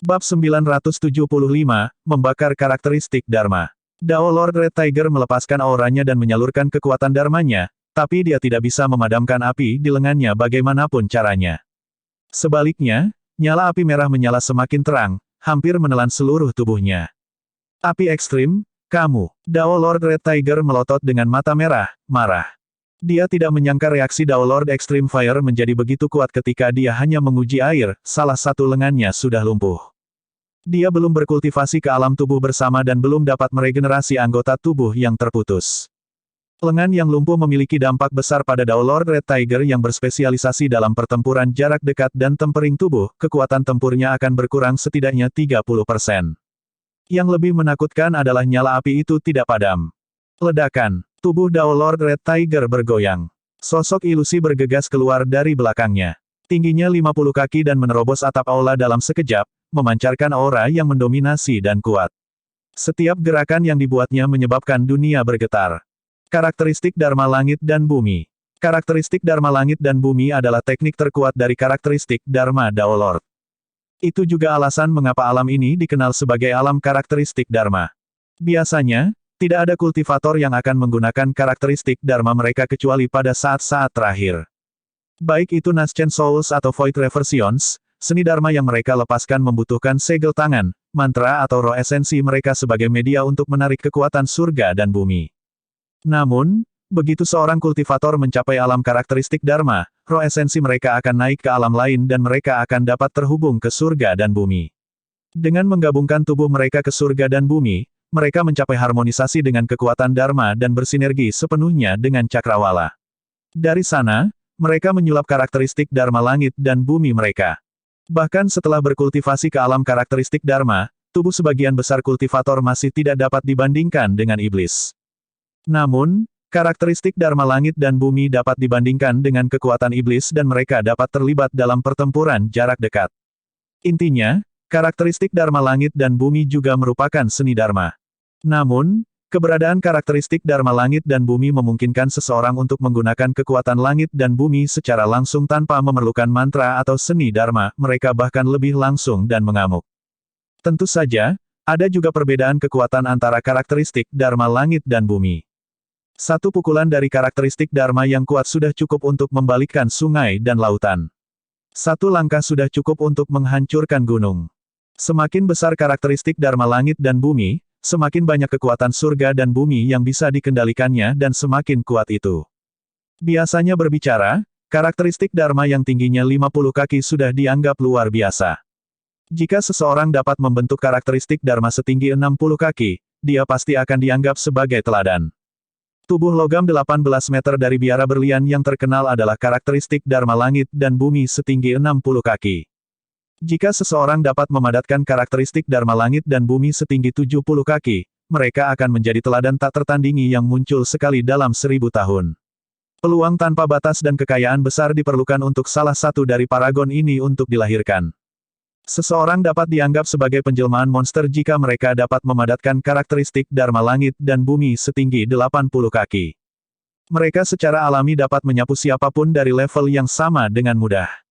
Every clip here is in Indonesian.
Bab 975, Membakar Karakteristik Dharma. Dao Lord Red Tiger melepaskan auranya dan menyalurkan kekuatan dharmanya, tapi dia tidak bisa memadamkan api di lengannya bagaimanapun caranya. Sebaliknya, nyala api merah menyala semakin terang, hampir menelan seluruh tubuhnya. Api ekstrim, kamu. Dao Lord Red Tiger melotot dengan mata merah, marah. Dia tidak menyangka reaksi Dao Lord Extreme Fire menjadi begitu kuat ketika dia hanya menguji air, salah satu lengannya sudah lumpuh. Dia belum berkultivasi ke alam tubuh bersama dan belum dapat meregenerasi anggota tubuh yang terputus. Lengan yang lumpuh memiliki dampak besar pada Dao Lord Red Tiger yang berspesialisasi dalam pertempuran jarak dekat dan tempering tubuh, kekuatan tempurnya akan berkurang setidaknya 30%. Yang lebih menakutkan adalah nyala api itu tidak padam. Ledakan. Tubuh Dao Lord Red Tiger bergoyang. Sosok ilusi bergegas keluar dari belakangnya. Tingginya 50 kaki dan menerobos atap aula dalam sekejap, memancarkan aura yang mendominasi dan kuat. Setiap gerakan yang dibuatnya menyebabkan dunia bergetar. Karakteristik Dharma Langit dan Bumi. Karakteristik Dharma Langit dan Bumi adalah teknik terkuat dari karakteristik Dharma Dao Lord. Itu juga alasan mengapa alam ini dikenal sebagai alam karakteristik Dharma. Biasanya, tidak ada kultivator yang akan menggunakan karakteristik Dharma mereka kecuali pada saat-saat terakhir. Baik itu Nascent Souls atau Void Reversions, seni Dharma yang mereka lepaskan membutuhkan segel tangan, mantra atau roh esensi mereka sebagai media untuk menarik kekuatan surga dan bumi. Namun, begitu seorang kultivator mencapai alam karakteristik Dharma, roh esensi mereka akan naik ke alam lain dan mereka akan dapat terhubung ke surga dan bumi. Dengan menggabungkan tubuh mereka ke surga dan bumi, mereka mencapai harmonisasi dengan kekuatan Dharma dan bersinergi sepenuhnya dengan Cakrawala. Dari sana, mereka menyulap karakteristik Dharma langit dan bumi mereka. Bahkan setelah berkultivasi ke alam karakteristik Dharma, tubuh sebagian besar kultivator masih tidak dapat dibandingkan dengan iblis. Namun, karakteristik Dharma langit dan bumi dapat dibandingkan dengan kekuatan iblis dan mereka dapat terlibat dalam pertempuran jarak dekat. Intinya, karakteristik Dharma langit dan bumi juga merupakan seni Dharma. Namun, keberadaan karakteristik Dharma langit dan bumi memungkinkan seseorang untuk menggunakan kekuatan langit dan bumi secara langsung tanpa memerlukan mantra atau seni Dharma, mereka bahkan lebih langsung dan mengamuk. Tentu saja, ada juga perbedaan kekuatan antara karakteristik Dharma langit dan bumi. Satu pukulan dari karakteristik Dharma yang kuat sudah cukup untuk membalikkan sungai dan lautan. Satu langkah sudah cukup untuk menghancurkan gunung. Semakin besar karakteristik Dharma langit dan bumi, semakin banyak kekuatan surga dan bumi yang bisa dikendalikannya dan semakin kuat itu. Biasanya berbicara, karakteristik Dharma yang tingginya 50 kaki sudah dianggap luar biasa. Jika seseorang dapat membentuk karakteristik Dharma setinggi 60 kaki, dia pasti akan dianggap sebagai teladan. Tubuh logam 18 meter dari biara berlian yang terkenal adalah karakteristik Dharma langit dan bumi setinggi 60 kaki. Jika seseorang dapat memadatkan karakteristik Dharma langit dan bumi setinggi 70 kaki, mereka akan menjadi teladan tak tertandingi yang muncul sekali dalam 1000 tahun. Peluang tanpa batas dan kekayaan besar diperlukan untuk salah satu dari paragon ini untuk dilahirkan. Seseorang dapat dianggap sebagai penjelmaan monster jika mereka dapat memadatkan karakteristik Dharma langit dan bumi setinggi 80 kaki. Mereka secara alami dapat menyapu siapapun dari level yang sama dengan mudah.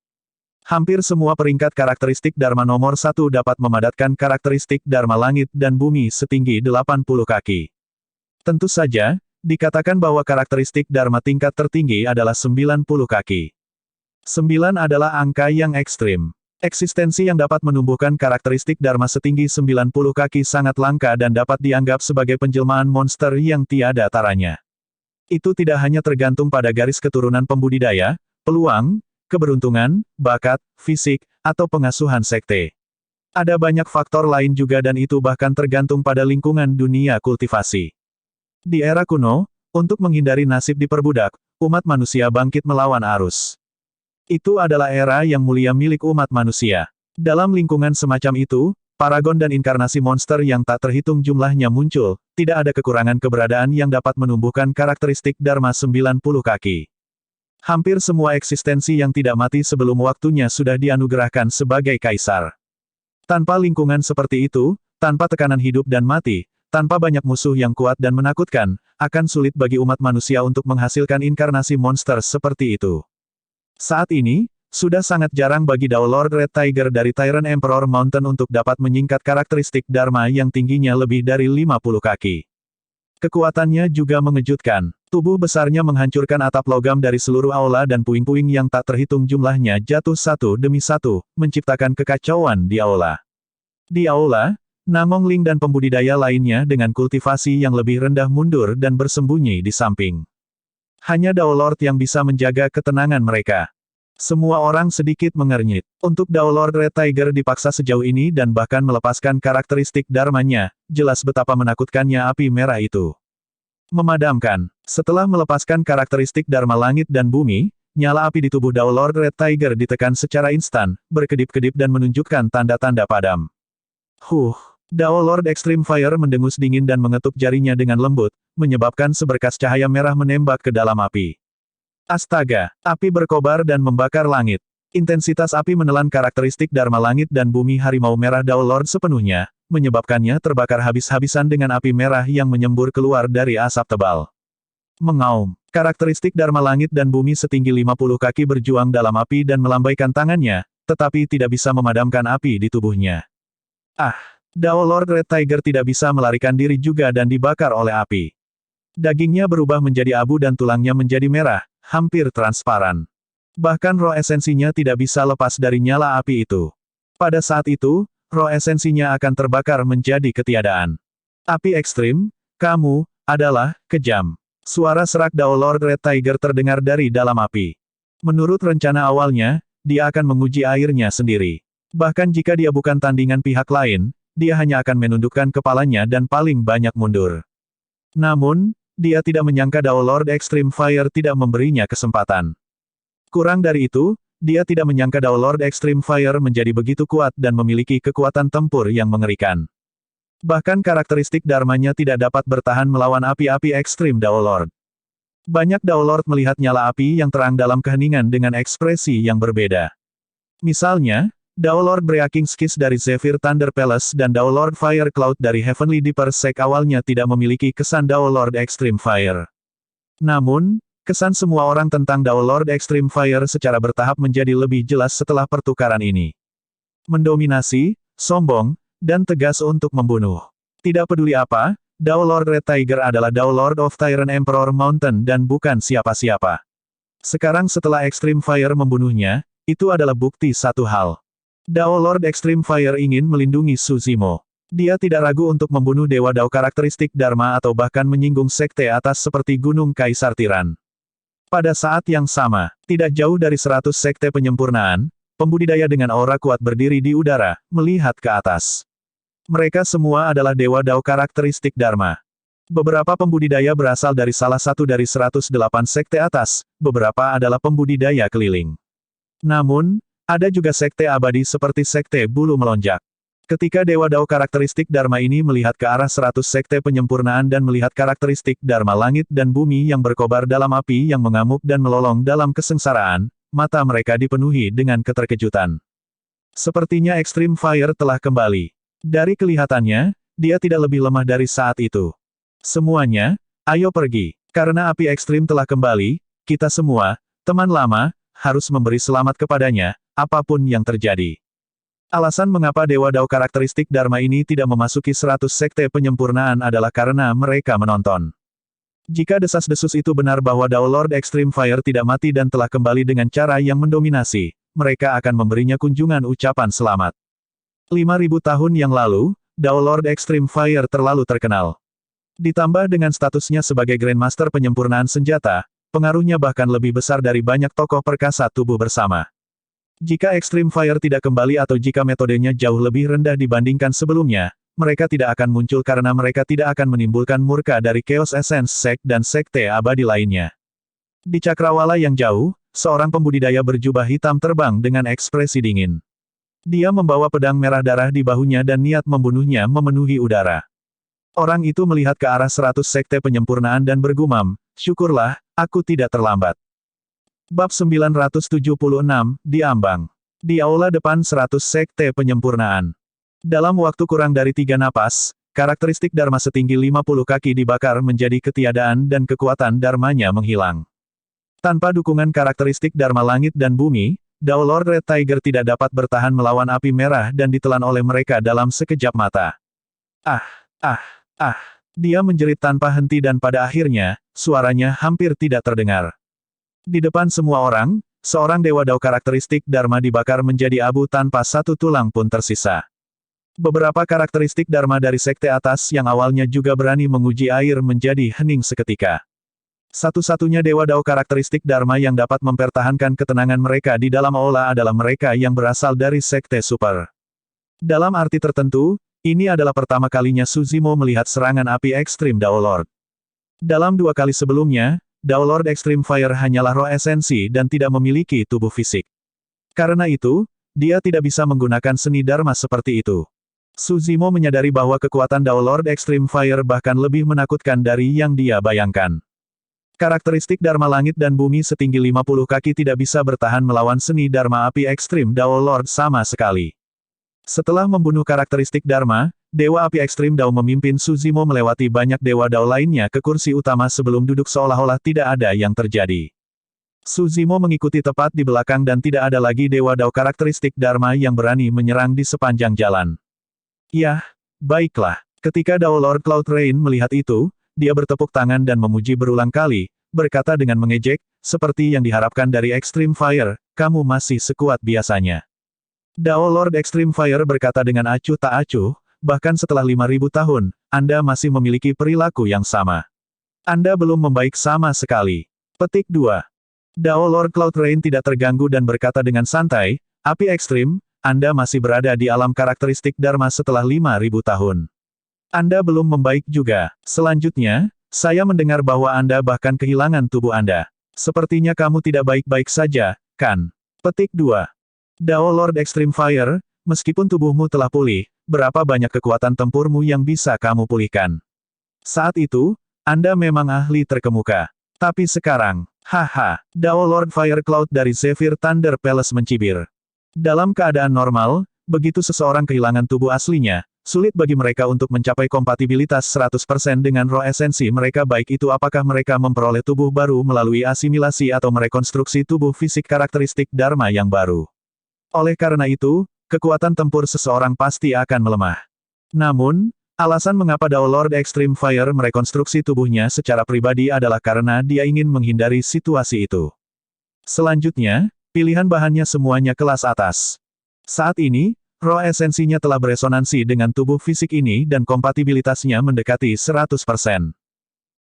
Hampir semua peringkat karakteristik Dharma nomor 1 dapat memadatkan karakteristik Dharma langit dan bumi setinggi 80 kaki. Tentu saja, dikatakan bahwa karakteristik Dharma tingkat tertinggi adalah 90 kaki. 9 adalah angka yang ekstrim. Eksistensi yang dapat menumbuhkan karakteristik Dharma setinggi 90 kaki sangat langka dan dapat dianggap sebagai penjelmaan monster yang tiada taranya. Itu tidak hanya tergantung pada garis keturunan pembudidaya, peluang, keberuntungan, bakat, fisik, atau pengasuhan sekte. Ada banyak faktor lain juga dan itu bahkan tergantung pada lingkungan dunia kultivasi. Di era kuno, untuk menghindari nasib diperbudak, umat manusia bangkit melawan arus. Itu adalah era yang mulia milik umat manusia. Dalam lingkungan semacam itu, paragon dan inkarnasi monster yang tak terhitung jumlahnya muncul, tidak ada kekurangan keberadaan yang dapat menumbuhkan karakteristik Dharma 90 kaki. Hampir semua eksistensi yang tidak mati sebelum waktunya sudah dianugerahkan sebagai kaisar. Tanpa lingkungan seperti itu, tanpa tekanan hidup dan mati, tanpa banyak musuh yang kuat dan menakutkan, akan sulit bagi umat manusia untuk menghasilkan inkarnasi monster seperti itu. Saat ini, Sudah sangat jarang bagi Dao Lord Red Tiger dari Tyrant Emperor Mountain untuk dapat menyingkat karakteristik Dharma yang tingginya lebih dari 50 kaki. Kekuatannya juga mengejutkan. Tubuh besarnya menghancurkan atap logam dari seluruh aula dan puing-puing yang tak terhitung jumlahnya jatuh satu demi satu, menciptakan kekacauan di aula. Di aula, Namong Ling dan pembudidaya lainnya dengan kultivasi yang lebih rendah mundur dan bersembunyi di samping. Hanya Dao Lord yang bisa menjaga ketenangan mereka. Semua orang sedikit mengernyit. Untuk Dao Lord Red Tiger dipaksa sejauh ini dan bahkan melepaskan karakteristik dharmanya, jelas betapa menakutkannya api merah itu. Memadamkan. Setelah melepaskan karakteristik Dharma langit dan bumi, nyala api di tubuh Dao Lord Red Tiger ditekan secara instan, berkedip-kedip dan menunjukkan tanda-tanda padam. Dao Lord Extreme Fire mendengus dingin dan mengetuk jarinya dengan lembut, menyebabkan seberkas cahaya merah menembak ke dalam api. Astaga! Api berkobar dan membakar langit. Intensitas api menelan karakteristik Dharma langit dan bumi harimau merah Dao Lord sepenuhnya, menyebabkannya terbakar habis-habisan dengan api merah yang menyembur keluar dari asap tebal. Mengaum. Karakteristik Dharma langit dan bumi setinggi 50 kaki berjuang dalam api dan melambaikan tangannya, tetapi tidak bisa memadamkan api di tubuhnya. Dao Lord Red Tiger tidak bisa melarikan diri juga dan dibakar oleh api. Dagingnya berubah menjadi abu dan tulangnya menjadi merah, hampir transparan. Bahkan roh esensinya tidak bisa lepas dari nyala api itu. Pada saat itu, roh esensinya akan terbakar menjadi ketiadaan. Api ekstrim, kamu adalah kejam. Suara serak Dao Lord Red Tiger terdengar dari dalam api. Menurut rencana awalnya, dia akan menguji airnya sendiri. Bahkan jika dia bukan tandingan pihak lain, dia hanya akan menundukkan kepalanya dan paling banyak mundur. Namun, dia tidak menyangka Dao Lord Extreme Fire tidak memberinya kesempatan. Kurang dari itu, dia tidak menyangka Dao Lord Extreme Fire menjadi begitu kuat dan memiliki kekuatan tempur yang mengerikan. Bahkan karakteristik dharmanya tidak dapat bertahan melawan api-api ekstrim Dao Lord. Banyak Dao Lord melihat nyala api yang terang dalam keheningan dengan ekspresi yang berbeda. Misalnya, Dao Lord Breaking Skies dari Zephyr Thunder Palace dan Dao Lord Fire Cloud dari Heavenly Deeper Sect awalnya tidak memiliki kesan Dao Lord Extreme Fire. Namun, kesan semua orang tentang Dao Lord Extreme Fire secara bertahap menjadi lebih jelas setelah pertukaran ini. Mendominasi, sombong, dan tegas untuk membunuh. Tidak peduli apa, Dao Lord Red Tiger adalah Dao Lord of Tyrant Emperor Mountain dan bukan siapa-siapa. Sekarang setelah Extreme Fire membunuhnya, itu adalah bukti satu hal. Dao Lord Extreme Fire ingin melindungi Su Zimo. Dia tidak ragu untuk membunuh Dewa Dao karakteristik Dharma atau bahkan menyinggung sekte atas seperti Gunung Kaisar Tiran. Pada saat yang sama, tidak jauh dari 100 sekte penyempurnaan, pembudidaya dengan aura kuat berdiri di udara, melihat ke atas. Mereka semua adalah Dewa Dao karakteristik Dharma. Beberapa pembudidaya berasal dari salah satu dari 108 sekte atas, beberapa adalah pembudidaya keliling. Namun, ada juga sekte abadi seperti sekte bulu melonjak. Ketika Dewa Dao karakteristik Dharma ini melihat ke arah 100 sekte penyempurnaan dan melihat karakteristik Dharma langit dan bumi yang berkobar dalam api yang mengamuk dan melolong dalam kesengsaraan, mata mereka dipenuhi dengan keterkejutan. Sepertinya Extreme Fire telah kembali. Dari kelihatannya, dia tidak lebih lemah dari saat itu. Semuanya, ayo pergi. Karena api ekstrim telah kembali, kita semua, teman lama, harus memberi selamat kepadanya, apapun yang terjadi. Alasan mengapa Dewa Dao karakteristik Dharma ini tidak memasuki 100 sekte penyempurnaan adalah karena mereka menonton. Jika desas-desus itu benar bahwa Dao Lord Extreme Fire tidak mati dan telah kembali dengan cara yang mendominasi, mereka akan memberinya kunjungan ucapan selamat. 5.000 tahun yang lalu, Dao Lord Extreme Fire terlalu terkenal. Ditambah dengan statusnya sebagai Grandmaster penyempurnaan senjata, pengaruhnya bahkan lebih besar dari banyak tokoh perkasa tubuh bersama. Jika Extreme Fire tidak kembali atau jika metodenya jauh lebih rendah dibandingkan sebelumnya, mereka tidak akan muncul karena mereka tidak akan menimbulkan murka dari Chaos Essence Sect dan sekte abadi lainnya. Di cakrawala yang jauh, seorang pembudidaya berjubah hitam terbang dengan ekspresi dingin. Dia membawa pedang merah darah di bahunya dan niat membunuhnya memenuhi udara. Orang itu melihat ke arah 100 sekte penyempurnaan dan bergumam, syukurlah, aku tidak terlambat. Bab 976, Diambang. Di aula depan 100 sekte penyempurnaan. Dalam waktu kurang dari 3 napas, karakteristik Dharma setinggi 50 kaki dibakar menjadi ketiadaan dan kekuatan Dharmanya menghilang. Tanpa dukungan karakteristik Dharma langit dan bumi, Dao Lord Red Tiger tidak dapat bertahan melawan api merah dan ditelan oleh mereka dalam sekejap mata. Ah, ah, ah. Dia menjerit tanpa henti dan pada akhirnya, suaranya hampir tidak terdengar. Di depan semua orang, seorang dewa Dao karakteristik Dharma dibakar menjadi abu tanpa satu tulang pun tersisa. Beberapa karakteristik Dharma dari sekte atas yang awalnya juga berani menguji air menjadi hening seketika. Satu-satunya dewa Dao karakteristik Dharma yang dapat mempertahankan ketenangan mereka di dalam aula adalah mereka yang berasal dari sekte super. Dalam arti tertentu, ini adalah pertama kalinya Suzimo melihat serangan api ekstrim Dao Lord. Dalam 2 kali sebelumnya, Dao Lord Extreme Fire hanyalah roh esensi dan tidak memiliki tubuh fisik. Karena itu, dia tidak bisa menggunakan seni Dharma seperti itu. Suzimo menyadari bahwa kekuatan Dao Lord Extreme Fire bahkan lebih menakutkan dari yang dia bayangkan. Karakteristik Dharma langit dan bumi setinggi 50 kaki tidak bisa bertahan melawan seni Dharma api ekstrim Dao Lord sama sekali. Setelah membunuh karakteristik Dharma, Dewa Api Ekstrim Dao memimpin Suzimo melewati banyak Dewa Dao lainnya ke kursi utama sebelum duduk seolah-olah tidak ada yang terjadi. Suzimo mengikuti tepat di belakang dan tidak ada lagi Dewa Dao karakteristik Dharma yang berani menyerang di sepanjang jalan. Yah, baiklah. Ketika Dao Lord Cloud Rain melihat itu, dia bertepuk tangan dan memuji berulang kali, berkata dengan mengejek, seperti yang diharapkan dari Extreme Fire, kamu masih sekuat biasanya. Dao Lord Extreme Fire berkata dengan acuh tak acuh, bahkan setelah 5.000 tahun, Anda masih memiliki perilaku yang sama. Anda belum membaik sama sekali. Petik 2. Dao Lord Cloud Rain tidak terganggu dan berkata dengan santai, api ekstrim, Anda masih berada di alam karakteristik Dharma setelah 5.000 tahun. Anda belum membaik juga. Selanjutnya, saya mendengar bahwa Anda bahkan kehilangan tubuh Anda. Sepertinya kamu tidak baik-baik saja, kan? Petik 2. Dao Lord Extreme Fire, meskipun tubuhmu telah pulih, berapa banyak kekuatan tempurmu yang bisa kamu pulihkan? Saat itu, Anda memang ahli terkemuka. Tapi sekarang, haha, Dao Lord Fire Cloud dari Zephyr Thunder Palace mencibir. Dalam keadaan normal, begitu seseorang kehilangan tubuh aslinya, sulit bagi mereka untuk mencapai kompatibilitas 100% dengan roh esensi mereka baik itu apakah mereka memperoleh tubuh baru melalui asimilasi atau merekonstruksi tubuh fisik karakteristik Dharma yang baru. Oleh karena itu, kekuatan tempur seseorang pasti akan melemah. Namun, alasan mengapa Dao Lord Extreme Fire merekonstruksi tubuhnya secara pribadi adalah karena dia ingin menghindari situasi itu. Selanjutnya, pilihan bahannya semuanya kelas atas. Saat ini, roh esensinya telah beresonansi dengan tubuh fisik ini dan kompatibilitasnya mendekati 100%.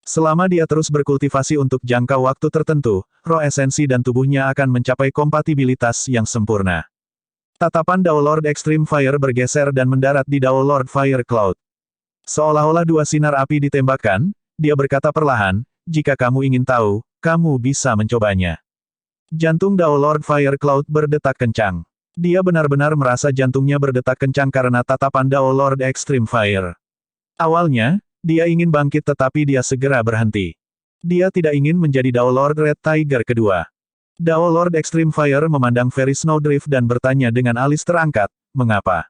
Selama dia terus berkultivasi untuk jangka waktu tertentu, roh esensi dan tubuhnya akan mencapai kompatibilitas yang sempurna. Tatapan Dao Lord Extreme Fire bergeser dan mendarat di Dao Lord Fire Cloud. Seolah-olah 2 sinar api ditembakkan, dia berkata perlahan, jika kamu ingin tahu, kamu bisa mencobanya. Jantung Dao Lord Fire Cloud berdetak kencang. Dia benar-benar merasa jantungnya berdetak kencang karena tatapan Dao Lord Extreme Fire. Awalnya, dia ingin bangkit tetapi dia segera berhenti. Dia tidak ingin menjadi Dao Lord Red Tiger kedua. Dao Lord Extreme Fire memandang Fairy Snowdrift dan bertanya dengan alis terangkat, mengapa?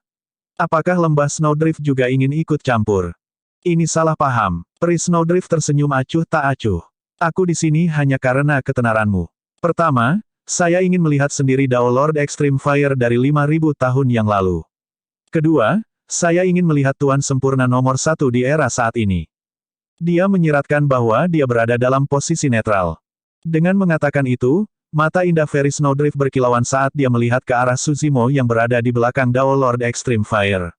Apakah lembah Snowdrift juga ingin ikut campur? Ini salah paham. Peri Snowdrift tersenyum acuh tak acuh. Aku di sini hanya karena ketenaranmu. Pertama, saya ingin melihat sendiri Dao Lord Extreme Fire dari 5.000 tahun yang lalu. Kedua, saya ingin melihat Tuan Sempurna nomor 1 di era saat ini. Dia menyiratkan bahwa dia berada dalam posisi netral. Dengan mengatakan itu, mata indah Fairy Snowdrift berkilauan saat dia melihat ke arah Suzimo yang berada di belakang Dao Lord Extreme Fire.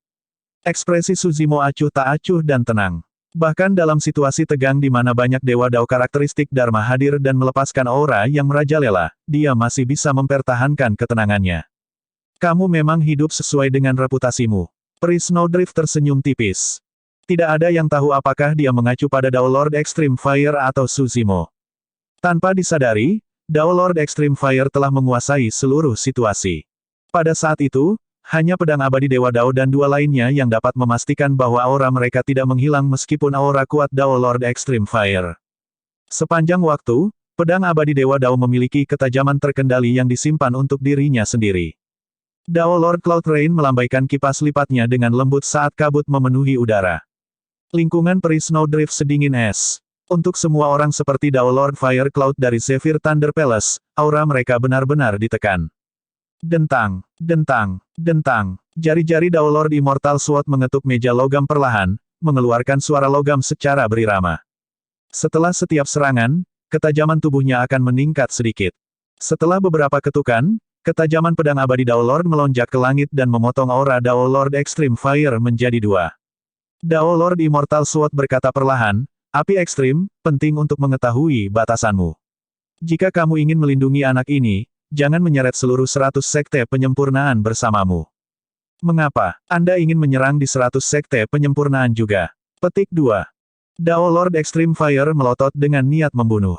Ekspresi Suzimo acuh tak acuh dan tenang. Bahkan dalam situasi tegang di mana banyak Dewa Dao karakteristik Dharma hadir dan melepaskan aura yang merajalela, dia masih bisa mempertahankan ketenangannya. Kamu memang hidup sesuai dengan reputasimu. Peri Snowdrift tersenyum tipis. Tidak ada yang tahu apakah dia mengacu pada Dao Lord Extreme Fire atau Suzimo. Tanpa disadari, Dao Lord Extreme Fire telah menguasai seluruh situasi. Pada saat itu, hanya pedang abadi Dewa Dao dan 2 lainnya yang dapat memastikan bahwa aura mereka tidak menghilang meskipun aura kuat Dao Lord Extreme Fire. Sepanjang waktu, pedang abadi Dewa Dao memiliki ketajaman terkendali yang disimpan untuk dirinya sendiri. Dao Lord Cloud Rain melambaikan kipas lipatnya dengan lembut saat kabut memenuhi udara. Lingkungan peri Snowdrift sedingin es. Untuk semua orang seperti Dao Lord Fire Cloud dari Zephyr Thunder Palace, aura mereka benar-benar ditekan. Dentang, dentang, dentang. Jari-jari Dao Lord Immortal Sword mengetuk meja logam perlahan, mengeluarkan suara logam secara berirama. Setelah setiap serangan, ketajaman tubuhnya akan meningkat sedikit. Setelah beberapa ketukan, ketajaman pedang abadi Dao Lord melonjak ke langit dan memotong aura Dao Lord Extreme Fire menjadi dua. Dao Lord Immortal Sword berkata perlahan, api ekstrim, penting untuk mengetahui batasanmu. Jika kamu ingin melindungi anak ini, jangan menyeret seluruh 100 sekte penyempurnaan bersamamu. Mengapa Anda ingin menyerang di 100 sekte penyempurnaan juga? Petik 2. Dao Lord Extreme Fire melotot dengan niat membunuh.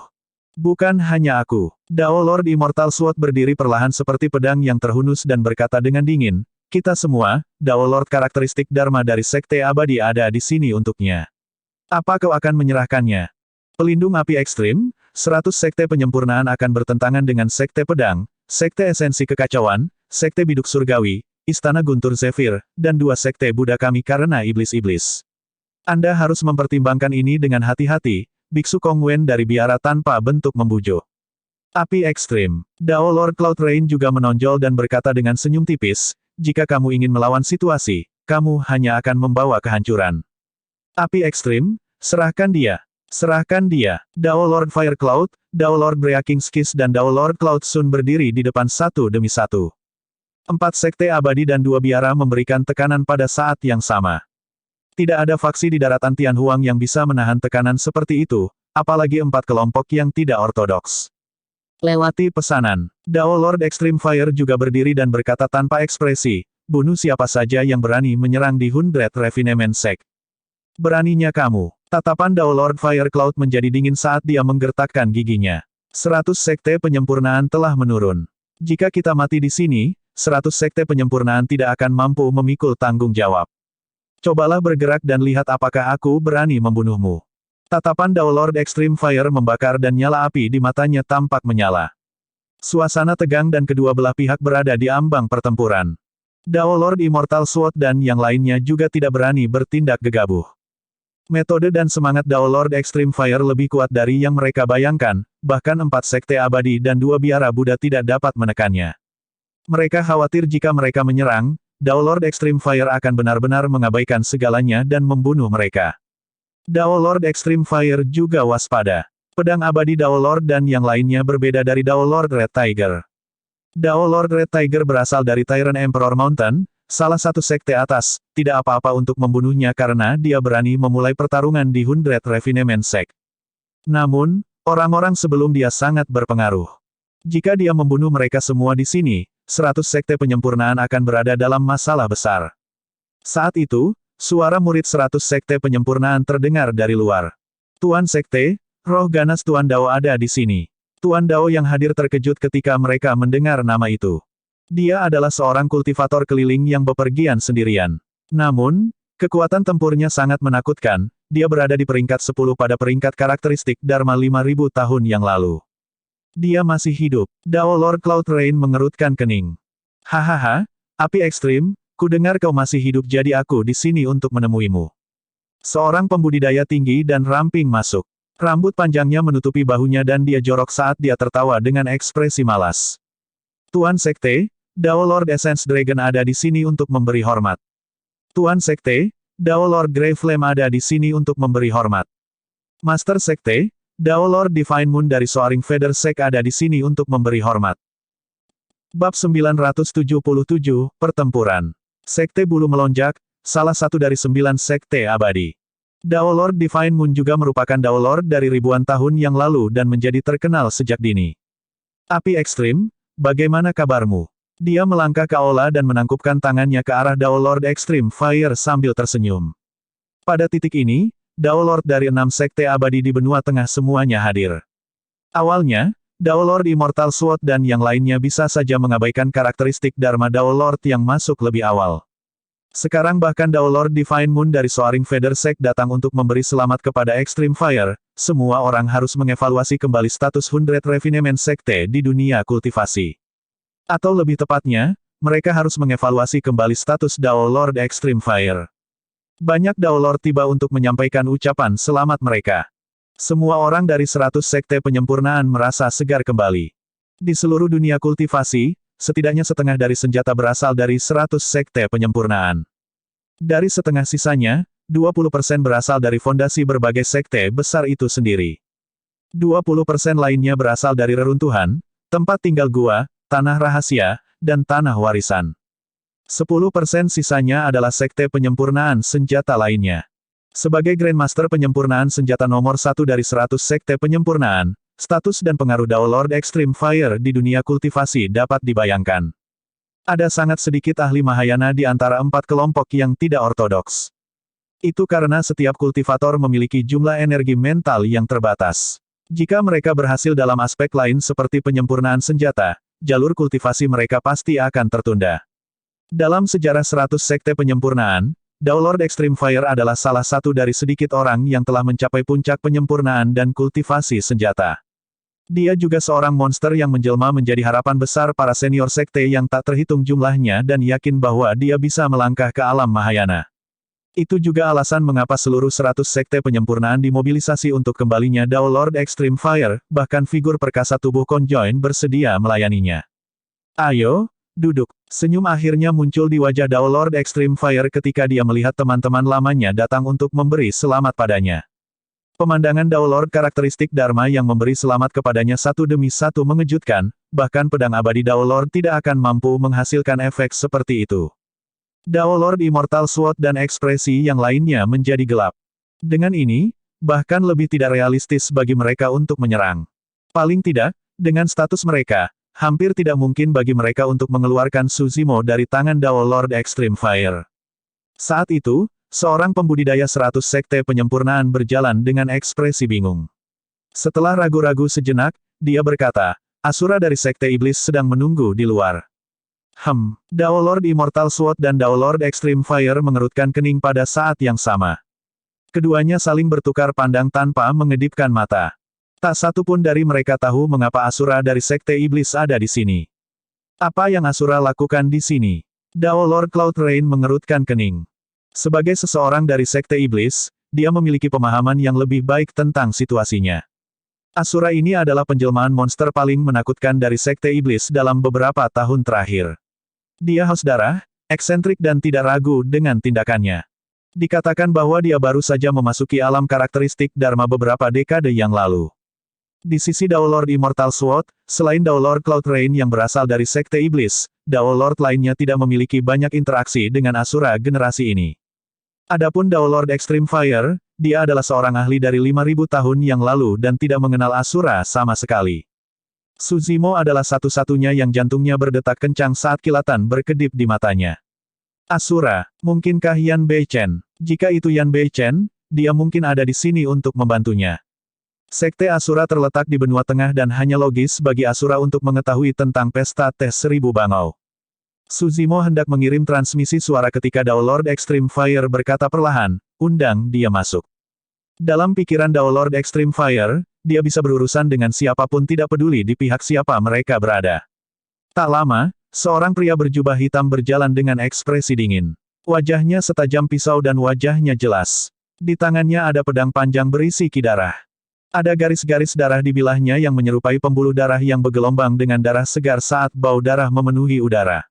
Bukan hanya aku. Dao Lord Immortal Sword berdiri perlahan seperti pedang yang terhunus dan berkata dengan dingin, kita semua, Dao Lord karakteristik Dharma dari Sekte Abadi ada di sini untuknya. Apa kau akan menyerahkannya? Pelindung api ekstrim, 100 sekte penyempurnaan akan bertentangan dengan Sekte Pedang, Sekte Esensi Kekacauan, Sekte Biduk Surgawi, Istana Guntur Zephyr, dan 2 Sekte Buddha Kami karena iblis-iblis. Anda harus mempertimbangkan ini dengan hati-hati, Biksu Kong Wen dari biara tanpa bentuk membujuk. Api ekstrim. Dao Lord Cloud Rain juga menonjol dan berkata dengan senyum tipis, jika kamu ingin melawan situasi, kamu hanya akan membawa kehancuran. Api ekstrim, serahkan dia. Serahkan dia. Dao Lord Fire Cloud, Dao Lord Breaking Skis dan Dao Lord Cloud Sun berdiri di depan satu demi satu. 4 sekte abadi dan 2 biara memberikan tekanan pada saat yang sama. Tidak ada faksi di daratan Tianhuang yang bisa menahan tekanan seperti itu, apalagi 4 kelompok yang tidak ortodoks. Lewati pesanan. Dao Lord Extreme Fire juga berdiri dan berkata tanpa ekspresi, bunuh siapa saja yang berani menyerang di 100 Refinement Sect. Beraninya kamu. Tatapan Dao Lord Fire Cloud menjadi dingin saat dia menggertakkan giginya. 100 sekte penyempurnaan telah menurun. Jika kita mati di sini, 100 sekte penyempurnaan tidak akan mampu memikul tanggung jawab. Cobalah bergerak dan lihat apakah aku berani membunuhmu. Tatapan Dao Lord Extreme Fire membakar dan nyala api di matanya tampak menyala. Suasana tegang dan kedua belah pihak berada di ambang pertempuran. Dao Lord Immortal Sword dan yang lainnya juga tidak berani bertindak gegabah. Metode dan semangat Dao Lord Extreme Fire lebih kuat dari yang mereka bayangkan, bahkan 4 sekte abadi dan 2 biara Buddha tidak dapat menekannya. Mereka khawatir jika mereka menyerang, Dao Lord Extreme Fire akan benar-benar mengabaikan segalanya dan membunuh mereka. Dao Lord Extreme Fire juga waspada. Pedang abadi Dao Lord dan yang lainnya berbeda dari Dao Lord Red Tiger. Dao Lord Red Tiger berasal dari Tyrant Emperor Mountain, salah satu sekte atas, tidak apa-apa untuk membunuhnya karena dia berani memulai pertarungan di 100 Refinement Sect. Namun, orang-orang sebelum dia sangat berpengaruh. Jika dia membunuh mereka semua di sini, 100 sekte penyempurnaan akan berada dalam masalah besar. Saat itu, suara murid 100 sekte penyempurnaan terdengar dari luar. Tuan Sekte, roh ganas Tuan Dao ada di sini. Tuan Dao yang hadir terkejut ketika mereka mendengar nama itu. Dia adalah seorang kultivator keliling yang bepergian sendirian. Namun, kekuatan tempurnya sangat menakutkan, dia berada di peringkat 10 pada peringkat karakteristik Dharma 5000 tahun yang lalu. Dia masih hidup. Dao Lord Cloud Rain mengerutkan kening. Hahaha, api ekstrim, ku dengar kau masih hidup jadi aku di sini untuk menemuimu. Seorang pembudidaya tinggi dan ramping masuk. Rambut panjangnya menutupi bahunya dan dia jorok saat dia tertawa dengan ekspresi malas. Tuan Sekte, Dao Lord Essence Dragon ada di sini untuk memberi hormat. Tuan Sekte, Dao Lord Grey Flame ada di sini untuk memberi hormat. Master Sekte, Dao Lord Divine Moon dari Soaring Feather Sect ada di sini untuk memberi hormat. Bab 977, Pertempuran. Sekte Bulu Melonjak, salah satu dari 9 sekte abadi. Dao Lord Divine Moon juga merupakan Dao Lord dari ribuan tahun yang lalu dan menjadi terkenal sejak dini. Api ekstrim, bagaimana kabarmu? Dia melangkah ke aula dan menangkupkan tangannya ke arah Dao Lord Extreme Fire sambil tersenyum. Pada titik ini, Dao Lord dari 6 sekte abadi di benua tengah semuanya hadir. Awalnya, Dao Lord Immortal Sword dan yang lainnya bisa saja mengabaikan karakteristik Dharma Dao Lord yang masuk lebih awal. Sekarang bahkan Dao Lord Divine Moon dari Soaring Feather Sect datang untuk memberi selamat kepada Extreme Fire, semua orang harus mengevaluasi kembali status 100 Refinement Sekte di dunia kultivasi. Atau lebih tepatnya, mereka harus mengevaluasi kembali status Dao Lord Extreme Fire. Banyak Dao Lord tiba untuk menyampaikan ucapan selamat mereka. Semua orang dari 100 sekte penyempurnaan merasa segar kembali. Di seluruh dunia kultivasi, setidaknya setengah dari senjata berasal dari 100 sekte penyempurnaan. Dari setengah sisanya, 20% berasal dari fondasi berbagai sekte besar itu sendiri. 20% lainnya berasal dari reruntuhan, tempat tinggal gua, tanah rahasia, dan tanah warisan. 10% sisanya adalah sekte penyempurnaan senjata lainnya. Sebagai Grandmaster penyempurnaan senjata nomor 1 dari 100 sekte penyempurnaan, status dan pengaruh Dao Lord Extreme Fire di dunia kultivasi dapat dibayangkan. Ada sangat sedikit ahli Mahayana di antara 4 kelompok yang tidak ortodoks. Itu karena setiap kultivator memiliki jumlah energi mental yang terbatas. Jika mereka berhasil dalam aspek lain seperti penyempurnaan senjata, jalur kultivasi mereka pasti akan tertunda. Dalam sejarah 100 sekte penyempurnaan, Dao Lord Extreme Fire adalah salah satu dari sedikit orang yang telah mencapai puncak penyempurnaan dan kultivasi senjata. Dia juga seorang monster yang menjelma menjadi harapan besar para senior sekte yang tak terhitung jumlahnya dan yakin bahwa dia bisa melangkah ke alam Mahayana. Itu juga alasan mengapa seluruh 100 sekte penyempurnaan dimobilisasi untuk kembalinya Dao Lord Extreme Fire, bahkan figur perkasa tubuh Conjoin bersedia melayaninya. Ayo, duduk. Senyum akhirnya muncul di wajah Dao Lord Extreme Fire ketika dia melihat teman-teman lamanya datang untuk memberi selamat padanya. Pemandangan Dao Lord karakteristik Dharma yang memberi selamat kepadanya satu demi satu mengejutkan, bahkan pedang abadi Dao Lord tidak akan mampu menghasilkan efek seperti itu. Dao Lord Immortal Sword dan ekspresi yang lainnya menjadi gelap. Dengan ini, bahkan lebih tidak realistis bagi mereka untuk menyerang. Paling tidak, dengan status mereka, hampir tidak mungkin bagi mereka untuk mengeluarkan Suzimo dari tangan Dao Lord Extreme Fire. Saat itu, seorang pembudidaya 100 sekte penyempurnaan berjalan dengan ekspresi bingung. Setelah ragu-ragu sejenak, dia berkata, Asura dari sekte iblis sedang menunggu di luar. Dao Lord Immortal Sword dan Dao Lord Extreme Fire mengerutkan kening pada saat yang sama. Keduanya saling bertukar pandang tanpa mengedipkan mata. Tak satu pun dari mereka tahu mengapa Asura dari sekte iblis ada di sini. Apa yang Asura lakukan di sini? Dao Lord Cloud Rain mengerutkan kening. Sebagai seseorang dari sekte iblis, dia memiliki pemahaman yang lebih baik tentang situasinya. Asura ini adalah penjelmaan monster paling menakutkan dari sekte iblis dalam beberapa tahun terakhir. Dia haus darah, eksentrik dan tidak ragu dengan tindakannya. Dikatakan bahwa dia baru saja memasuki alam karakteristik Dharma beberapa dekade yang lalu. Di sisi Dao Lord Immortal Sword, selain Dao Lord Cloud Rain yang berasal dari sekte iblis, Dao Lord lainnya tidak memiliki banyak interaksi dengan Asura generasi ini. Adapun Dao Lord Extreme Fire, dia adalah seorang ahli dari 5.000 tahun yang lalu dan tidak mengenal Asura sama sekali. Suzimo adalah satu-satunya yang jantungnya berdetak kencang saat kilatan berkedip di matanya. Asura, mungkinkah Yan Beichen? Jika itu Yan Beichen, dia mungkin ada di sini untuk membantunya. Sekte Asura terletak di benua tengah dan hanya logis bagi Asura untuk mengetahui tentang pesta teh 1000 bangau. Suzimo hendak mengirim transmisi suara ketika Dao Lord Extreme Fire berkata perlahan, undang dia masuk. Dalam pikiran Dao Lord Extreme Fire, dia bisa berurusan dengan siapapun tidak peduli di pihak siapa mereka berada. Tak lama, seorang pria berjubah hitam berjalan dengan ekspresi dingin. Wajahnya setajam pisau dan wajahnya jelas. Di tangannya ada pedang panjang berisi ki darah. Ada garis-garis darah di bilahnya yang menyerupai pembuluh darah yang bergelombang dengan darah segar saat bau darah memenuhi udara.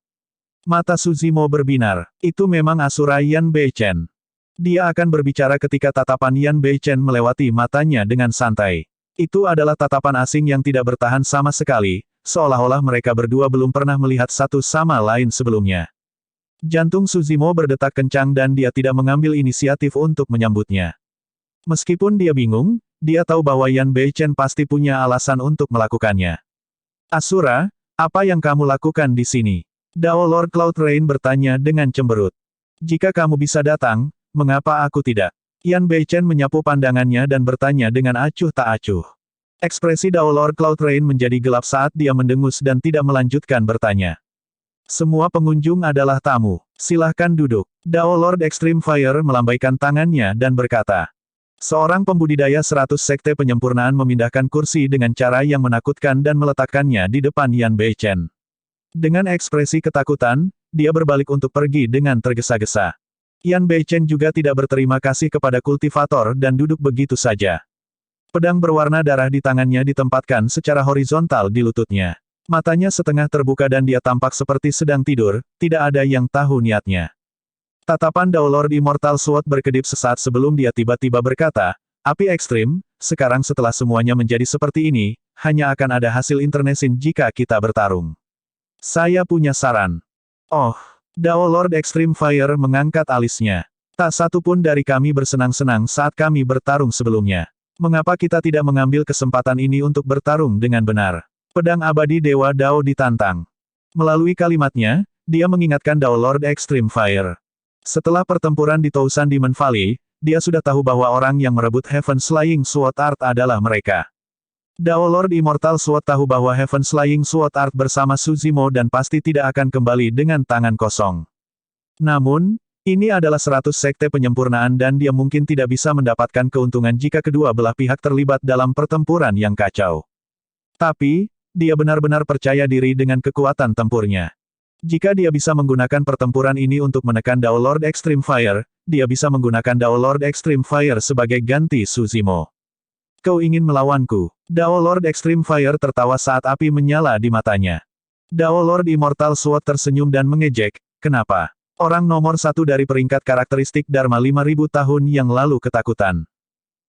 Mata Suzimo berbinar. Itu memang Asura Yan Beichen. Dia akan berbicara ketika tatapan Yan Beichen melewati matanya dengan santai. Itu adalah tatapan asing yang tidak bertahan sama sekali, seolah-olah mereka berdua belum pernah melihat satu sama lain sebelumnya. Jantung Suzimo berdetak kencang dan dia tidak mengambil inisiatif untuk menyambutnya. Meskipun dia bingung, dia tahu bahwa Yan Beichen pasti punya alasan untuk melakukannya. Asura, apa yang kamu lakukan di sini? Dao Lord Cloud Rain bertanya dengan cemberut. Jika kamu bisa datang, mengapa aku tidak? Yan Beichen menyapu pandangannya dan bertanya dengan acuh tak acuh. Ekspresi Dao Lord Cloud Rain menjadi gelap saat dia mendengus dan tidak melanjutkan bertanya. Semua pengunjung adalah tamu. Silahkan duduk. Dao Lord Extreme Fire melambaikan tangannya dan berkata. Seorang pembudidaya 100 sekte penyempurnaan memindahkan kursi dengan cara yang menakutkan dan meletakkannya di depan Yan Beichen. Dengan ekspresi ketakutan, dia berbalik untuk pergi dengan tergesa-gesa. Yan Beichen juga tidak berterima kasih kepada kultivator dan duduk begitu saja. Pedang berwarna darah di tangannya ditempatkan secara horizontal di lututnya. Matanya setengah terbuka dan dia tampak seperti sedang tidur, tidak ada yang tahu niatnya. Tatapan Dao Lord Immortal Sword berkedip sesaat sebelum dia tiba-tiba berkata, api ekstrim, sekarang setelah semuanya menjadi seperti ini, hanya akan ada hasil internesin jika kita bertarung. Saya punya saran. Oh, Dao Lord Extreme Fire mengangkat alisnya. Tak satu pun dari kami bersenang-senang saat kami bertarung sebelumnya. Mengapa kita tidak mengambil kesempatan ini untuk bertarung dengan benar? Pedang abadi Dewa Dao ditantang. Melalui kalimatnya, dia mengingatkan Dao Lord Extreme Fire. Setelah pertempuran di Tousan Demon Valley, dia sudah tahu bahwa orang yang merebut Heaven Slaying Sword Art adalah mereka. Dao Lord Immortal Sword tahu bahwa Heaven Slaying Sword Art bersama Suzimo dan pasti tidak akan kembali dengan tangan kosong. Namun, ini adalah 100 sekte penyempurnaan dan dia mungkin tidak bisa mendapatkan keuntungan jika kedua belah pihak terlibat dalam pertempuran yang kacau. Tapi, dia benar-benar percaya diri dengan kekuatan tempurnya. Jika dia bisa menggunakan pertempuran ini untuk menekan Dao Lord Extreme Fire, dia bisa menggunakan Dao Lord Extreme Fire sebagai ganti Suzimo. Kau ingin melawanku? Dao Lord Extreme Fire tertawa saat api menyala di matanya. Dao Lord Immortal Sword tersenyum dan mengejek, kenapa? Orang nomor satu dari peringkat karakteristik Dharma 5000 tahun yang lalu ketakutan.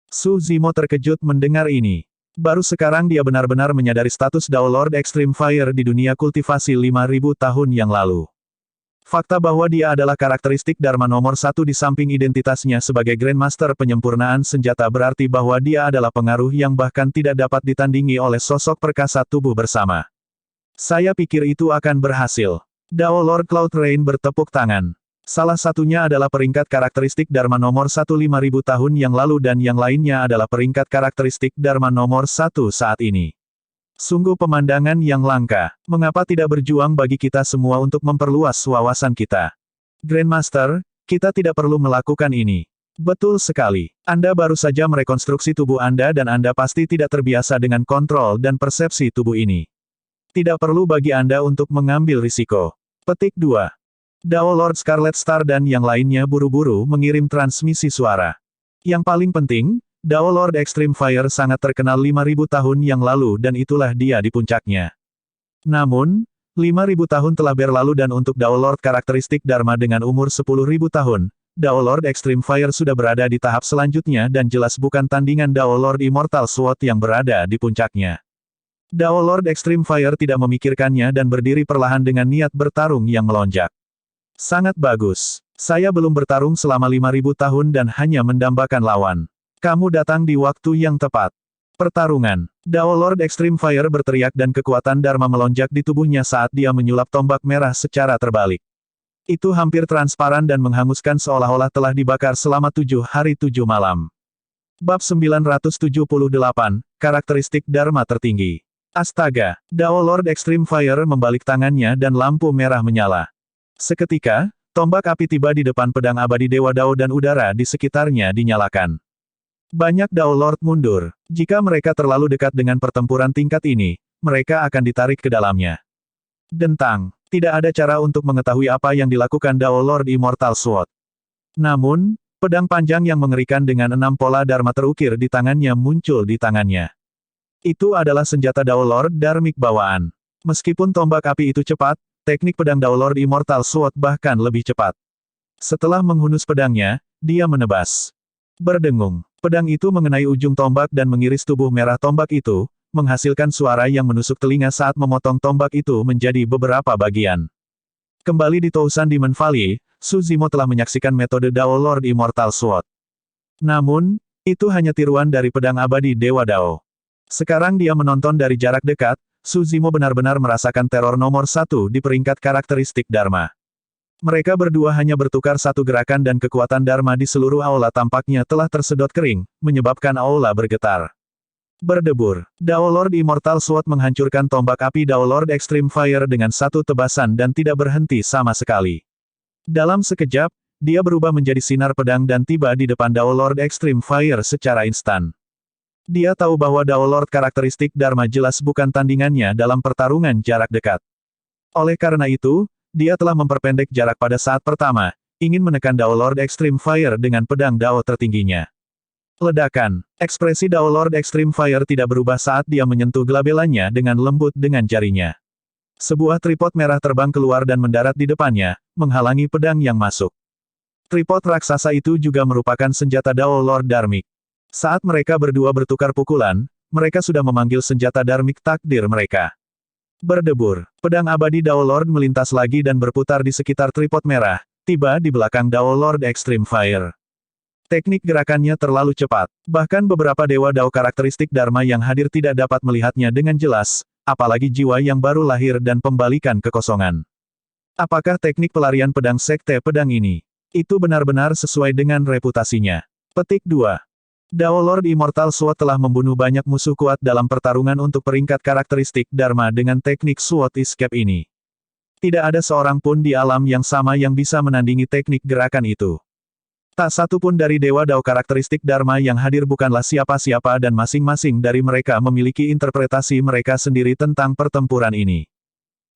Suzimo terkejut mendengar ini. Baru sekarang dia benar-benar menyadari status Dao Lord Extreme Fire di dunia kultivasi 5000 tahun yang lalu. Fakta bahwa dia adalah karakteristik Dharma nomor satu di samping identitasnya sebagai Grandmaster penyempurnaan senjata berarti bahwa dia adalah pengaruh yang bahkan tidak dapat ditandingi oleh sosok perkasa tubuh bersama. Saya pikir itu akan berhasil. Dao Lord Cloud Rain bertepuk tangan. Salah satunya adalah peringkat karakteristik Dharma nomor 1 5000 tahun yang lalu dan yang lainnya adalah peringkat karakteristik Dharma nomor 1 saat ini. Sungguh pemandangan yang langka. Mengapa tidak berjuang bagi kita semua untuk memperluas wawasan kita? Grandmaster, kita tidak perlu melakukan ini. Betul sekali. Anda baru saja merekonstruksi tubuh Anda dan Anda pasti tidak terbiasa dengan kontrol dan persepsi tubuh ini. Tidak perlu bagi Anda untuk mengambil risiko. Petik 2. Dao Lord Scarlet Star dan yang lainnya buru-buru mengirim transmisi suara. Yang paling penting, Dao Lord Extreme Fire sangat terkenal 5000 tahun yang lalu dan itulah dia di puncaknya. Namun, 5000 tahun telah berlalu dan untuk Dao Lord karakteristik Dharma dengan umur 10.000 tahun, Dao Lord Extreme Fire sudah berada di tahap selanjutnya dan jelas bukan tandingan Dao Lord Immortal Sword yang berada di puncaknya. Dao Lord Extreme Fire tidak memikirkannya dan berdiri perlahan dengan niat bertarung yang melonjak. Sangat bagus. Saya belum bertarung selama 5000 tahun dan hanya mendambakan lawan. Kamu datang di waktu yang tepat. Pertarungan. Dao Lord Extreme Fire berteriak dan kekuatan Dharma melonjak di tubuhnya saat dia menyulap tombak merah secara terbalik. Itu hampir transparan dan menghanguskan seolah-olah telah dibakar selama 7 hari 7 malam. Bab 978, Karakteristik Dharma Tertinggi. Astaga, Dao Lord Extreme Fire membalik tangannya dan lampu merah menyala. Seketika, tombak api tiba di depan pedang abadi Dewa Dao dan udara di sekitarnya dinyalakan. Banyak Dao Lord mundur. Jika mereka terlalu dekat dengan pertempuran tingkat ini, mereka akan ditarik ke dalamnya. Dentang. Tidak ada cara untuk mengetahui apa yang dilakukan Dao Lord Immortal Sword. Namun, pedang panjang yang mengerikan dengan 6 pola Dharma terukir di tangannya muncul di tangannya. Itu adalah senjata Dao Lord Dharmic bawaan. Meskipun tombak api itu cepat, teknik pedang Dao Lord Immortal Sword bahkan lebih cepat. Setelah menghunus pedangnya, dia menebas. Berdengung. Pedang itu mengenai ujung tombak dan mengiris tubuh merah tombak itu, menghasilkan suara yang menusuk telinga saat memotong tombak itu menjadi beberapa bagian. Kembali di Tousan Demon Valley, Suzimo telah menyaksikan metode Dao Lord Immortal Sword. Namun, itu hanya tiruan dari pedang abadi Dewa Dao. Sekarang dia menonton dari jarak dekat, Suzimo benar-benar merasakan teror nomor 1 di peringkat karakteristik Dharma. Mereka berdua hanya bertukar satu gerakan dan kekuatan Dharma di seluruh aula tampaknya telah tersedot kering, menyebabkan aula bergetar. Berdebur. Dao Lord Immortal Sword menghancurkan tombak api Dao Lord Extreme Fire dengan satu tebasan dan tidak berhenti sama sekali. Dalam sekejap, dia berubah menjadi sinar pedang dan tiba di depan Dao Lord Extreme Fire secara instan. Dia tahu bahwa Dao Lord karakteristik Dharma jelas bukan tandingannya dalam pertarungan jarak dekat. Oleh karena itu, dia telah memperpendek jarak pada saat pertama, ingin menekan Dao Lord Extreme Fire dengan pedang Dao tertingginya. Ledakan. Ekspresi Dao Lord Extreme Fire tidak berubah saat dia menyentuh gelabelannya dengan lembut dengan jarinya. Sebuah tripod merah terbang keluar dan mendarat di depannya, menghalangi pedang yang masuk. Tripod raksasa itu juga merupakan senjata Dao Lord Dharmic. Saat mereka berdua bertukar pukulan, mereka sudah memanggil senjata Dharmic takdir mereka. Berdebur, pedang abadi Dao Lord melintas lagi dan berputar di sekitar tripod merah, tiba di belakang Dao Lord Extreme Fire. Teknik gerakannya terlalu cepat, bahkan beberapa dewa Dao karakteristik Dharma yang hadir tidak dapat melihatnya dengan jelas, apalagi jiwa yang baru lahir dan pembalikan kekosongan. Apakah teknik pelarian pedang sekte pedang ini? Itu benar-benar sesuai dengan reputasinya. Petik 2. Dao Lord Immortal Sword telah membunuh banyak musuh kuat dalam pertarungan untuk peringkat karakteristik Dharma dengan teknik Sword Escape ini. Tidak ada seorang pun di alam yang sama yang bisa menandingi teknik gerakan itu. Tak satu pun dari dewa Dao karakteristik Dharma yang hadir bukanlah siapa-siapa dan masing-masing dari mereka memiliki interpretasi mereka sendiri tentang pertempuran ini.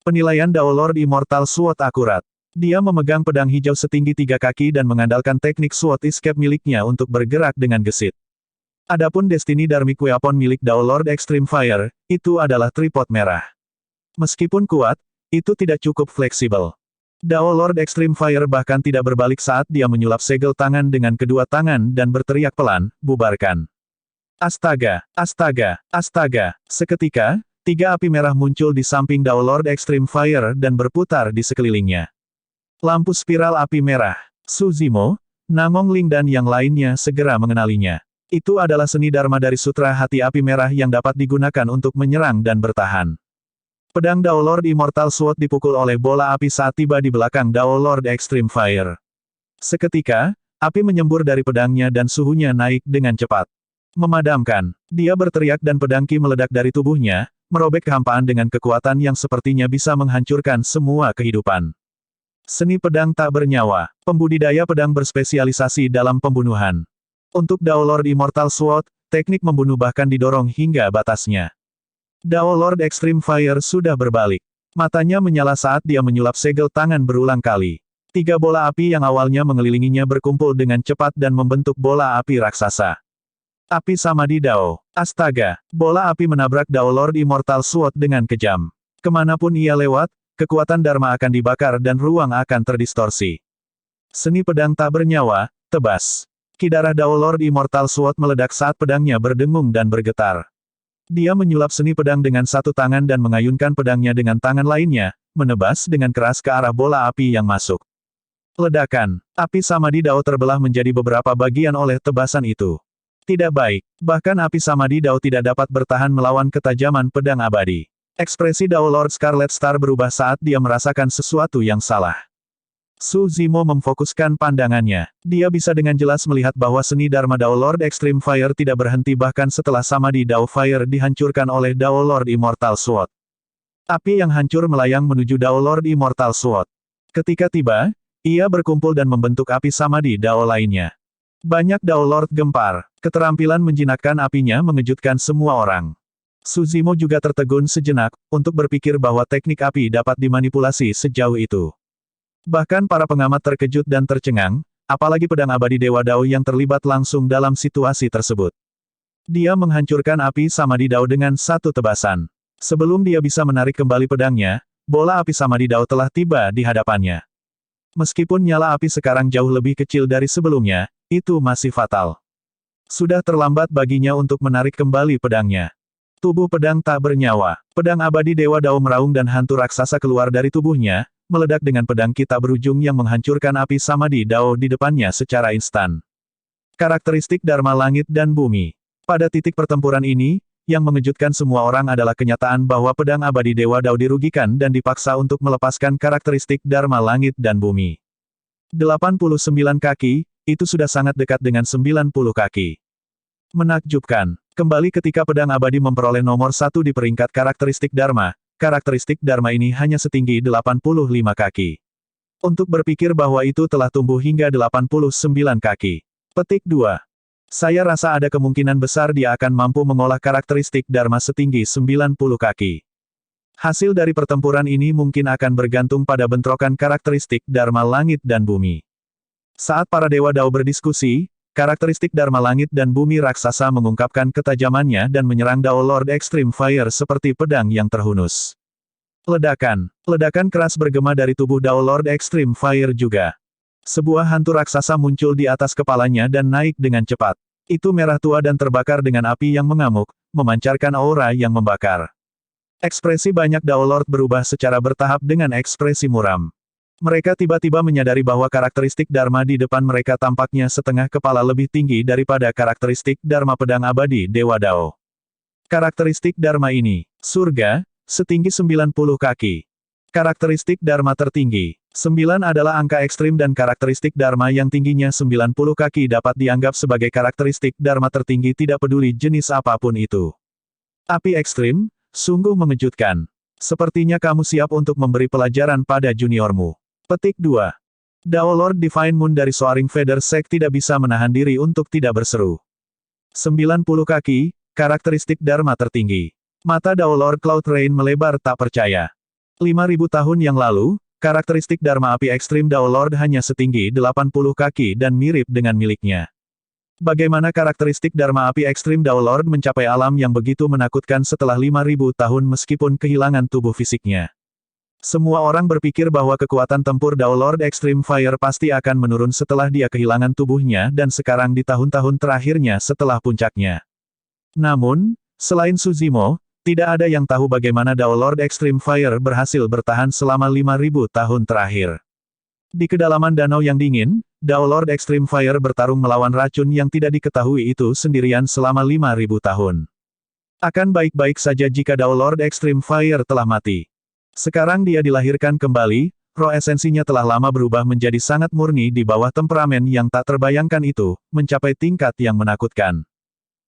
Penilaian Dao Lord Immortal Sword akurat. Dia memegang pedang hijau setinggi 3 kaki dan mengandalkan teknik Sword Escape miliknya untuk bergerak dengan gesit. Adapun Destiny Dharmic Weapon milik Dao Lord Extreme Fire, itu adalah tripod merah. Meskipun kuat, itu tidak cukup fleksibel. Dao Lord Extreme Fire bahkan tidak berbalik saat dia menyulap segel tangan dengan kedua tangan dan berteriak pelan, bubarkan. Astaga, astaga, astaga. Seketika, 3 api merah muncul di samping Dao Lord Extreme Fire dan berputar di sekelilingnya. Lampu spiral api merah. Su Zimo, Nangong Ling dan yang lainnya segera mengenalinya. Itu adalah seni Dharma dari Sutra Hati Api Merah yang dapat digunakan untuk menyerang dan bertahan. Pedang Dao Lord Immortal Sword dipukul oleh bola api saat tiba di belakang Dao Lord Extreme Fire. Seketika, api menyembur dari pedangnya dan suhunya naik dengan cepat. Memadamkan. Dia berteriak dan pedang Ki meledak dari tubuhnya, merobek kehampaan dengan kekuatan yang sepertinya bisa menghancurkan semua kehidupan. Seni pedang tak bernyawa. Pembudidaya pedang berspesialisasi dalam pembunuhan. Untuk Dao Lord Immortal Sword, teknik membunuh bahkan didorong hingga batasnya. Dao Lord Extreme Fire sudah berbalik. Matanya menyala saat dia menyulap segel tangan berulang kali. 3 bola api yang awalnya mengelilinginya berkumpul dengan cepat dan membentuk bola api raksasa. Api Samadhi Dao. Astaga, bola api menabrak Dao Lord Immortal Sword dengan kejam. Kemanapun ia lewat, kekuatan Dharma akan dibakar dan ruang akan terdistorsi. Seni pedang tak bernyawa, tebas. Ki darah Dao Lord Immortal Sword meledak saat pedangnya berdengung dan bergetar. Dia menyulap seni pedang dengan satu tangan dan mengayunkan pedangnya dengan tangan lainnya, menebas dengan keras ke arah bola api yang masuk. Ledakan. Api Samadhi Dao terbelah menjadi beberapa bagian oleh tebasan itu. Tidak baik. Bahkan api Samadhi Dao tidak dapat bertahan melawan ketajaman pedang abadi. Ekspresi Dao Lord Scarlet Star berubah saat dia merasakan sesuatu yang salah. Su Zimo memfokuskan pandangannya. Dia bisa dengan jelas melihat bahwa seni Dharma Dao Lord Extreme Fire tidak berhenti bahkan setelah Samadhi Dao Fire dihancurkan oleh Dao Lord Immortal Sword. Api yang hancur melayang menuju Dao Lord Immortal Sword. Ketika tiba, ia berkumpul dan membentuk api Samadhi Dao lainnya. Banyak Dao Lord gempar. Keterampilan menjinakkan apinya mengejutkan semua orang. Su Zimo juga tertegun sejenak, untuk berpikir bahwa teknik api dapat dimanipulasi sejauh itu. Bahkan para pengamat terkejut dan tercengang, apalagi pedang abadi Dewa Dao yang terlibat langsung dalam situasi tersebut. Dia menghancurkan api Samadhi Dao dengan satu tebasan. Sebelum dia bisa menarik kembali pedangnya, bola api Samadhi Dao telah tiba di hadapannya. Meskipun nyala api sekarang jauh lebih kecil dari sebelumnya, itu masih fatal. Sudah terlambat baginya untuk menarik kembali pedangnya. Tubuh pedang tak bernyawa. Pedang abadi Dewa Dao meraung dan hantu raksasa keluar dari tubuhnya, meledak dengan pedang kita berujung yang menghancurkan api Samadhi Dao di depannya secara instan. Karakteristik Dharma Langit dan Bumi. Pada titik pertempuran ini, yang mengejutkan semua orang adalah kenyataan bahwa pedang abadi Dewa Dao dirugikan dan dipaksa untuk melepaskan karakteristik Dharma Langit dan Bumi. 89 kaki, itu sudah sangat dekat dengan 90 kaki. Menakjubkan. Kembali ketika pedang abadi memperoleh nomor 1 di peringkat karakteristik Dharma, karakteristik Dharma ini hanya setinggi 85 kaki. Untuk berpikir bahwa itu telah tumbuh hingga 89 kaki. Petik 2. Saya rasa ada kemungkinan besar dia akan mampu mengolah karakteristik Dharma setinggi 90 kaki. Hasil dari pertempuran ini mungkin akan bergantung pada bentrokan karakteristik Dharma Langit dan Bumi. Saat para Dewa Dao berdiskusi, karakteristik Dharma Langit dan Bumi raksasa mengungkapkan ketajamannya dan menyerang Dao Lord Extreme Fire seperti pedang yang terhunus. Ledakan. Ledakan keras bergema dari tubuh Dao Lord Extreme Fire juga. Sebuah hantu raksasa muncul di atas kepalanya dan naik dengan cepat. Itu merah tua dan terbakar dengan api yang mengamuk, memancarkan aura yang membakar. Ekspresi banyak Dao Lord berubah secara bertahap dengan ekspresi muram. Mereka tiba-tiba menyadari bahwa karakteristik Dharma di depan mereka tampaknya setengah kepala lebih tinggi daripada karakteristik Dharma pedang abadi Dewa Dao. Karakteristik Dharma ini, surga, setinggi 90 kaki. Karakteristik Dharma tertinggi. 9 adalah angka ekstrim dan karakteristik Dharma yang tingginya 90 kaki dapat dianggap sebagai karakteristik Dharma tertinggi tidak peduli jenis apapun itu. Api ekstrim, sungguh mengejutkan. Sepertinya kamu siap untuk memberi pelajaran pada juniormu. Petik 2. Dao Lord Divine Moon dari Soaring Feather Sect tidak bisa menahan diri untuk tidak berseru. 90 kaki, karakteristik Dharma tertinggi. Mata Dao Lord Cloud Rain melebar tak percaya. 5.000 tahun yang lalu, karakteristik Dharma api ekstrim Dao Lord hanya setinggi 80 kaki dan mirip dengan miliknya. Bagaimana karakteristik Dharma api ekstrim Dao Lord mencapai alam yang begitu menakutkan setelah 5.000 tahun meskipun kehilangan tubuh fisiknya? Semua orang berpikir bahwa kekuatan tempur Dao Lord Extreme Fire pasti akan menurun setelah dia kehilangan tubuhnya dan sekarang di tahun-tahun terakhirnya setelah puncaknya. Namun, selain Suzimo, tidak ada yang tahu bagaimana Dao Lord Extreme Fire berhasil bertahan selama 5.000 tahun terakhir. Di kedalaman danau yang dingin, Dao Lord Extreme Fire bertarung melawan racun yang tidak diketahui itu sendirian selama 5.000 tahun. Akan baik-baik saja jika Dao Lord Extreme Fire telah mati. Sekarang dia dilahirkan kembali, roh esensinya telah lama berubah menjadi sangat murni di bawah temperamen yang tak terbayangkan itu, mencapai tingkat yang menakutkan.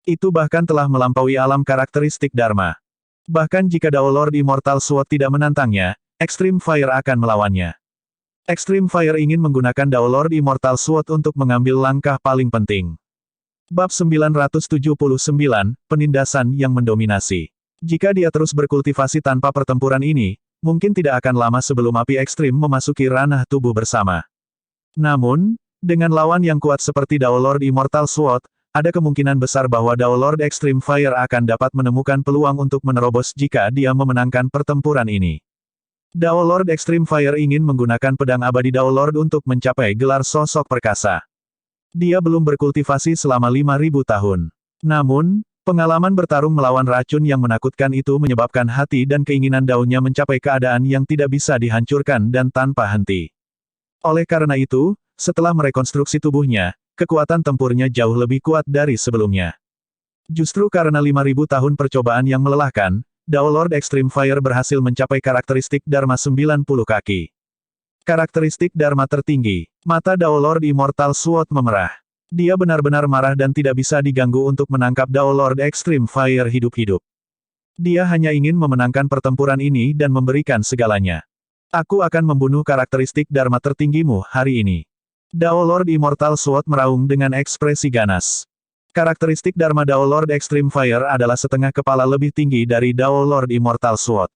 Itu bahkan telah melampaui alam karakteristik Dharma. Bahkan jika Dao Lord Immortal Sword tidak menantangnya, Extreme Fire akan melawannya. Extreme Fire ingin menggunakan Dao Lord Immortal Sword untuk mengambil langkah paling penting. Bab 979, Penindasan yang mendominasi. Jika dia terus berkultivasi tanpa pertempuran ini, mungkin tidak akan lama sebelum api ekstrim memasuki ranah tubuh bersama. Namun, dengan lawan yang kuat seperti Dao Lord Immortal Sword, ada kemungkinan besar bahwa Dao Lord Extreme Fire akan dapat menemukan peluang untuk menerobos jika dia memenangkan pertempuran ini. Dao Lord Extreme Fire ingin menggunakan pedang abadi Dao Lord untuk mencapai gelar sosok perkasa. Dia belum berkultivasi selama 5.000 tahun. Namun, pengalaman bertarung melawan racun yang menakutkan itu menyebabkan hati dan keinginan Dao-nya mencapai keadaan yang tidak bisa dihancurkan dan tanpa henti. Oleh karena itu, setelah merekonstruksi tubuhnya, kekuatan tempurnya jauh lebih kuat dari sebelumnya. Justru karena 5.000 tahun percobaan yang melelahkan, Dao Lord Extreme Fire berhasil mencapai karakteristik Dharma 90 kaki. Karakteristik Dharma tertinggi. Mata Dao Lord Immortal Sword memerah. Dia benar-benar marah dan tidak bisa diganggu untuk menangkap Dao Lord Extreme Fire hidup-hidup. Dia hanya ingin memenangkan pertempuran ini dan memberikan segalanya. Aku akan membunuh karakteristik Dharma tertinggimu hari ini. Dao Lord Immortal Sword meraung dengan ekspresi ganas. Karakteristik Dharma Dao Lord Extreme Fire adalah setengah kepala lebih tinggi dari Dao Lord Immortal Sword.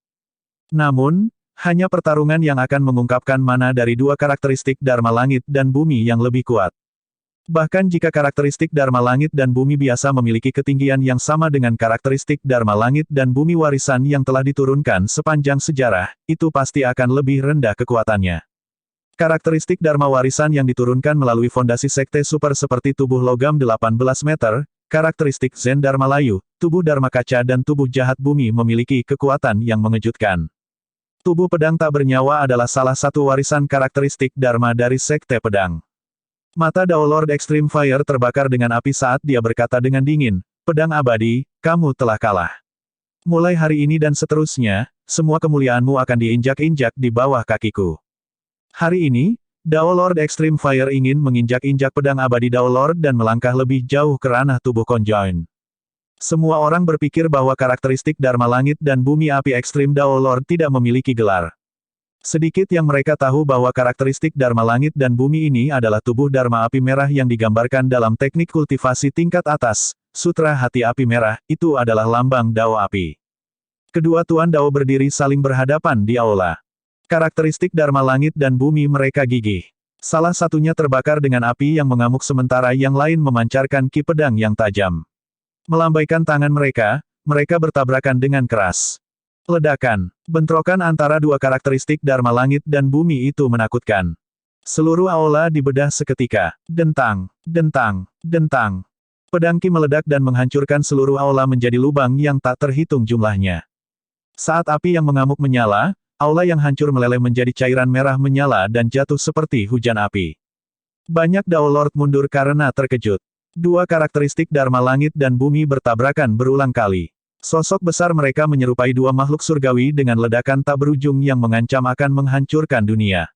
Namun, hanya pertarungan yang akan mengungkapkan mana dari dua karakteristik Dharma Langit dan Bumi yang lebih kuat. Bahkan jika karakteristik Dharma Langit dan Bumi biasa memiliki ketinggian yang sama dengan karakteristik Dharma Langit dan Bumi warisan yang telah diturunkan sepanjang sejarah, itu pasti akan lebih rendah kekuatannya. Karakteristik Dharma warisan yang diturunkan melalui fondasi sekte super seperti tubuh logam 18 meter, karakteristik Zen Dharma Layu, tubuh Dharma kaca dan tubuh jahat bumi memiliki kekuatan yang mengejutkan. Tubuh pedang tak bernyawa adalah salah satu warisan karakteristik Dharma dari sekte pedang. Mata Dao Lord Extreme Fire terbakar dengan api saat dia berkata dengan dingin, "Pedang abadi, kamu telah kalah. Mulai hari ini dan seterusnya, semua kemuliaanmu akan diinjak-injak di bawah kakiku." Hari ini, Dao Lord Extreme Fire ingin menginjak-injak pedang abadi Dao Lord dan melangkah lebih jauh ke ranah tubuh Conjoin. Semua orang berpikir bahwa karakteristik Dharma Langit dan Bumi Api Ekstrim Dao Lord tidak memiliki gelar. Sedikit yang mereka tahu bahwa karakteristik Dharma Langit dan Bumi ini adalah tubuh Dharma Api Merah yang digambarkan dalam teknik kultivasi tingkat atas, Sutra Hati Api Merah, itu adalah lambang Dao Api. Kedua Tuan Dao berdiri saling berhadapan di aula. Karakteristik Dharma Langit dan Bumi mereka gigih. Salah satunya terbakar dengan api yang mengamuk sementara yang lain memancarkan ki pedang yang tajam. Melambaikan tangan mereka, mereka bertabrakan dengan keras. Ledakan. Bentrokan antara dua karakteristik Dharma langit dan bumi itu menakutkan. Seluruh aula dibedah seketika. Dentang, dentang, dentang. Pedang Ki meledak dan menghancurkan seluruh aula menjadi lubang yang tak terhitung jumlahnya. Saat api yang mengamuk menyala, aula yang hancur meleleh menjadi cairan merah menyala dan jatuh seperti hujan api. Banyak Dao Lord mundur karena terkejut. Dua karakteristik Dharma langit dan bumi bertabrakan berulang kali. Sosok besar mereka menyerupai dua makhluk surgawi dengan ledakan tak berujung yang mengancam akan menghancurkan dunia.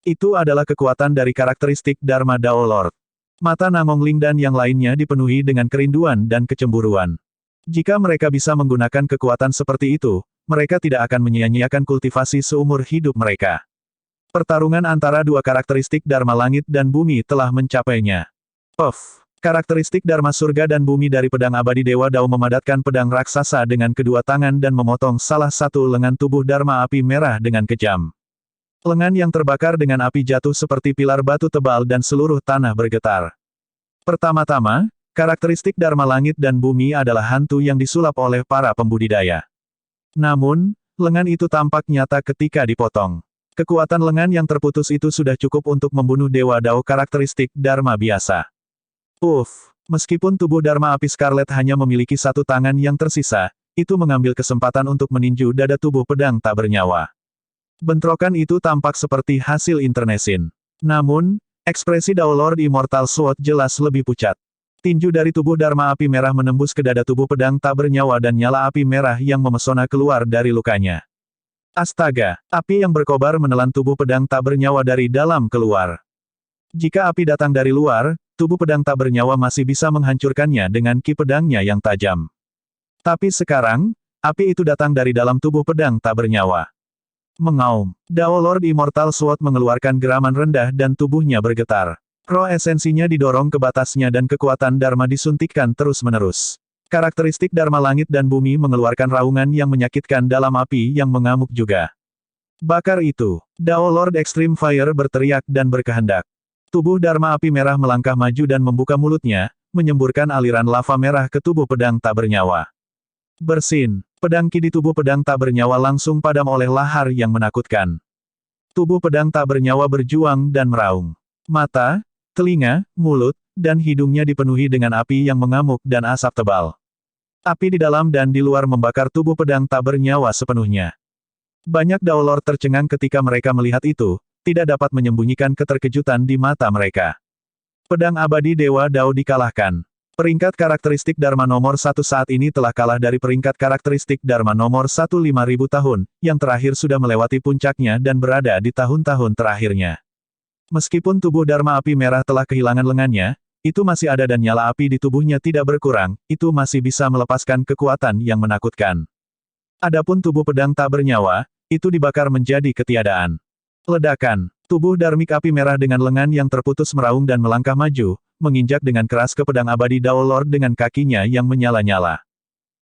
Itu adalah kekuatan dari karakteristik Dharma Dao Lord. Mata Nangongling dan yang lainnya dipenuhi dengan kerinduan dan kecemburuan. Jika mereka bisa menggunakan kekuatan seperti itu, mereka tidak akan menyia-nyiakan kultivasi seumur hidup mereka. Pertarungan antara dua karakteristik Dharma langit dan bumi telah mencapainya. Puff. Karakteristik Dharma surga dan bumi dari pedang abadi Dewa Dao memadatkan pedang raksasa dengan kedua tangan dan memotong salah satu lengan tubuh Dharma api merah dengan kejam. Lengan yang terbakar dengan api jatuh seperti pilar batu tebal dan seluruh tanah bergetar. Pertama-tama, karakteristik Dharma langit dan bumi adalah hantu yang disulap oleh para pembudidaya. Namun, lengan itu tampak nyata ketika dipotong. Kekuatan lengan yang terputus itu sudah cukup untuk membunuh Dewa Dao karakteristik Dharma biasa. Meskipun tubuh Dharma api Scarlet hanya memiliki satu tangan yang tersisa, itu mengambil kesempatan untuk meninju dada tubuh pedang tak bernyawa. Bentrokan itu tampak seperti hasil internesin. Namun, ekspresi Dao Lord Immortal Sword jelas lebih pucat. Tinju dari tubuh Dharma api merah menembus ke dada tubuh pedang tak bernyawa dan nyala api merah yang memesona keluar dari lukanya. Astaga, api yang berkobar menelan tubuh pedang tak bernyawa dari dalam keluar. Jika api datang dari luar, tubuh pedang tak bernyawa masih bisa menghancurkannya dengan ki pedangnya yang tajam. Tapi sekarang, api itu datang dari dalam tubuh pedang tak bernyawa. Mengaum. Dao Lord Immortal Sword mengeluarkan geraman rendah dan tubuhnya bergetar. Roh esensinya didorong ke batasnya dan kekuatan Dharma disuntikkan terus-menerus. Karakteristik Dharma langit dan bumi mengeluarkan raungan yang menyakitkan dalam api yang mengamuk juga. Bakar itu. Dao Lord Extreme Fire berteriak dan berkehendak. Tubuh Dharma api merah melangkah maju dan membuka mulutnya, menyemburkan aliran lava merah ke tubuh pedang tak bernyawa. Bersin. Pedang Ki di tubuh pedang tak bernyawa langsung padam oleh lahar yang menakutkan. Tubuh pedang tak bernyawa berjuang dan meraung. Mata, telinga, mulut, dan hidungnya dipenuhi dengan api yang mengamuk dan asap tebal. Api di dalam dan di luar membakar tubuh pedang tak bernyawa sepenuhnya. Banyak Dao Lord tercengang ketika mereka melihat itu, tidak dapat menyembunyikan keterkejutan di mata mereka. Pedang abadi Dewa Dao dikalahkan. Peringkat karakteristik Dharma nomor 1 saat ini telah kalah dari peringkat karakteristik Dharma nomor 1 5.000 tahun, yang terakhir sudah melewati puncaknya dan berada di tahun-tahun terakhirnya. Meskipun tubuh Dharma api merah telah kehilangan lengannya, itu masih ada dan nyala api di tubuhnya tidak berkurang, itu masih bisa melepaskan kekuatan yang menakutkan. Adapun tubuh pedang tak bernyawa, itu dibakar menjadi ketiadaan. Ledakan. Tubuh Dharmik api merah dengan lengan yang terputus meraung dan melangkah maju, menginjak dengan keras ke pedang abadi Dao Lord dengan kakinya yang menyala-nyala.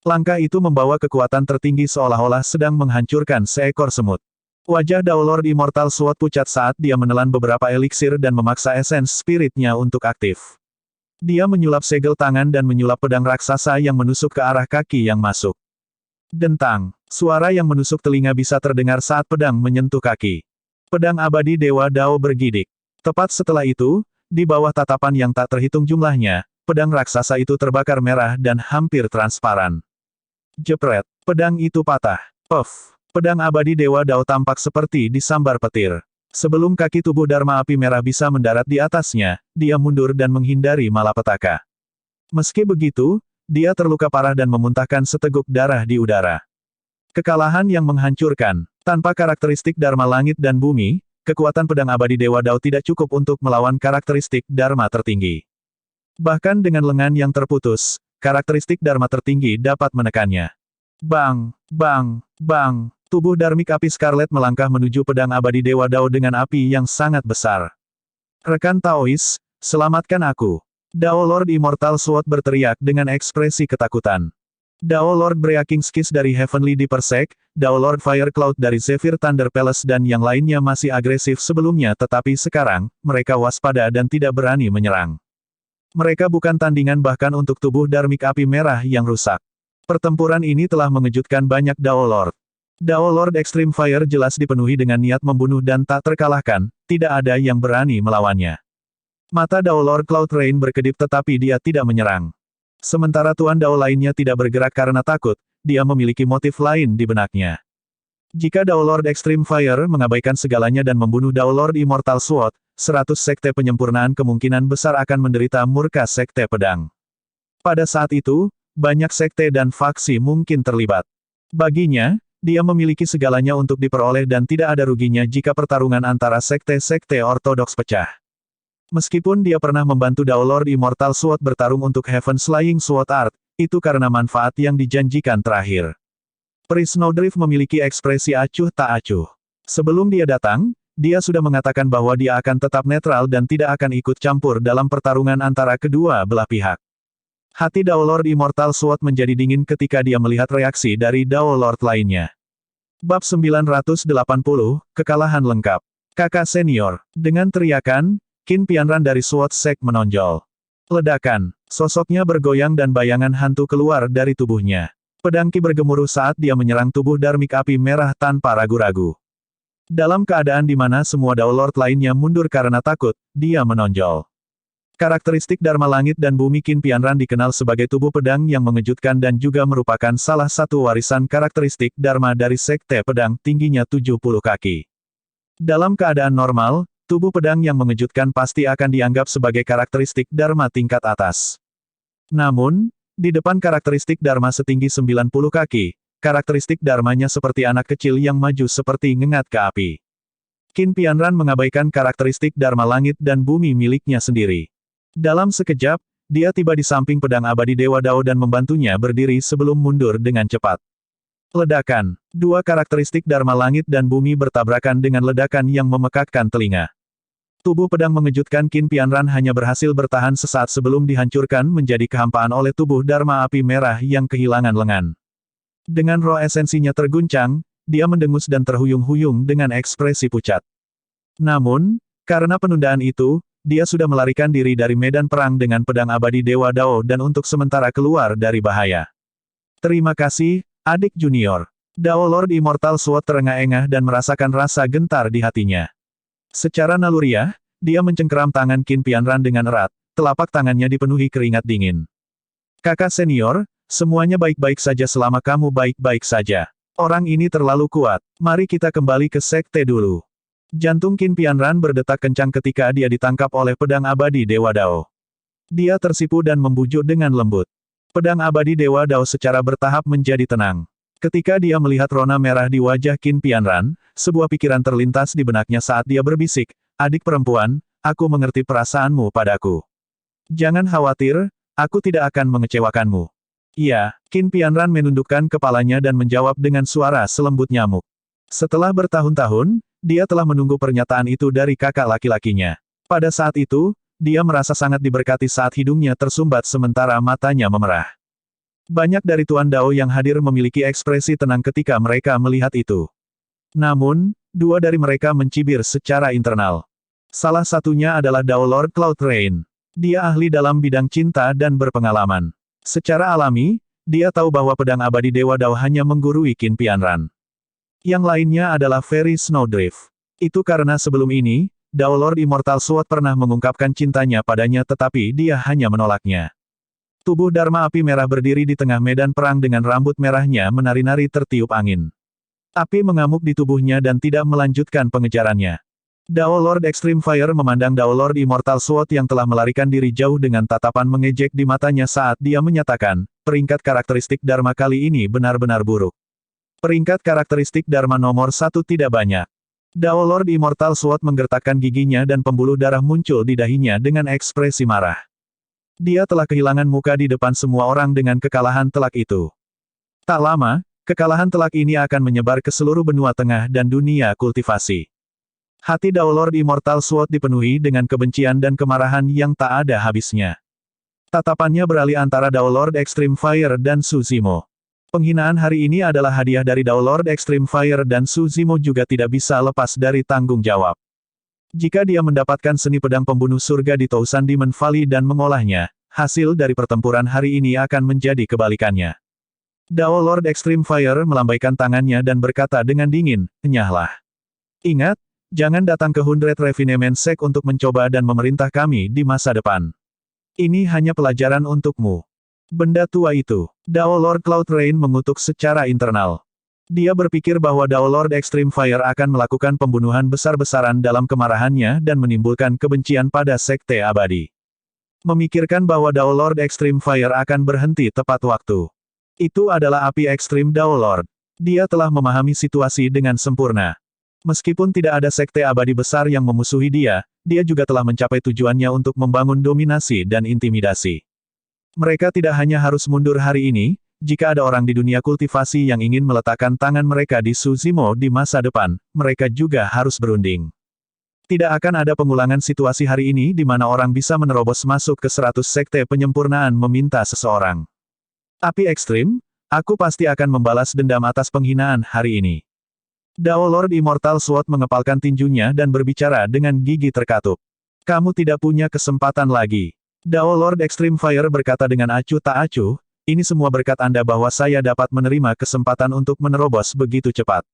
Langkah itu membawa kekuatan tertinggi seolah-olah sedang menghancurkan seekor semut. Wajah Dao Lord Immortal Sword pucat saat dia menelan beberapa eliksir dan memaksa esens spiritnya untuk aktif. Dia menyulap segel tangan dan menyulap pedang raksasa yang menusuk ke arah kaki yang masuk. Dentang. Suara yang menusuk telinga bisa terdengar saat pedang menyentuh kaki. Pedang abadi Dewa Dao bergidik. Tepat setelah itu, di bawah tatapan yang tak terhitung jumlahnya, pedang raksasa itu terbakar merah dan hampir transparan. Jepret. Pedang itu patah. Puff. Pedang abadi Dewa Dao tampak seperti disambar petir. Sebelum kaki tubuh Dharma api merah bisa mendarat di atasnya, dia mundur dan menghindari malapetaka. Meski begitu, dia terluka parah dan memuntahkan seteguk darah di udara. Kekalahan yang menghancurkan. Tanpa karakteristik Dharma langit dan bumi, kekuatan pedang abadi Dewa Dao tidak cukup untuk melawan karakteristik Dharma tertinggi. Bahkan dengan lengan yang terputus, karakteristik Dharma tertinggi dapat menekannya. Bang, bang, bang. Tubuh Dharmik api Scarlet melangkah menuju pedang abadi Dewa Dao dengan api yang sangat besar. Rekan Taois, selamatkan aku. Dao Lord Immortal Sword berteriak dengan ekspresi ketakutan. Dao Lord Breaking Skies dari Heavenly Deeper Sect, Dao Lord Fire Cloud dari Zephyr Thunder Palace dan yang lainnya masih agresif sebelumnya tetapi sekarang, mereka waspada dan tidak berani menyerang. Mereka bukan tandingan bahkan untuk tubuh Dharmik api merah yang rusak. Pertempuran ini telah mengejutkan banyak Dao Lord. Dao Lord Extreme Fire jelas dipenuhi dengan niat membunuh dan tak terkalahkan, tidak ada yang berani melawannya. Mata Dao Lord Cloud Rain berkedip tetapi dia tidak menyerang. Sementara Tuan Dao lainnya tidak bergerak karena takut, dia memiliki motif lain di benaknya. Jika Dao Lord Extreme Fire mengabaikan segalanya dan membunuh Dao Lord Immortal Sword, 100 sekte penyempurnaan kemungkinan besar akan menderita murka sekte pedang. Pada saat itu, banyak sekte dan faksi mungkin terlibat. Baginya, dia memiliki segalanya untuk diperoleh dan tidak ada ruginya jika pertarungan antara sekte-sekte ortodoks pecah. Meskipun dia pernah membantu Dao Lord Immortal Sword bertarung untuk Heaven Slaying Sword Art, itu karena manfaat yang dijanjikan terakhir. Peri Snowdrift memiliki ekspresi acuh tak acuh. Sebelum dia datang, dia sudah mengatakan bahwa dia akan tetap netral dan tidak akan ikut campur dalam pertarungan antara kedua belah pihak. Hati Dao Lord Immortal Sword menjadi dingin ketika dia melihat reaksi dari Dao Lord lainnya. Bab 980, Kekalahan Lengkap. Kakak Senior. Dengan teriakan, Qin Pianran dari Sword Sect menonjol. Ledakan. Sosoknya bergoyang dan bayangan hantu keluar dari tubuhnya. Pedang Qi bergemuruh saat dia menyerang tubuh Darmik Api Merah tanpa ragu-ragu. Dalam keadaan di mana semua Dao Lord lainnya mundur karena takut, dia menonjol. Karakteristik Dharma Langit dan Bumi Qin Pianran dikenal sebagai tubuh pedang yang mengejutkan dan juga merupakan salah satu warisan karakteristik Dharma dari Sekte Pedang tingginya 70 kaki. Dalam keadaan normal, tubuh pedang yang mengejutkan pasti akan dianggap sebagai karakteristik Dharma tingkat atas. Namun, di depan karakteristik Dharma setinggi 90 kaki, karakteristik Dharmanya seperti anak kecil yang maju seperti ngengat ke api. Qin Pianran mengabaikan karakteristik Dharma Langit dan Bumi miliknya sendiri. Dalam sekejap, dia tiba di samping pedang abadi Dewa Dao dan membantunya berdiri sebelum mundur dengan cepat. Ledakan. Dua karakteristik Dharma Langit dan Bumi bertabrakan dengan ledakan yang memekakkan telinga. Tubuh pedang mengejutkan Qin Pianran hanya berhasil bertahan sesaat sebelum dihancurkan menjadi kehampaan oleh tubuh Dharma Api Merah yang kehilangan lengan. Dengan roh esensinya terguncang, dia mendengus dan terhuyung-huyung dengan ekspresi pucat. Namun, karena penundaan itu, dia sudah melarikan diri dari medan perang dengan pedang abadi Dewa Dao dan untuk sementara keluar dari bahaya. Terima kasih, adik junior. Dao Lord Immortal Sword terengah-engah dan merasakan rasa gentar di hatinya. Secara naluriah, dia mencengkeram tangan Qin Pianran dengan erat, telapak tangannya dipenuhi keringat dingin. Kakak senior, semuanya baik-baik saja selama kamu baik-baik saja. Orang ini terlalu kuat, mari kita kembali ke sekte dulu. Jantung Qin Pianran berdetak kencang ketika dia ditangkap oleh pedang abadi Dewa Dao. Dia tersipu dan membujuk dengan lembut. Pedang abadi Dewa Dao secara bertahap menjadi tenang. Ketika dia melihat rona merah di wajah Qin Pianran, sebuah pikiran terlintas di benaknya saat dia berbisik, "Adik perempuan, aku mengerti perasaanmu padaku. Jangan khawatir, aku tidak akan mengecewakanmu." Iya, Qin Pianran menundukkan kepalanya dan menjawab dengan suara selembut nyamuk. Setelah bertahun-tahun, dia telah menunggu pernyataan itu dari kakak laki-lakinya. Pada saat itu, dia merasa sangat diberkati saat hidungnya tersumbat sementara matanya memerah. Banyak dari Tuan Dao yang hadir memiliki ekspresi tenang ketika mereka melihat itu. Namun, dua dari mereka mencibir secara internal. Salah satunya adalah Dao Lord Cloud Rain. Dia ahli dalam bidang cinta dan berpengalaman. Secara alami, dia tahu bahwa pedang abadi Dewa Dao hanya menggurui Qin Pianran. Yang lainnya adalah Fairy Snowdrift. Itu karena sebelum ini, Dao Lord Immortal Sword pernah mengungkapkan cintanya padanya tetapi dia hanya menolaknya. Tubuh Dharma Api Merah berdiri di tengah medan perang dengan rambut merahnya menari-nari tertiup angin. Api mengamuk di tubuhnya dan tidak melanjutkan pengejarannya. Dao Lord Extreme Fire memandang Dao Lord Immortal Sword yang telah melarikan diri jauh dengan tatapan mengejek di matanya saat dia menyatakan, peringkat karakteristik Dharma kali ini benar-benar buruk. Peringkat karakteristik Dharma nomor 1 tidak banyak. Dao Lord Immortal Sword menggertakkan giginya dan pembuluh darah muncul di dahinya dengan ekspresi marah. Dia telah kehilangan muka di depan semua orang dengan kekalahan telak itu. Tak lama, kekalahan telak ini akan menyebar ke seluruh benua tengah dan dunia kultivasi. Hati Dao Lord Immortal Sword dipenuhi dengan kebencian dan kemarahan yang tak ada habisnya. Tatapannya beralih antara Dao Lord Extreme Fire dan Su Zimo. Penghinaan hari ini adalah hadiah dari Dao Lord Extreme Fire dan Su Zimo juga tidak bisa lepas dari tanggung jawab. Jika dia mendapatkan seni pedang pembunuh surga di Tousan Demon Valley dan mengolahnya, hasil dari pertempuran hari ini akan menjadi kebalikannya. Dao Lord Extreme Fire melambaikan tangannya dan berkata dengan dingin, "Enyahlah. Ingat, jangan datang ke Hundred Refinement Sect untuk mencoba dan memerintah kami di masa depan. Ini hanya pelajaran untukmu." Benda tua itu. Dao Lord Cloud Rain mengutuk secara internal. Dia berpikir bahwa Dao Lord Extreme Fire akan melakukan pembunuhan besar-besaran dalam kemarahannya dan menimbulkan kebencian pada Sekte Abadi. Memikirkan bahwa Dao Lord Extreme Fire akan berhenti tepat waktu. Itu adalah api ekstrim Dao Lord. Dia telah memahami situasi dengan sempurna. Meskipun tidak ada sekte abadi besar yang memusuhi dia juga telah mencapai tujuannya untuk membangun dominasi dan intimidasi. Mereka tidak hanya harus mundur hari ini, jika ada orang di dunia kultivasi yang ingin meletakkan tangan mereka di Suzimo di masa depan, mereka juga harus berunding. Tidak akan ada pengulangan situasi hari ini di mana orang bisa menerobos masuk ke 100 sekte penyempurnaan meminta seseorang. Api ekstrim, aku pasti akan membalas dendam atas penghinaan hari ini. Dao Lord Immortal Sword mengepalkan tinjunya dan berbicara dengan gigi terkatup. Kamu tidak punya kesempatan lagi. Dao Lord Extreme Fire berkata dengan acuh tak acuh, ini semua berkat Anda bahwa saya dapat menerima kesempatan untuk menerobos begitu cepat.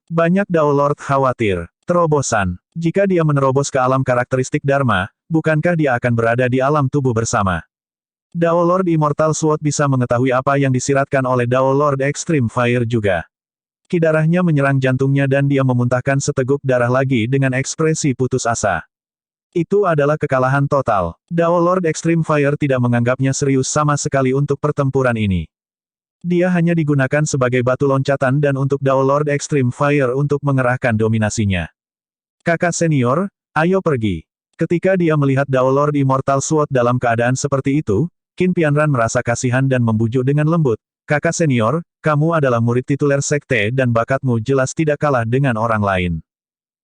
Banyak Dao Lord khawatir. Terobosan. Jika dia menerobos ke alam karakteristik Dharma, bukankah dia akan berada di alam tubuh bersama? Dao Lord Immortal Sword bisa mengetahui apa yang disiratkan oleh Dao Lord Extreme Fire juga. Kidarahnya menyerang jantungnya dan dia memuntahkan seteguk darah lagi dengan ekspresi putus asa. Itu adalah kekalahan total. Dao Lord Extreme Fire tidak menganggapnya serius sama sekali untuk pertempuran ini. Dia hanya digunakan sebagai batu loncatan dan untuk Dao Lord Extreme Fire untuk mengerahkan dominasinya. Kakak senior, ayo pergi. Ketika dia melihat Dao Lord Immortal Sword dalam keadaan seperti itu, Qin Pianran merasa kasihan dan membujuk dengan lembut, "Kakak senior, kamu adalah murid tituler sekte dan bakatmu jelas tidak kalah dengan orang lain.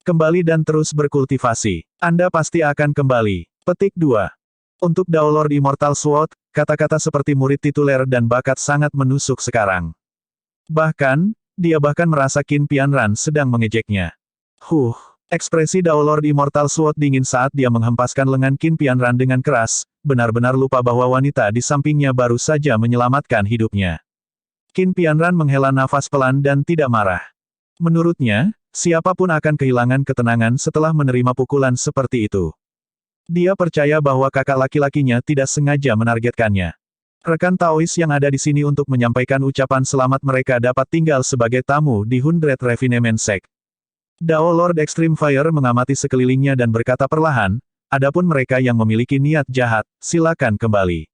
Kembali dan terus berkultivasi. Anda pasti akan kembali." Petik 2. Untuk Dao Lord Immortal Sword, kata-kata seperti murid tituler dan bakat sangat menusuk sekarang. Bahkan, dia merasa Qin Pianran sedang mengejeknya. Ekspresi Dao Lord Immortal Sword dingin saat dia menghempaskan lengan Qin Pianran dengan keras, benar-benar lupa bahwa wanita di sampingnya baru saja menyelamatkan hidupnya. Qin Pianran menghela nafas pelan dan tidak marah. Menurutnya, siapapun akan kehilangan ketenangan setelah menerima pukulan seperti itu. Dia percaya bahwa kakak laki-lakinya tidak sengaja menargetkannya. Rekan Taois yang ada di sini untuk menyampaikan ucapan selamat mereka dapat tinggal sebagai tamu di Hundred Refinement Sect. Dao Lord Extreme Fire mengamati sekelilingnya dan berkata perlahan, adapun mereka yang memiliki niat jahat, silakan kembali.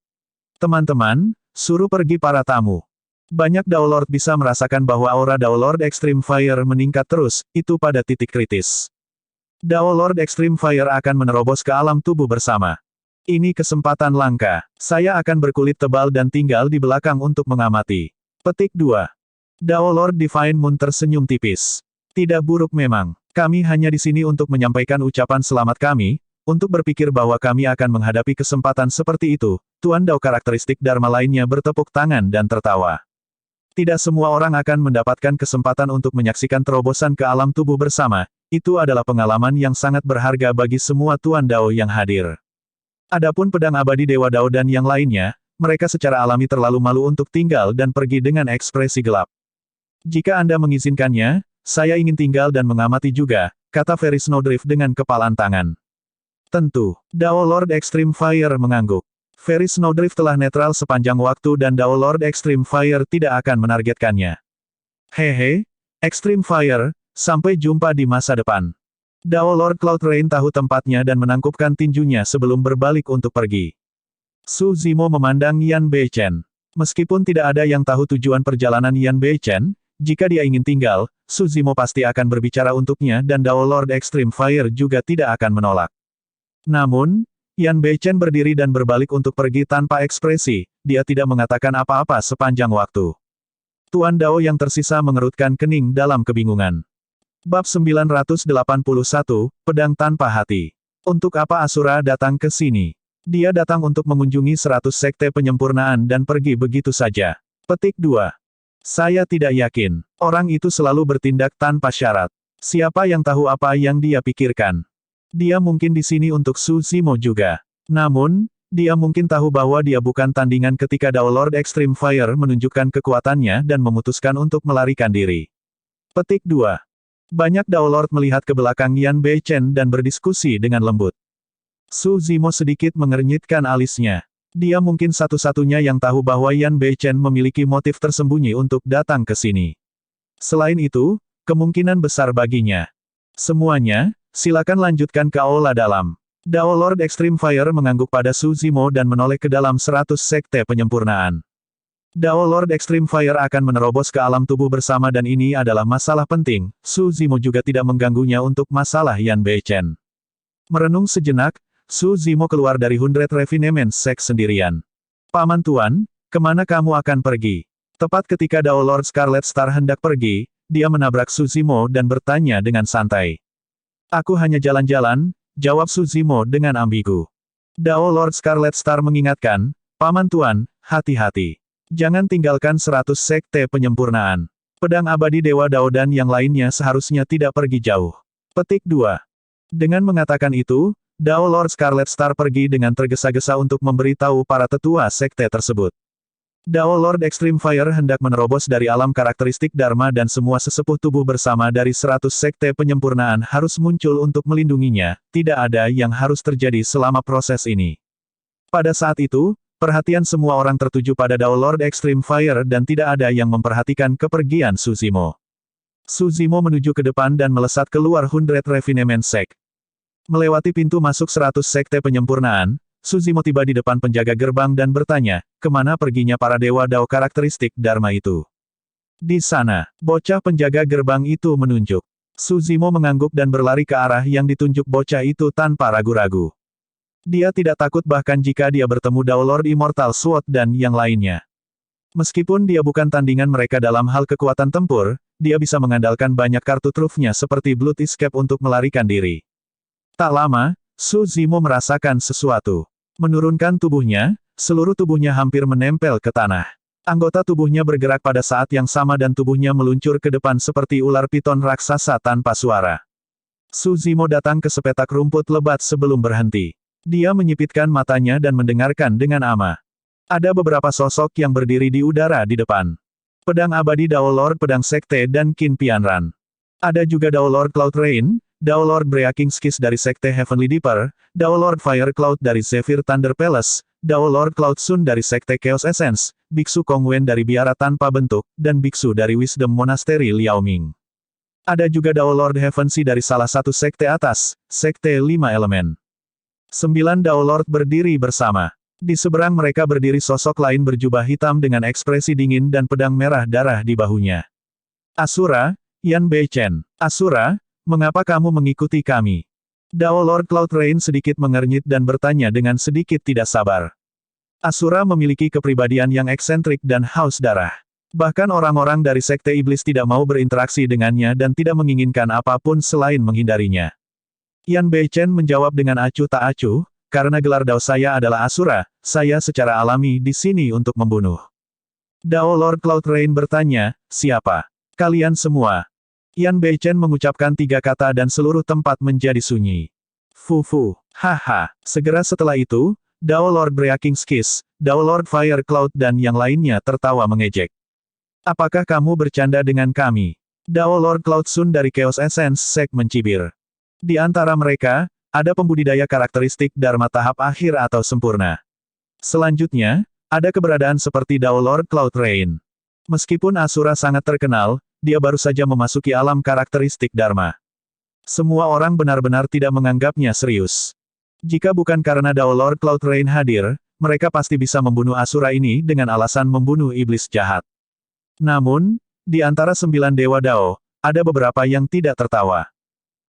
Teman-teman, suruh pergi para tamu. Banyak Dao Lord bisa merasakan bahwa aura Dao Lord Extreme Fire meningkat terus, itu pada titik kritis. Dao Lord Extreme Fire akan menerobos ke alam tubuh bersama. Ini kesempatan langka. Saya akan berkulit tebal dan tinggal di belakang untuk mengamati. Petik 2. Dao Lord Divine Moon tersenyum tipis. Tidak buruk memang. Kami hanya di sini untuk menyampaikan ucapan selamat kami, untuk berpikir bahwa kami akan menghadapi kesempatan seperti itu. Tuan Dao karakteristik Dharma lainnya bertepuk tangan dan tertawa. Tidak semua orang akan mendapatkan kesempatan untuk menyaksikan terobosan ke alam tubuh bersama. Itu adalah pengalaman yang sangat berharga bagi semua Tuan Dao yang hadir. Adapun pedang abadi Dewa Dao dan yang lainnya, mereka secara alami terlalu malu untuk tinggal dan pergi dengan ekspresi gelap. Jika Anda mengizinkannya, saya ingin tinggal dan mengamati juga, kata Very Snowdrift dengan kepalan tangan. Tentu, Dao Lord Extreme Fire mengangguk. Very Snowdrift telah netral sepanjang waktu dan Dao Lord Extreme Fire tidak akan menargetkannya. Hehe, Extreme Fire, sampai jumpa di masa depan. Dao Lord Cloud Rain tahu tempatnya dan menangkupkan tinjunya sebelum berbalik untuk pergi. Su Zimo memandang Yan Beichen. Meskipun tidak ada yang tahu tujuan perjalanan Yan Beichen, jika dia ingin tinggal, Su Zimo pasti akan berbicara untuknya dan Dao Lord Extreme Fire juga tidak akan menolak. Namun, Yan Beichen berdiri dan berbalik untuk pergi tanpa ekspresi, dia tidak mengatakan apa-apa sepanjang waktu. Tuan Dao yang tersisa mengerutkan kening dalam kebingungan. Bab 981, Pedang Tanpa Hati. Untuk apa Asura datang ke sini? Dia datang untuk mengunjungi 100 sekte penyempurnaan dan pergi begitu saja. Petik 2. Saya tidak yakin. Orang itu selalu bertindak tanpa syarat. Siapa yang tahu apa yang dia pikirkan? Dia mungkin di sini untuk Su Zimo juga. Namun, Dia mungkin tahu bahwa dia bukan tandingan ketika Dao Lord Extreme Fire menunjukkan kekuatannya dan memutuskan untuk melarikan diri. Petik 2. Banyak Dao Lord melihat ke belakang Yan Beichen dan berdiskusi dengan lembut. Su Zimo sedikit mengernyitkan alisnya. Dia mungkin satu-satunya yang tahu bahwa Yan Beichen memiliki motif tersembunyi untuk datang ke sini. Selain itu, kemungkinan besar baginya. Semuanya, silakan lanjutkan ke aula dalam. Dao Lord Extreme Fire mengangguk pada Su Zimo dan menoleh ke dalam 100 sekte penyempurnaan. Dao Lord Extreme Fire akan menerobos ke alam tubuh bersama dan ini adalah masalah penting. Su Zimo juga tidak mengganggunya untuk masalah Yan Beichen. Merenung sejenak, Su Zimo keluar dari 100 Refinement Sect sendirian. Paman Tuan, kemana kamu akan pergi? Tepat ketika Dao Lord Scarlet Star hendak pergi, dia menabrak Su Zimo dan bertanya dengan santai. Aku hanya jalan-jalan, jawab Su Zimo dengan ambigu. Dao Lord Scarlet Star mengingatkan, Paman Tuan, hati-hati. Jangan tinggalkan 100 sekte penyempurnaan. Pedang abadi Dewa Dao dan yang lainnya seharusnya tidak pergi jauh. Petik 2. Dengan mengatakan itu, Dao Lord Scarlet Star pergi dengan tergesa-gesa untuk memberitahu para tetua sekte tersebut. Dao Lord Extreme Fire hendak menerobos dari alam karakteristik Dharma dan semua sesepuh tubuh bersama dari 100 sekte penyempurnaan harus muncul untuk melindunginya, tidak ada yang harus terjadi selama proses ini. Pada saat itu, perhatian semua orang tertuju pada Dao Lord Extreme Fire dan tidak ada yang memperhatikan kepergian Su Zimo. Su Zimo menuju ke depan dan melesat keluar 100 Refinement Sect. Melewati pintu masuk 100 sekte penyempurnaan, Su Zimo tiba di depan penjaga gerbang dan bertanya, kemana perginya para dewa Dao karakteristik Dharma itu? Di sana, bocah penjaga gerbang itu menunjuk. Su Zimo mengangguk dan berlari ke arah yang ditunjuk bocah itu tanpa ragu-ragu. Dia tidak takut bahkan jika dia bertemu Dao Lord Immortal Sword dan yang lainnya. Meskipun dia bukan tandingan mereka dalam hal kekuatan tempur, dia bisa mengandalkan banyak kartu trufnya seperti Blood Escape untuk melarikan diri. Tak lama, Su Zimo merasakan sesuatu. Menurunkan tubuhnya, seluruh tubuhnya hampir menempel ke tanah. Anggota tubuhnya bergerak pada saat yang sama dan tubuhnya meluncur ke depan seperti ular piton raksasa tanpa suara. Su Zimo datang ke sepetak rumput lebat sebelum berhenti. Dia menyipitkan matanya dan mendengarkan dengan ama. Ada beberapa sosok yang berdiri di udara di depan. Pedang abadi Dao Lord Pedang Sekte dan Qin Pianran. Ada juga Dao Lord Cloud Rain, Dao Lord Breaking Skies dari Sekte Heavenly Deeper, Dao Lord Fire Cloud dari Zephyr Thunder Palace, Dao Lord Cloud Sun dari Sekte Chaos Essence, Biksu Kong Wen dari Biara Tanpa Bentuk, dan Biksu dari Wisdom Monastery Liaoming. Ada juga Dao Lord Heavensi dari salah satu sekte atas, Sekte 5 Elemen. 9 Dao Lord berdiri bersama. Di seberang mereka berdiri sosok lain berjubah hitam dengan ekspresi dingin dan pedang merah darah di bahunya. Asura, Yan Beichen. Asura, mengapa kamu mengikuti kami? Dao Lord Cloud Rain sedikit mengernyit dan bertanya dengan sedikit tidak sabar. Asura memiliki kepribadian yang eksentrik dan haus darah. Bahkan orang-orang dari Sekte Iblis tidak mau berinteraksi dengannya dan tidak menginginkan apapun selain menghindarinya. Yan Beichen menjawab dengan acuh tak acuh, karena gelar Dao saya adalah Asura, saya secara alami di sini untuk membunuh. Dao Lord Cloud Rain bertanya, siapa? Kalian semua. Yan Beichen mengucapkan 3 kata dan seluruh tempat menjadi sunyi. Fufu, haha. Segera setelah itu, Dao Lord Breaking Skies, Dao Lord Fire Cloud dan yang lainnya tertawa mengejek. Apakah kamu bercanda dengan kami? Dao Lord Cloud Sun dari Chaos Essence Sect mencibir. Di antara mereka, ada pembudidaya karakteristik Dharma tahap akhir atau sempurna. Selanjutnya, ada keberadaan seperti Dao Lord Cloud Rain. Meskipun Asura sangat terkenal, dia baru saja memasuki alam karakteristik Dharma. Semua orang benar-benar tidak menganggapnya serius. Jika bukan karena Dao Lord Cloud Rain hadir, mereka pasti bisa membunuh Asura ini dengan alasan membunuh iblis jahat. Namun, di antara 9 Dewa Dao, ada beberapa yang tidak tertawa.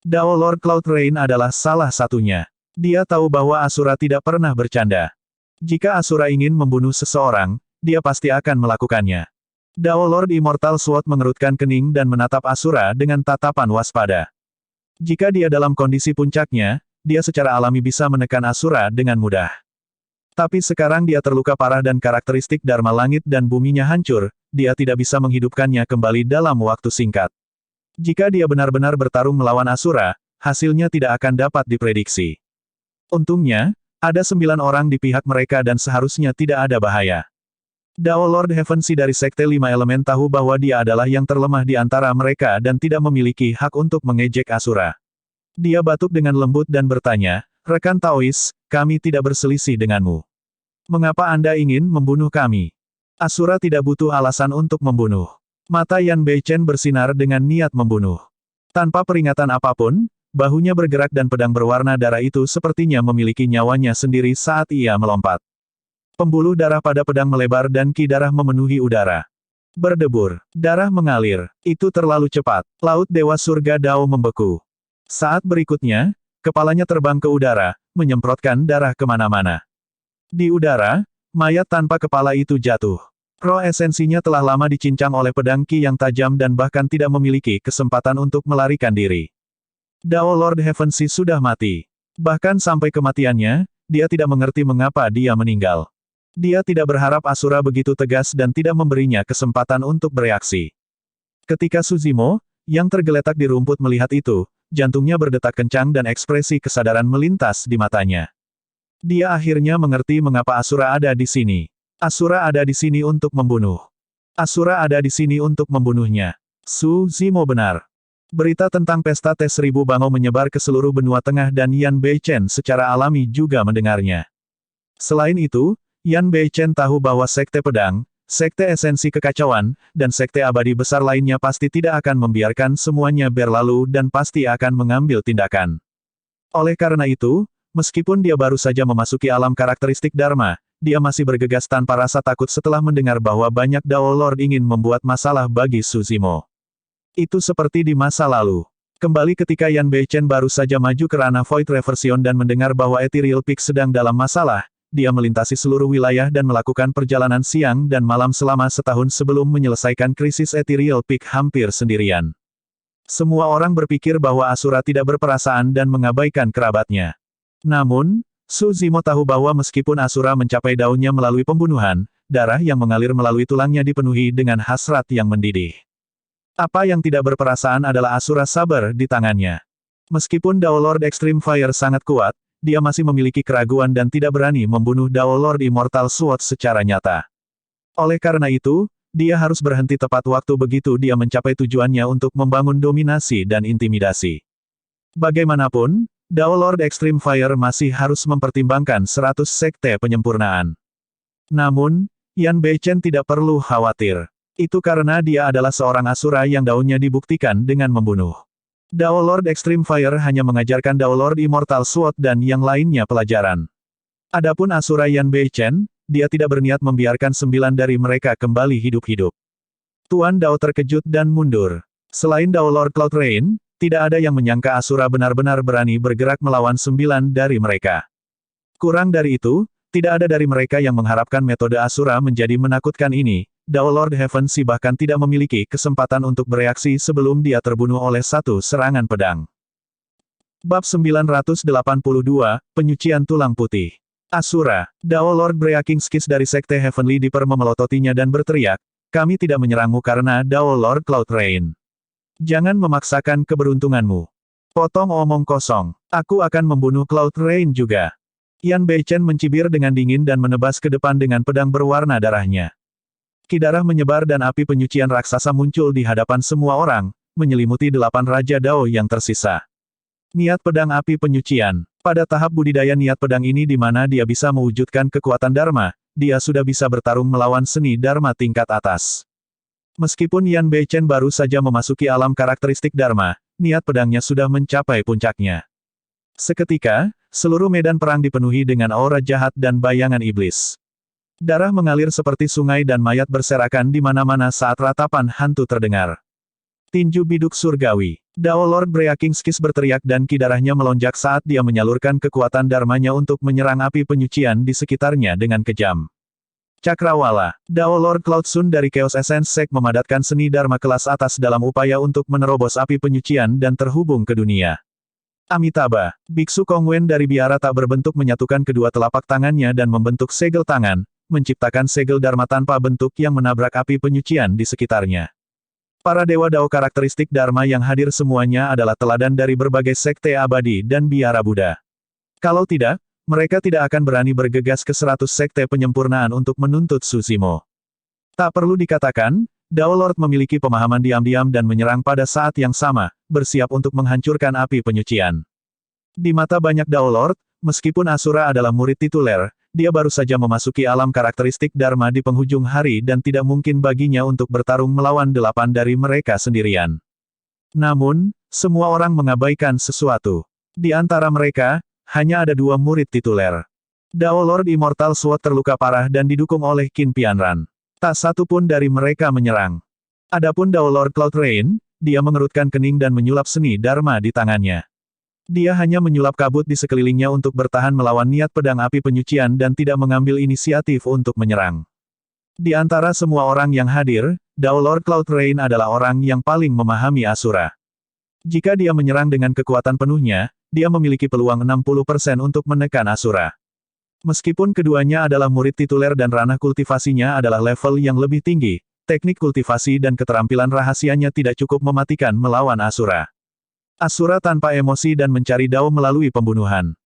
Dao Lord Cloud Rain adalah salah satunya. Dia tahu bahwa Asura tidak pernah bercanda. Jika Asura ingin membunuh seseorang, dia pasti akan melakukannya. Dao Lord Immortal Sword mengerutkan kening dan menatap Asura dengan tatapan waspada. Jika dia dalam kondisi puncaknya, dia secara alami bisa menekan Asura dengan mudah. Tapi sekarang dia terluka parah dan karakteristik Dharma langit dan buminya hancur, dia tidak bisa menghidupkannya kembali dalam waktu singkat. Jika dia benar-benar bertarung melawan Asura, hasilnya tidak akan dapat diprediksi. Untungnya, Ada 9 orang di pihak mereka dan seharusnya tidak ada bahaya. Dao Lord Heavensi dari Sekte 5 Elemen tahu bahwa dia adalah yang terlemah di antara mereka dan tidak memiliki hak untuk mengejek Asura. Dia batuk dengan lembut dan bertanya, "Rekan Taois, kami tidak berselisih denganmu. Mengapa Anda ingin membunuh kami?" Asura tidak butuh alasan untuk membunuh. Mata Yan Beichen bersinar dengan niat membunuh. Tanpa peringatan apapun, bahunya bergerak dan pedang berwarna darah itu sepertinya memiliki nyawanya sendiri saat ia melompat. Pembuluh darah pada pedang melebar dan ki darah memenuhi udara. Berdebur, darah mengalir. Itu terlalu cepat. Laut Dewa Surga Dao membeku. Saat berikutnya, kepalanya terbang ke udara, menyemprotkan darah kemana-mana. Di udara, mayat tanpa kepala itu jatuh. Roh esensinya telah lama dicincang oleh pedang ki yang tajam dan bahkan tidak memiliki kesempatan untuk melarikan diri. Dao Lord Heavensi sudah mati. Bahkan sampai kematiannya, dia tidak mengerti mengapa dia meninggal. Dia tidak berharap Asura begitu tegas dan tidak memberinya kesempatan untuk bereaksi. Ketika Suzimo, yang tergeletak di rumput melihat itu, jantungnya berdetak kencang dan ekspresi kesadaran melintas di matanya. Dia akhirnya mengerti mengapa Asura ada di sini. Asura ada di sini untuk membunuh. Asura ada di sini untuk membunuhnya. Suzimo benar. Berita tentang pesta Teh Seribu Bangau menyebar ke seluruh benua tengah dan Yan Beichen secara alami juga mendengarnya. Selain itu, Yan Beichen tahu bahwa Sekte Pedang, Sekte Esensi Kekacauan, dan Sekte Abadi besar lainnya pasti tidak akan membiarkan semuanya berlalu dan pasti akan mengambil tindakan. Oleh karena itu, meskipun dia baru saja memasuki alam karakteristik Dharma, dia masih bergegas tanpa rasa takut setelah mendengar bahwa banyak Dao Lord ingin membuat masalah bagi Suzimo. Itu seperti di masa lalu. Kembali ketika Yan Beichen baru saja maju ke ranah Void Reversion dan mendengar bahwa Ethereal Peak sedang dalam masalah, dia melintasi seluruh wilayah dan melakukan perjalanan siang dan malam selama setahun sebelum menyelesaikan krisis Ethereal Peak hampir sendirian. Semua orang berpikir bahwa Asura tidak berperasaan dan mengabaikan kerabatnya. Namun, Suzimo tahu bahwa meskipun Asura mencapai daunnya melalui pembunuhan, darah yang mengalir melalui tulangnya dipenuhi dengan hasrat yang mendidih. Apa yang tidak berperasaan adalah Asura Saber di tangannya. Meskipun Dao Lord Extreme Fire sangat kuat, dia masih memiliki keraguan dan tidak berani membunuh Dao Lord Immortal Sword secara nyata. Oleh karena itu, dia harus berhenti tepat waktu begitu dia mencapai tujuannya untuk membangun dominasi dan intimidasi. Bagaimanapun, Dao Lord Extreme Fire masih harus mempertimbangkan 100 sekte penyempurnaan. Namun, Yan Beichen tidak perlu khawatir. Itu karena dia adalah seorang Asura yang daunnya dibuktikan dengan membunuh. Dao Lord Extreme Fire hanya mengajarkan Dao Lord Immortal Sword dan yang lainnya pelajaran. Adapun Asura Yan Beichen, dia tidak berniat membiarkan 9 dari mereka kembali hidup-hidup. Tuan Dao terkejut dan mundur. Selain Dao Lord Cloud Rain, tidak ada yang menyangka Asura benar-benar berani bergerak melawan 9 dari mereka. Kurang dari itu, tidak ada dari mereka yang mengharapkan metode Asura menjadi menakutkan ini. Dao Lord Heavensi bahkan tidak memiliki kesempatan untuk bereaksi sebelum dia terbunuh oleh satu serangan pedang. Bab 982, Penyucian Tulang Putih. Asura, Dao Lord Breaking Skis dari Sekte Heavenly Dipper memelototinya dan berteriak, "Kami tidak menyerangmu karena Dao Lord Cloud Rain. Jangan memaksakan keberuntunganmu. Potong omong kosong. Aku akan membunuh Cloud Rain juga." Yan Beichen mencibir dengan dingin dan menebas ke depan dengan pedang berwarna darahnya. Ki darah menyebar dan api penyucian raksasa muncul di hadapan semua orang, menyelimuti 8 Raja Dao yang tersisa. Niat pedang api penyucian. Pada tahap budidaya niat pedang ini di mana dia bisa mewujudkan kekuatan Dharma, dia sudah bisa bertarung melawan seni Dharma tingkat atas. Meskipun Yan Beichen baru saja memasuki alam karakteristik Dharma, niat pedangnya sudah mencapai puncaknya. Seketika, seluruh medan perang dipenuhi dengan aura jahat dan bayangan iblis. Darah mengalir seperti sungai dan mayat berserakan di mana-mana saat ratapan hantu terdengar. Tinju biduk surgawi. Dao Lord Breaking Skis berteriak dan ki darahnya melonjak saat dia menyalurkan kekuatan dharmanya untuk menyerang api penyucian di sekitarnya dengan kejam. Cakrawala. Dao Lord Cloud Sun dari Chaos Essence Sect memadatkan seni dharma kelas atas dalam upaya untuk menerobos api penyucian dan terhubung ke dunia. Amitabha. Biksu Kongwen dari biara tak berbentuk menyatukan kedua telapak tangannya dan membentuk segel tangan, menciptakan segel Dharma tanpa bentuk yang menabrak api penyucian di sekitarnya. Para dewa Dao karakteristik Dharma yang hadir semuanya adalah teladan dari berbagai sekte abadi dan biara Buddha. Kalau tidak, mereka tidak akan berani bergegas ke 100 sekte penyempurnaan untuk menuntut Sushimo. Tak perlu dikatakan, Dao Lord memiliki pemahaman diam-diam dan menyerang pada saat yang sama, bersiap untuk menghancurkan api penyucian. Di mata banyak Dao Lord, meskipun Asura adalah murid tituler, dia baru saja memasuki alam karakteristik Dharma di penghujung hari dan tidak mungkin baginya untuk bertarung melawan 8 dari mereka sendirian. Namun, semua orang mengabaikan sesuatu. Di antara mereka, hanya ada 2 murid tituler. Dao Lord Immortal Sword terluka parah dan didukung oleh Qin Pianran. Tak satu pun dari mereka menyerang. Adapun Dao Lord Cloud Rain, dia mengerutkan kening dan menyulap seni Dharma di tangannya. Dia hanya menyulap kabut di sekelilingnya untuk bertahan melawan niat pedang api penyucian dan tidak mengambil inisiatif untuk menyerang. Di antara semua orang yang hadir, Dao Lord Cloud Rain adalah orang yang paling memahami Asura. Jika dia menyerang dengan kekuatan penuhnya, dia memiliki peluang 60% untuk menekan Asura. Meskipun keduanya adalah murid tituler dan ranah kultivasinya adalah level yang lebih tinggi, teknik kultivasi dan keterampilan rahasianya tidak cukup mematikan melawan Asura. Asura tanpa emosi dan mencari Dao melalui pembunuhan.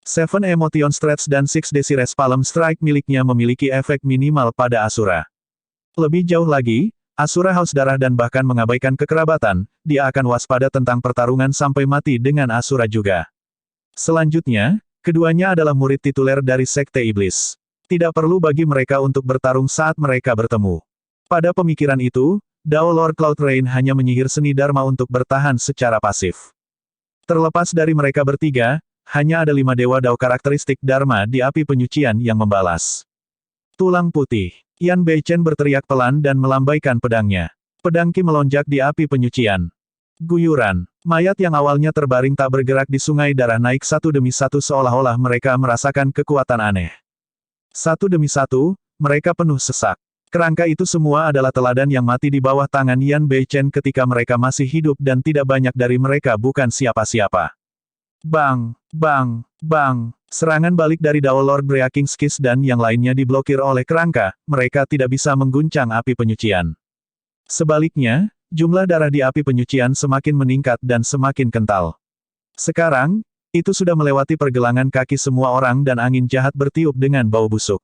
Seven Emotion Stretch dan Six Desires Palm Strike miliknya memiliki efek minimal pada Asura. Lebih jauh lagi, Asura haus darah dan bahkan mengabaikan kekerabatan, dia akan waspada tentang pertarungan sampai mati dengan Asura juga. Selanjutnya, keduanya adalah murid tituler dari Sekte Iblis. Tidak perlu bagi mereka untuk bertarung saat mereka bertemu. Pada pemikiran itu, Dao Lord Cloud Rain hanya menyihir seni Dharma untuk bertahan secara pasif. Terlepas dari mereka bertiga, hanya ada 5 dewa Dao karakteristik Dharma di api penyucian yang membalas. Tulang putih. Yan Beichen berteriak pelan dan melambaikan pedangnya. Pedang Qi melonjak di api penyucian. Guyuran. Mayat yang awalnya terbaring tak bergerak di sungai darah naik satu demi satu seolah-olah mereka merasakan kekuatan aneh. Satu demi satu, mereka penuh sesak. Kerangka itu semua adalah teladan yang mati di bawah tangan Yan Beichen ketika mereka masih hidup dan tidak banyak dari mereka bukan siapa-siapa. Bang, bang, bang. Serangan balik dari Dao Lord Breaking Skis dan yang lainnya diblokir oleh kerangka, mereka tidak bisa mengguncang api penyucian. Sebaliknya, jumlah darah di api penyucian semakin meningkat dan semakin kental. Sekarang, itu sudah melewati pergelangan kaki semua orang dan angin jahat bertiup dengan bau busuk.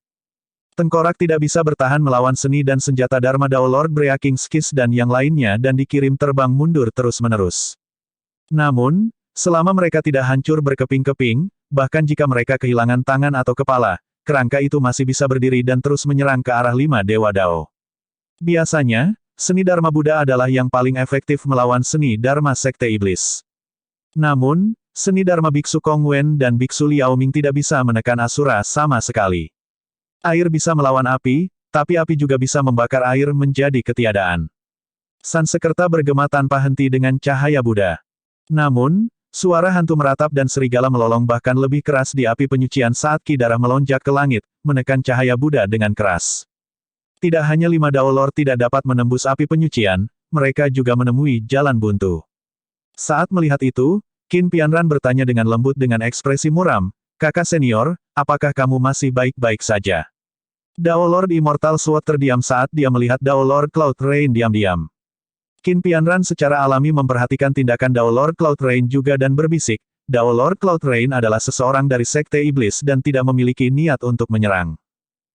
Tengkorak tidak bisa bertahan melawan seni dan senjata Dharma Dao Lord Breaking Skis dan yang lainnya dan dikirim terbang mundur terus-menerus. Namun, selama mereka tidak hancur berkeping-keping, bahkan jika mereka kehilangan tangan atau kepala, kerangka itu masih bisa berdiri dan terus menyerang ke arah 5 dewa Dao. Biasanya, seni Dharma Buddha adalah yang paling efektif melawan seni Dharma Sekte Iblis. Namun, seni Dharma Biksu Kong Wen dan Biksu Liao Ming tidak bisa menekan Asura sama sekali. Air bisa melawan api, tapi api juga bisa membakar air menjadi ketiadaan. Sansekerta bergema tanpa henti dengan cahaya Buddha. Namun, suara hantu meratap dan serigala melolong bahkan lebih keras di api penyucian saat Ki darah melonjak ke langit, menekan cahaya Buddha dengan keras. Tidak hanya 5 Dao Lord tidak dapat menembus api penyucian, mereka juga menemui jalan buntu. Saat melihat itu, Qin Pianran bertanya dengan lembut dengan ekspresi muram, "Kakak senior, apakah kamu masih baik-baik saja?" Dao Lord Immortal Sword terdiam saat dia melihat Dao Lord Cloud Rain diam-diam. Qin Pianran secara alami memperhatikan tindakan Dao Lord Cloud Rain juga dan berbisik, Dao Lord Cloud Rain adalah seseorang dari Sekte Iblis dan tidak memiliki niat untuk menyerang.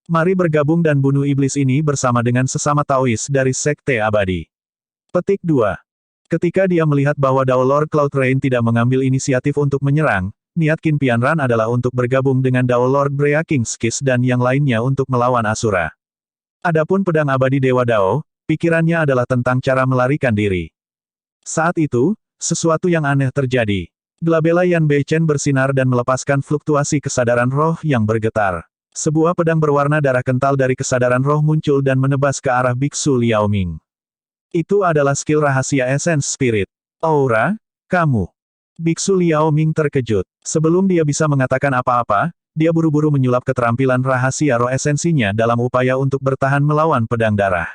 Mari bergabung dan bunuh iblis ini bersama dengan sesama Taois dari Sekte Abadi. Petik 2. Ketika dia melihat bahwa Dao Lord Cloud Rain tidak mengambil inisiatif untuk menyerang, niat Qin Pianran adalah untuk bergabung dengan Dao Lord Breaking Skis dan yang lainnya untuk melawan Asura. Adapun pedang abadi Dewa Dao, pikirannya adalah tentang cara melarikan diri. Saat itu, sesuatu yang aneh terjadi. Glabella Yan Beichen bersinar dan melepaskan fluktuasi kesadaran roh yang bergetar. Sebuah pedang berwarna darah kental dari kesadaran roh muncul dan menebas ke arah Biksu Liao Ming. Itu adalah skill rahasia Essence Spirit. Aura, kamu. Biksu Liao Ming terkejut. Sebelum dia bisa mengatakan apa-apa, dia buru-buru menyulap keterampilan rahasia roh esensinya dalam upaya untuk bertahan melawan pedang darah.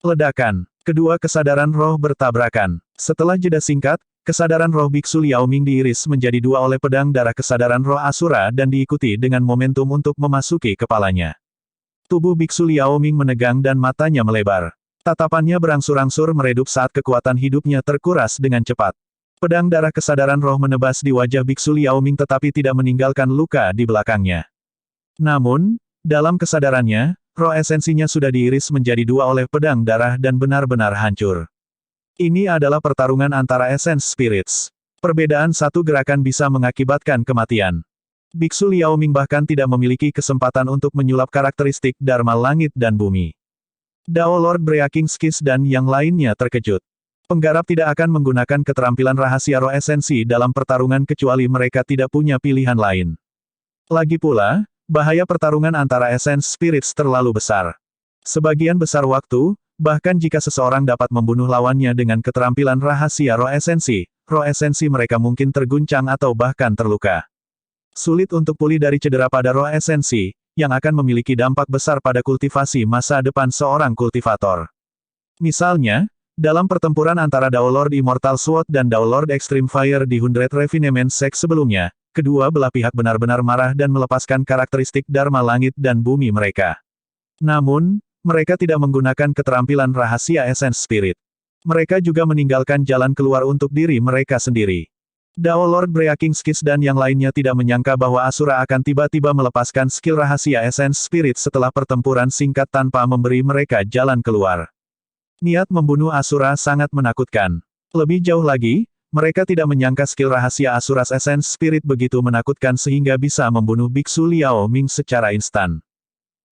Ledakan. Kedua kesadaran roh bertabrakan. Setelah jeda singkat, kesadaran roh Biksu Liao Ming diiris menjadi 2 oleh pedang darah kesadaran roh Asura dan diikuti dengan momentum untuk memasuki kepalanya. Tubuh Biksu Liao Ming menegang dan matanya melebar. Tatapannya berangsur-angsur meredup saat kekuatan hidupnya terkuras dengan cepat. Pedang darah kesadaran roh menebas di wajah Biksu Liao Ming tetapi tidak meninggalkan luka di belakangnya. Namun, dalam kesadarannya, roh esensinya sudah diiris menjadi dua oleh pedang darah dan benar-benar hancur. Ini adalah pertarungan antara Essence Spirits. Perbedaan satu gerakan bisa mengakibatkan kematian. Biksu Liao Ming bahkan tidak memiliki kesempatan untuk menyulap karakteristik Dharma langit dan bumi. Dao Lord Breaking Skills dan yang lainnya terkejut. Penggarap tidak akan menggunakan keterampilan rahasia roh esensi dalam pertarungan kecuali mereka tidak punya pilihan lain. Lagi pula, bahaya pertarungan antara Essence Spirits terlalu besar. Sebagian besar waktu, bahkan jika seseorang dapat membunuh lawannya dengan keterampilan rahasia roh esensi mereka mungkin terguncang atau bahkan terluka. Sulit untuk pulih dari cedera pada roh esensi, yang akan memiliki dampak besar pada kultivasi masa depan seorang kultivator. Misalnya, dalam pertempuran antara Dao Lord Immortal Sword dan Dao Lord Extreme Fire di 100 Refinement Sect sebelumnya, kedua belah pihak benar-benar marah dan melepaskan karakteristik Dharma langit dan bumi mereka. Namun, mereka tidak menggunakan keterampilan rahasia Essence Spirit. Mereka juga meninggalkan jalan keluar untuk diri mereka sendiri. Dao Lord Breaking Skills dan yang lainnya tidak menyangka bahwa Asura akan tiba-tiba melepaskan skill rahasia Essence Spirit setelah pertempuran singkat tanpa memberi mereka jalan keluar. Niat membunuh Asura sangat menakutkan. Lebih jauh lagi, mereka tidak menyangka skill rahasia Asura's Essence Spirit begitu menakutkan sehingga bisa membunuh Biksu Liao Ming secara instan.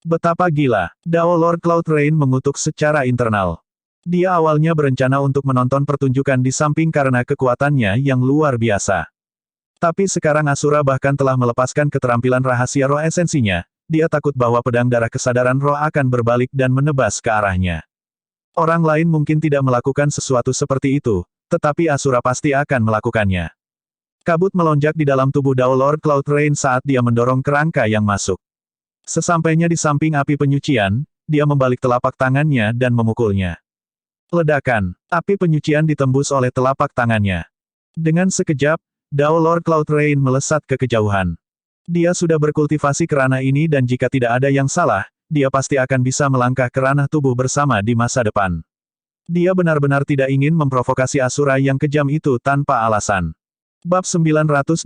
Betapa gila, Dao Lord Cloud Rain mengutuk secara internal. Dia awalnya berencana untuk menonton pertunjukan di samping karena kekuatannya yang luar biasa. Tapi sekarang Asura bahkan telah melepaskan keterampilan rahasia roh esensinya, dia takut bahwa pedang darah kesadaran roh akan berbalik dan menebas ke arahnya. Orang lain mungkin tidak melakukan sesuatu seperti itu, tetapi Asura pasti akan melakukannya. Kabut melonjak di dalam tubuh Dao Lord Cloud Rain saat dia mendorong kerangka yang masuk. Sesampainya di samping api penyucian, dia membalik telapak tangannya dan memukulnya. Ledakan, api penyucian ditembus oleh telapak tangannya. Dengan sekejap, Dao Lord Cloud Rain melesat ke kejauhan. Dia sudah berkultivasi ke ranah ini dan jika tidak ada yang salah, dia pasti akan bisa melangkah ke ranah tubuh bersama di masa depan. Dia benar-benar tidak ingin memprovokasi Asura yang kejam itu tanpa alasan. Bab 983,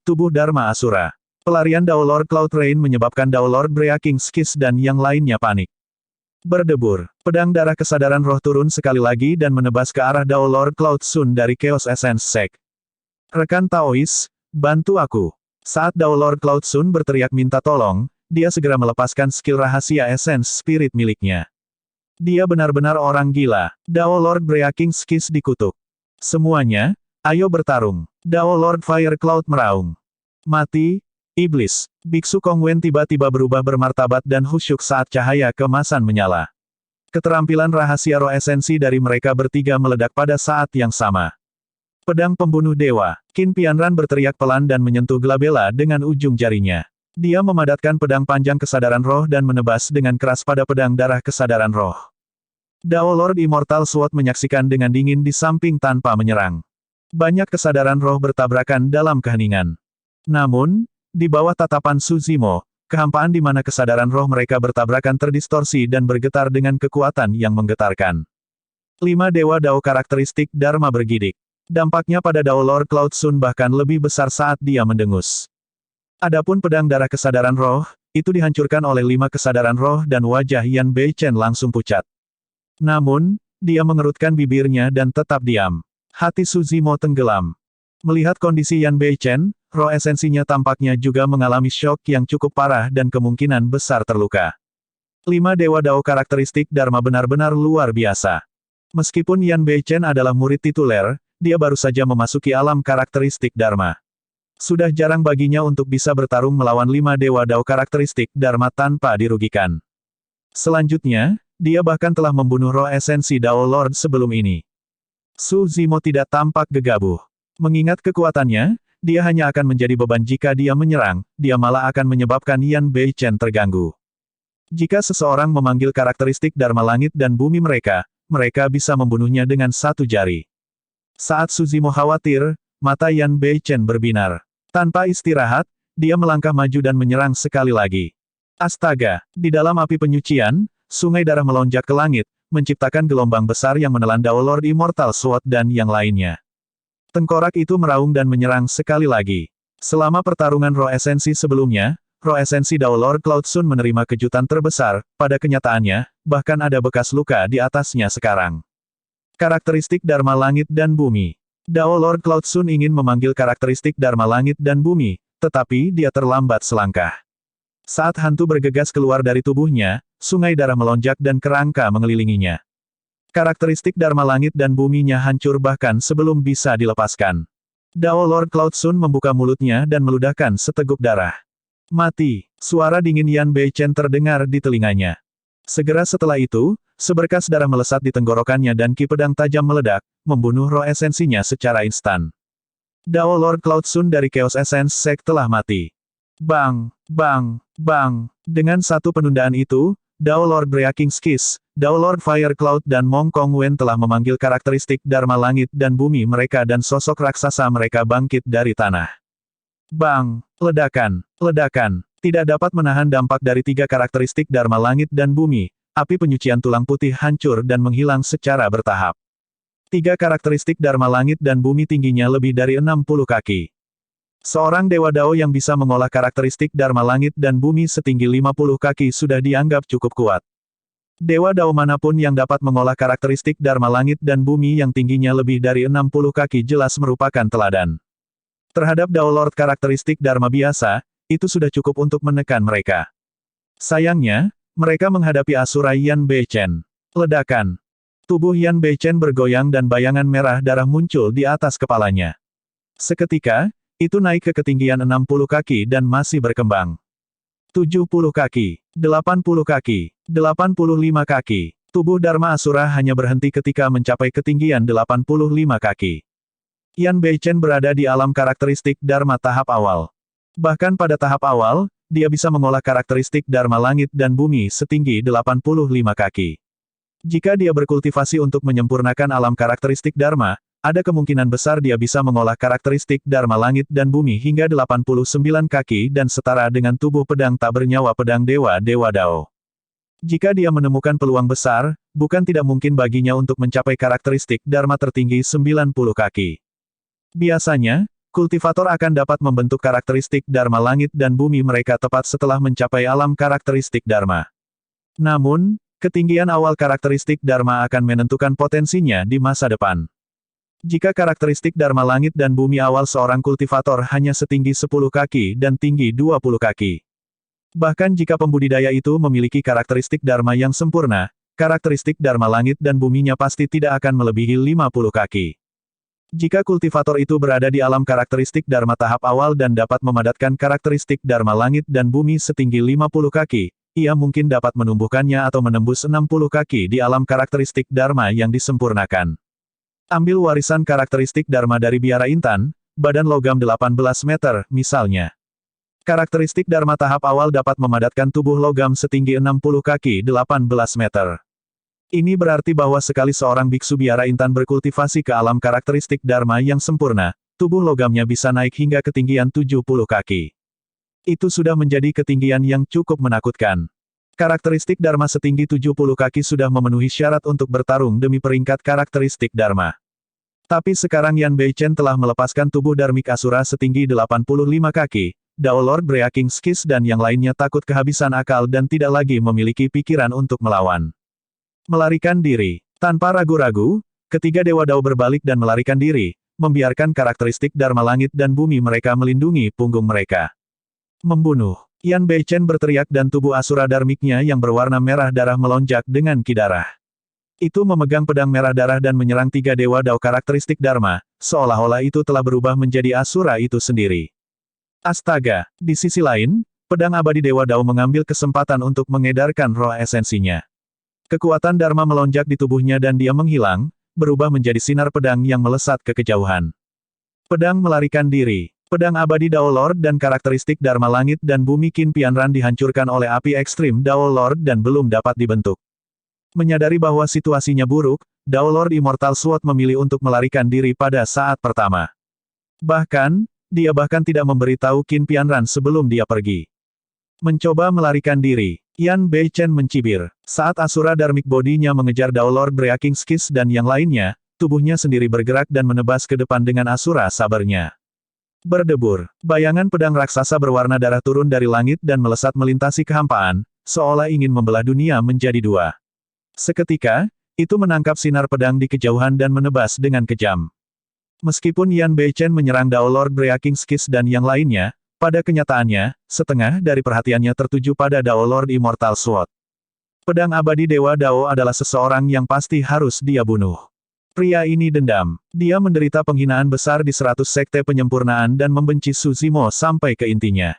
Tubuh Dharma Asura. Pelarian Dao Lord Cloud Rain menyebabkan Dao Lord Breaking Skills dan yang lainnya panik. Berdebur, pedang darah kesadaran roh turun sekali lagi dan menebas ke arah Dao Lord Cloud Sun dari Chaos Essence Sect. Rekan Taois, bantu aku. Saat Dao Lord Cloud Sun berteriak minta tolong, dia segera melepaskan skill rahasia Essence Spirit miliknya. Dia benar-benar orang gila. Dao Lord Breaking Skills dikutuk. Semuanya, ayo bertarung. Dao Lord Fire Cloud meraung. Mati, iblis. Biksu Kongwen tiba-tiba berubah bermartabat dan khusyuk saat cahaya kemasan menyala. Keterampilan rahasia roh esensi dari mereka bertiga meledak pada saat yang sama. Pedang pembunuh dewa. Qin Pianran berteriak pelan dan menyentuh Glabella dengan ujung jarinya. Dia memadatkan pedang panjang kesadaran roh dan menebas dengan keras pada pedang darah kesadaran roh. Dao Lord Immortal Sword menyaksikan dengan dingin di samping tanpa menyerang. Banyak kesadaran roh bertabrakan dalam keheningan. Namun, di bawah tatapan Su Zimo, kehampaan di mana kesadaran roh mereka bertabrakan terdistorsi dan bergetar dengan kekuatan yang menggetarkan. 5 Dewa Dao karakteristik Dharma bergidik. Dampaknya pada Dao Lord Cloud Sun bahkan lebih besar saat dia mendengus. Adapun pedang darah kesadaran roh, itu dihancurkan oleh 5 kesadaran roh dan wajah Yan Beichen langsung pucat. Namun, dia mengerutkan bibirnya dan tetap diam. Hati Su Zimo tenggelam. Melihat kondisi Yan Beichen, roh esensinya tampaknya juga mengalami syok yang cukup parah dan kemungkinan besar terluka. 5 Dewa Dao karakteristik Dharma benar-benar luar biasa. Meskipun Yan Beichen adalah murid tituler, dia baru saja memasuki alam karakteristik Dharma. Sudah jarang baginya untuk bisa bertarung melawan 5 Dewa Dao karakteristik Dharma tanpa dirugikan. Selanjutnya, dia bahkan telah membunuh roh esensi Dao Lord sebelum ini. Su Zimo tidak tampak gegabah. Mengingat kekuatannya, dia hanya akan menjadi beban jika dia menyerang, dia malah akan menyebabkan Yan Beichen terganggu. Jika seseorang memanggil karakteristik Dharma langit dan bumi mereka, mereka bisa membunuhnya dengan satu jari. Saat Su Zimo khawatir, mata Yan Beichen berbinar. Tanpa istirahat, dia melangkah maju dan menyerang sekali lagi. Astaga, di dalam api penyucian, sungai darah melonjak ke langit, menciptakan gelombang besar yang menelan Dao Lord Immortal Sword dan yang lainnya. Tengkorak itu meraung dan menyerang sekali lagi. Selama pertarungan roh esensi sebelumnya, roh esensi Dao Lord Cloud Sun menerima kejutan terbesar, pada kenyataannya, bahkan ada bekas luka di atasnya sekarang. Karakteristik Dharma Langit dan Bumi. Dao Lord Cloud Sun ingin memanggil karakteristik Dharma Langit dan Bumi, tetapi dia terlambat selangkah. Saat hantu bergegas keluar dari tubuhnya, sungai darah melonjak dan kerangka mengelilinginya. Karakteristik Dharma Langit dan Buminya hancur bahkan sebelum bisa dilepaskan. Dao Lord Cloud Sun membuka mulutnya dan meludahkan seteguk darah. Mati. Suara dingin Yan Beichen terdengar di telinganya. Segera setelah itu, seberkas darah melesat di tenggorokannya dan ki pedang tajam meledak, membunuh roh esensinya secara instan. Dao Lord Cloud Sun dari Chaos Essence Sect telah mati. Bang, bang, bang. Dengan satu penundaan itu, Dao Lord Breaking Skies, Dao Lord Fire Cloud dan Mong Kong Wen telah memanggil karakteristik Dharma Langit dan Bumi mereka dan sosok raksasa mereka bangkit dari tanah. Bang! Ledakan! Ledakan! Tidak dapat menahan dampak dari tiga karakteristik Dharma Langit dan Bumi, api penyucian tulang putih hancur dan menghilang secara bertahap. Tiga karakteristik Dharma Langit dan Bumi tingginya lebih dari 60 kaki. Seorang Dewa Dao yang bisa mengolah karakteristik Dharma Langit dan Bumi setinggi 50 kaki sudah dianggap cukup kuat. Dewa Dao manapun yang dapat mengolah karakteristik Dharma Langit dan Bumi yang tingginya lebih dari 60 kaki jelas merupakan teladan. Terhadap Dao Lord karakteristik Dharma biasa, itu sudah cukup untuk menekan mereka. Sayangnya, mereka menghadapi Asura Yan Beichen. Ledakan. Tubuh Yan Beichen bergoyang dan bayangan merah darah muncul di atas kepalanya. Seketika, itu naik ke ketinggian 60 kaki dan masih berkembang. 70 kaki, 80 kaki, 85 kaki. Tubuh Dharma Asura hanya berhenti ketika mencapai ketinggian 85 kaki. Yan Beichen berada di alam karakteristik Dharma tahap awal. Bahkan pada tahap awal, dia bisa mengolah karakteristik Dharma Langit dan Bumi setinggi 85 kaki. Jika dia berkultivasi untuk menyempurnakan alam karakteristik Dharma, ada kemungkinan besar dia bisa mengolah karakteristik Dharma Langit dan Bumi hingga 89 kaki dan setara dengan tubuh pedang tak bernyawa pedang Dewa Dao. Jika dia menemukan peluang besar, bukan tidak mungkin baginya untuk mencapai karakteristik Dharma tertinggi 90 kaki. Biasanya, kultivator akan dapat membentuk karakteristik Dharma Langit dan Bumi mereka tepat setelah mencapai alam karakteristik Dharma. Namun, ketinggian awal karakteristik Dharma akan menentukan potensinya di masa depan. Jika karakteristik Dharma Langit dan Bumi awal seorang kultivator hanya setinggi 10 kaki dan tinggi 20 kaki. Bahkan jika pembudidaya itu memiliki karakteristik Dharma yang sempurna, karakteristik Dharma Langit dan Buminya pasti tidak akan melebihi 50 kaki. Jika kultivator itu berada di alam karakteristik Dharma tahap awal dan dapat memadatkan karakteristik Dharma Langit dan Bumi setinggi 50 kaki, ia mungkin dapat menumbuhkannya atau menembus 60 kaki di alam karakteristik Dharma yang disempurnakan. Ambil warisan karakteristik Dharma dari biara intan, badan logam 18 meter, misalnya. Karakteristik Dharma tahap awal dapat memadatkan tubuh logam setinggi 60 kaki 18 meter. Ini berarti bahwa sekali seorang biksu biara intan berkultivasi ke alam karakteristik Dharma yang sempurna, tubuh logamnya bisa naik hingga ketinggian 70 kaki. Itu sudah menjadi ketinggian yang cukup menakutkan. Karakteristik Dharma setinggi 70 kaki sudah memenuhi syarat untuk bertarung demi peringkat karakteristik Dharma. Tapi sekarang Yan Beichen telah melepaskan tubuh Dharmik Asura setinggi 85 kaki, Dao Lord Breaking Skies dan yang lainnya takut kehabisan akal dan tidak lagi memiliki pikiran untuk melawan. Melarikan diri. Tanpa ragu-ragu, ketiga Dewa Dao berbalik dan melarikan diri, membiarkan karakteristik Dharma Langit dan Bumi mereka melindungi punggung mereka. Membunuh. Yan Beichen berteriak dan tubuh Asura Dharmiknya yang berwarna merah darah melonjak dengan ki darah. Itu memegang pedang merah darah dan menyerang tiga Dewa Dao karakteristik Dharma, seolah-olah itu telah berubah menjadi Asura itu sendiri. Astaga! Di sisi lain, pedang abadi Dewa Dao mengambil kesempatan untuk mengedarkan roh esensinya. Kekuatan Dharma melonjak di tubuhnya dan dia menghilang, berubah menjadi sinar pedang yang melesat ke kejauhan. Pedang melarikan diri. Pedang abadi Dao Lord dan karakteristik Dharma Langit dan Bumi Qin Pianran dihancurkan oleh api ekstrim Dao Lord dan belum dapat dibentuk. Menyadari bahwa situasinya buruk, Dao Lord Immortal Sword memilih untuk melarikan diri pada saat pertama. Bahkan, dia tidak memberitahu Qin Pianran sebelum dia pergi. Mencoba melarikan diri, Yan Beichen mencibir. Saat Asura Dharmic Body-nya mengejar Dao Lord Breaking Skies dan yang lainnya, tubuhnya sendiri bergerak dan menebas ke depan dengan Asura Sabernya. Berdebur, bayangan pedang raksasa berwarna darah turun dari langit dan melesat melintasi kehampaan, seolah ingin membelah dunia menjadi dua. Seketika, itu menangkap sinar pedang di kejauhan dan menebas dengan kejam. Meskipun Yan Beichen menyerang Dao Lord Breaking Skis dan yang lainnya, pada kenyataannya, setengah dari perhatiannya tertuju pada Dao Lord Immortal Sword. Pedang abadi Dewa Dao adalah seseorang yang pasti harus dia bunuh. Pria ini dendam. Dia menderita penghinaan besar di 100 sekte penyempurnaan dan membenci Suzimo sampai ke intinya.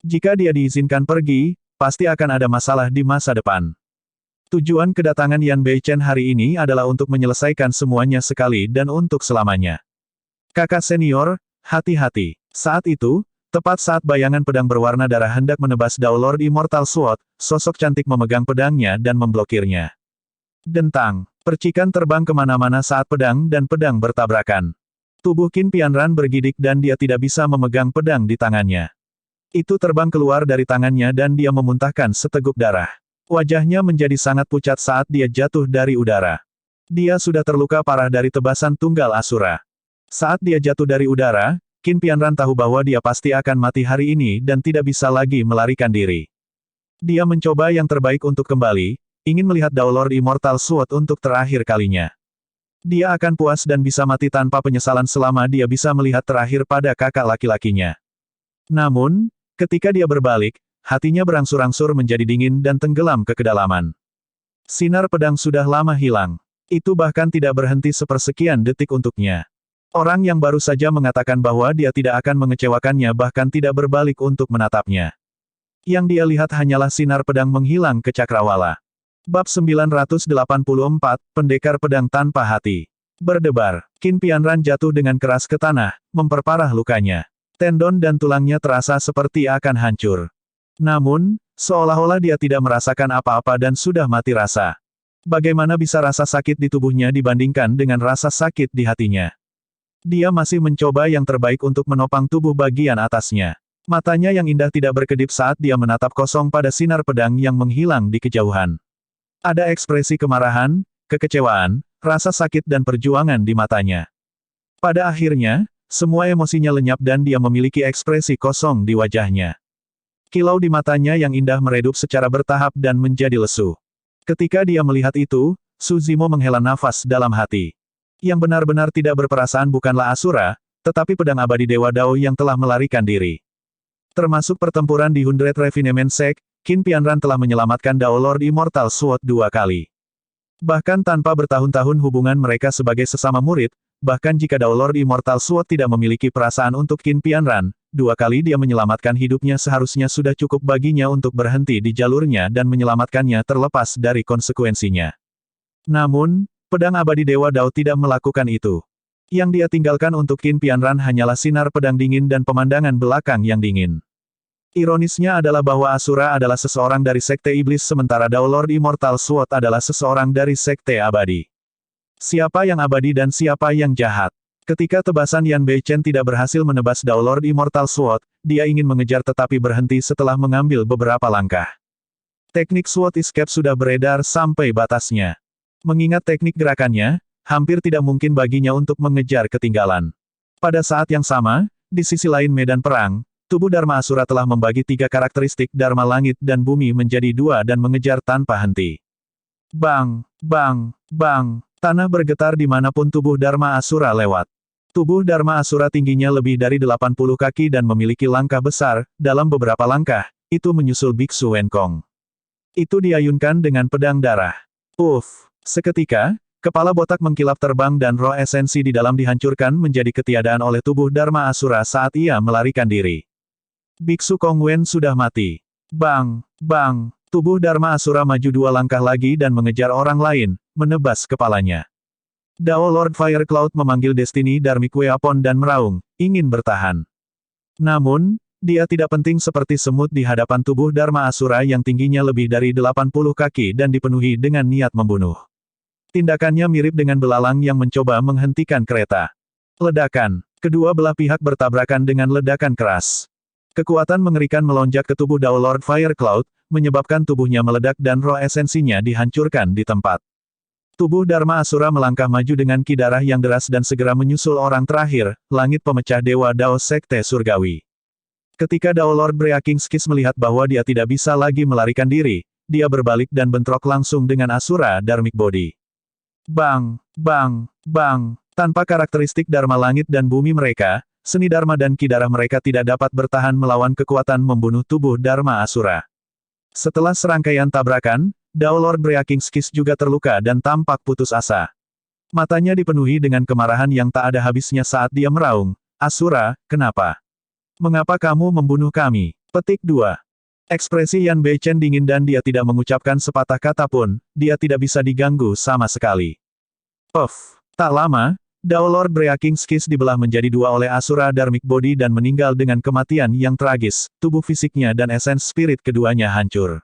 Jika dia diizinkan pergi, pasti akan ada masalah di masa depan. Tujuan kedatangan Yan Beichen hari ini adalah untuk menyelesaikan semuanya sekali dan untuk selamanya. Kakak senior, hati-hati. Saat itu, tepat saat bayangan pedang berwarna darah hendak menebas Dao Lord Immortal Sword, sosok cantik memegang pedangnya dan memblokirnya. Dentang, percikan terbang kemana-mana saat pedang dan pedang bertabrakan. Tubuh Qin Pianran bergidik dan dia tidak bisa memegang pedang di tangannya. Itu terbang keluar dari tangannya dan dia memuntahkan seteguk darah. Wajahnya menjadi sangat pucat saat dia jatuh dari udara. Dia sudah terluka parah dari tebasan tunggal Asura. Saat dia jatuh dari udara, Qin Pianran tahu bahwa dia pasti akan mati hari ini dan tidak bisa lagi melarikan diri. Dia mencoba yang terbaik untuk kembali, ingin melihat Dao Lord Immortal Sword untuk terakhir kalinya. Dia akan puas dan bisa mati tanpa penyesalan selama dia bisa melihat terakhir pada kakak laki-lakinya. Namun, ketika dia berbalik, hatinya berangsur-angsur menjadi dingin dan tenggelam ke kedalaman. Sinar pedang sudah lama hilang. Itu bahkan tidak berhenti sepersekian detik untuknya. Orang yang baru saja mengatakan bahwa dia tidak akan mengecewakannya bahkan tidak berbalik untuk menatapnya. Yang dia lihat hanyalah sinar pedang menghilang ke cakrawala. Bab 984, Pendekar Pedang Tanpa Hati. Berdebar, Qin Pianran jatuh dengan keras ke tanah, memperparah lukanya. Tendon dan tulangnya terasa seperti akan hancur. Namun, seolah-olah dia tidak merasakan apa-apa dan sudah mati rasa. Bagaimana bisa rasa sakit di tubuhnya dibandingkan dengan rasa sakit di hatinya? Dia masih mencoba yang terbaik untuk menopang tubuh bagian atasnya. Matanya yang indah tidak berkedip saat dia menatap kosong pada sinar pedang yang menghilang di kejauhan. Ada ekspresi kemarahan, kekecewaan, rasa sakit dan perjuangan di matanya. Pada akhirnya, semua emosinya lenyap dan dia memiliki ekspresi kosong di wajahnya. Kilau di matanya yang indah meredup secara bertahap dan menjadi lesu. Ketika dia melihat itu, Suzimo menghela nafas dalam hati. Yang benar-benar tidak berperasaan bukanlah Asura, tetapi pedang abadi Dewa Dao yang telah melarikan diri. Termasuk pertempuran di Hundred Refinement Sect, Qin Pianran telah menyelamatkan Dao Lord Immortal Sword 2 kali. Bahkan tanpa bertahun-tahun hubungan mereka sebagai sesama murid, bahkan jika Dao Lord Immortal Sword tidak memiliki perasaan untuk Qin Pianran, 2 kali dia menyelamatkan hidupnya seharusnya sudah cukup baginya untuk berhenti di jalurnya dan menyelamatkannya terlepas dari konsekuensinya. Namun, pedang abadi Dewa Dao tidak melakukan itu. Yang dia tinggalkan untuk Qin Pianran hanyalah sinar pedang dingin dan pemandangan belakang yang dingin. Ironisnya adalah bahwa Asura adalah seseorang dari Sekte Iblis sementara Dao Lord Immortal Sword adalah seseorang dari Sekte Abadi. Siapa yang abadi dan siapa yang jahat? Ketika tebasan Yan Beichen tidak berhasil menebas Dao Lord Immortal Sword, dia ingin mengejar tetapi berhenti setelah mengambil beberapa langkah. Teknik Sword Escape sudah beredar sampai batasnya. Mengingat teknik gerakannya, hampir tidak mungkin baginya untuk mengejar ketinggalan. Pada saat yang sama, di sisi lain medan perang, tubuh Dharma Asura telah membagi 3 karakteristik Dharma Langit dan Bumi menjadi 2 dan mengejar tanpa henti. Bang, bang, bang, tanah bergetar dimanapun tubuh Dharma Asura lewat. Tubuh Dharma Asura tingginya lebih dari 80 kaki dan memiliki langkah besar, dalam beberapa langkah, itu menyusul Biksu Wenkong. Itu diayunkan dengan pedang darah. Uff! Seketika, kepala botak mengkilap terbang dan roh esensi di dalam dihancurkan menjadi ketiadaan oleh tubuh Dharma Asura saat ia melarikan diri. Biksu Kongwen sudah mati. Bang, bang, tubuh Dharma Asura maju 2 langkah lagi dan mengejar orang lain, menebas kepalanya. Dao Lord Fire Cloud memanggil Destiny Dharmic Weapon dan meraung, ingin bertahan. Namun, dia tidak penting seperti semut di hadapan tubuh Dharma Asura yang tingginya lebih dari 80 kaki dan dipenuhi dengan niat membunuh. Tindakannya mirip dengan belalang yang mencoba menghentikan kereta. Ledakan. Kedua belah pihak bertabrakan dengan ledakan keras. Kekuatan mengerikan melonjak ke tubuh Dao Lord Fire Cloud, menyebabkan tubuhnya meledak dan roh esensinya dihancurkan di tempat. Tubuh Dharma Asura melangkah maju dengan ki darah yang deras dan segera menyusul orang terakhir, langit pemecah Dewa Dao Sekte Surgawi. Ketika Dao Lord Breakingskis melihat bahwa dia tidak bisa lagi melarikan diri, dia berbalik dan bentrok langsung dengan Asura Dharmic Body. Bang, bang, bang, tanpa karakteristik Dharma langit dan bumi mereka, seni Dharma dan ki darah mereka tidak dapat bertahan melawan kekuatan membunuh tubuh Dharma Asura. Setelah serangkaian tabrakan, Dao Lord Breakingskis juga terluka dan tampak putus asa. Matanya dipenuhi dengan kemarahan yang tak ada habisnya saat dia meraung, "Asura, kenapa? Mengapa kamu membunuh kami?" Petik 2. Ekspresi Yan Beichen dingin dan dia tidak mengucapkan sepatah kata pun, dia tidak bisa diganggu sama sekali. Tak lama, Dao Lord Breakingskis dibelah menjadi dua oleh Asura Dharmic Body dan meninggal dengan kematian yang tragis, tubuh fisiknya dan esens spirit keduanya hancur.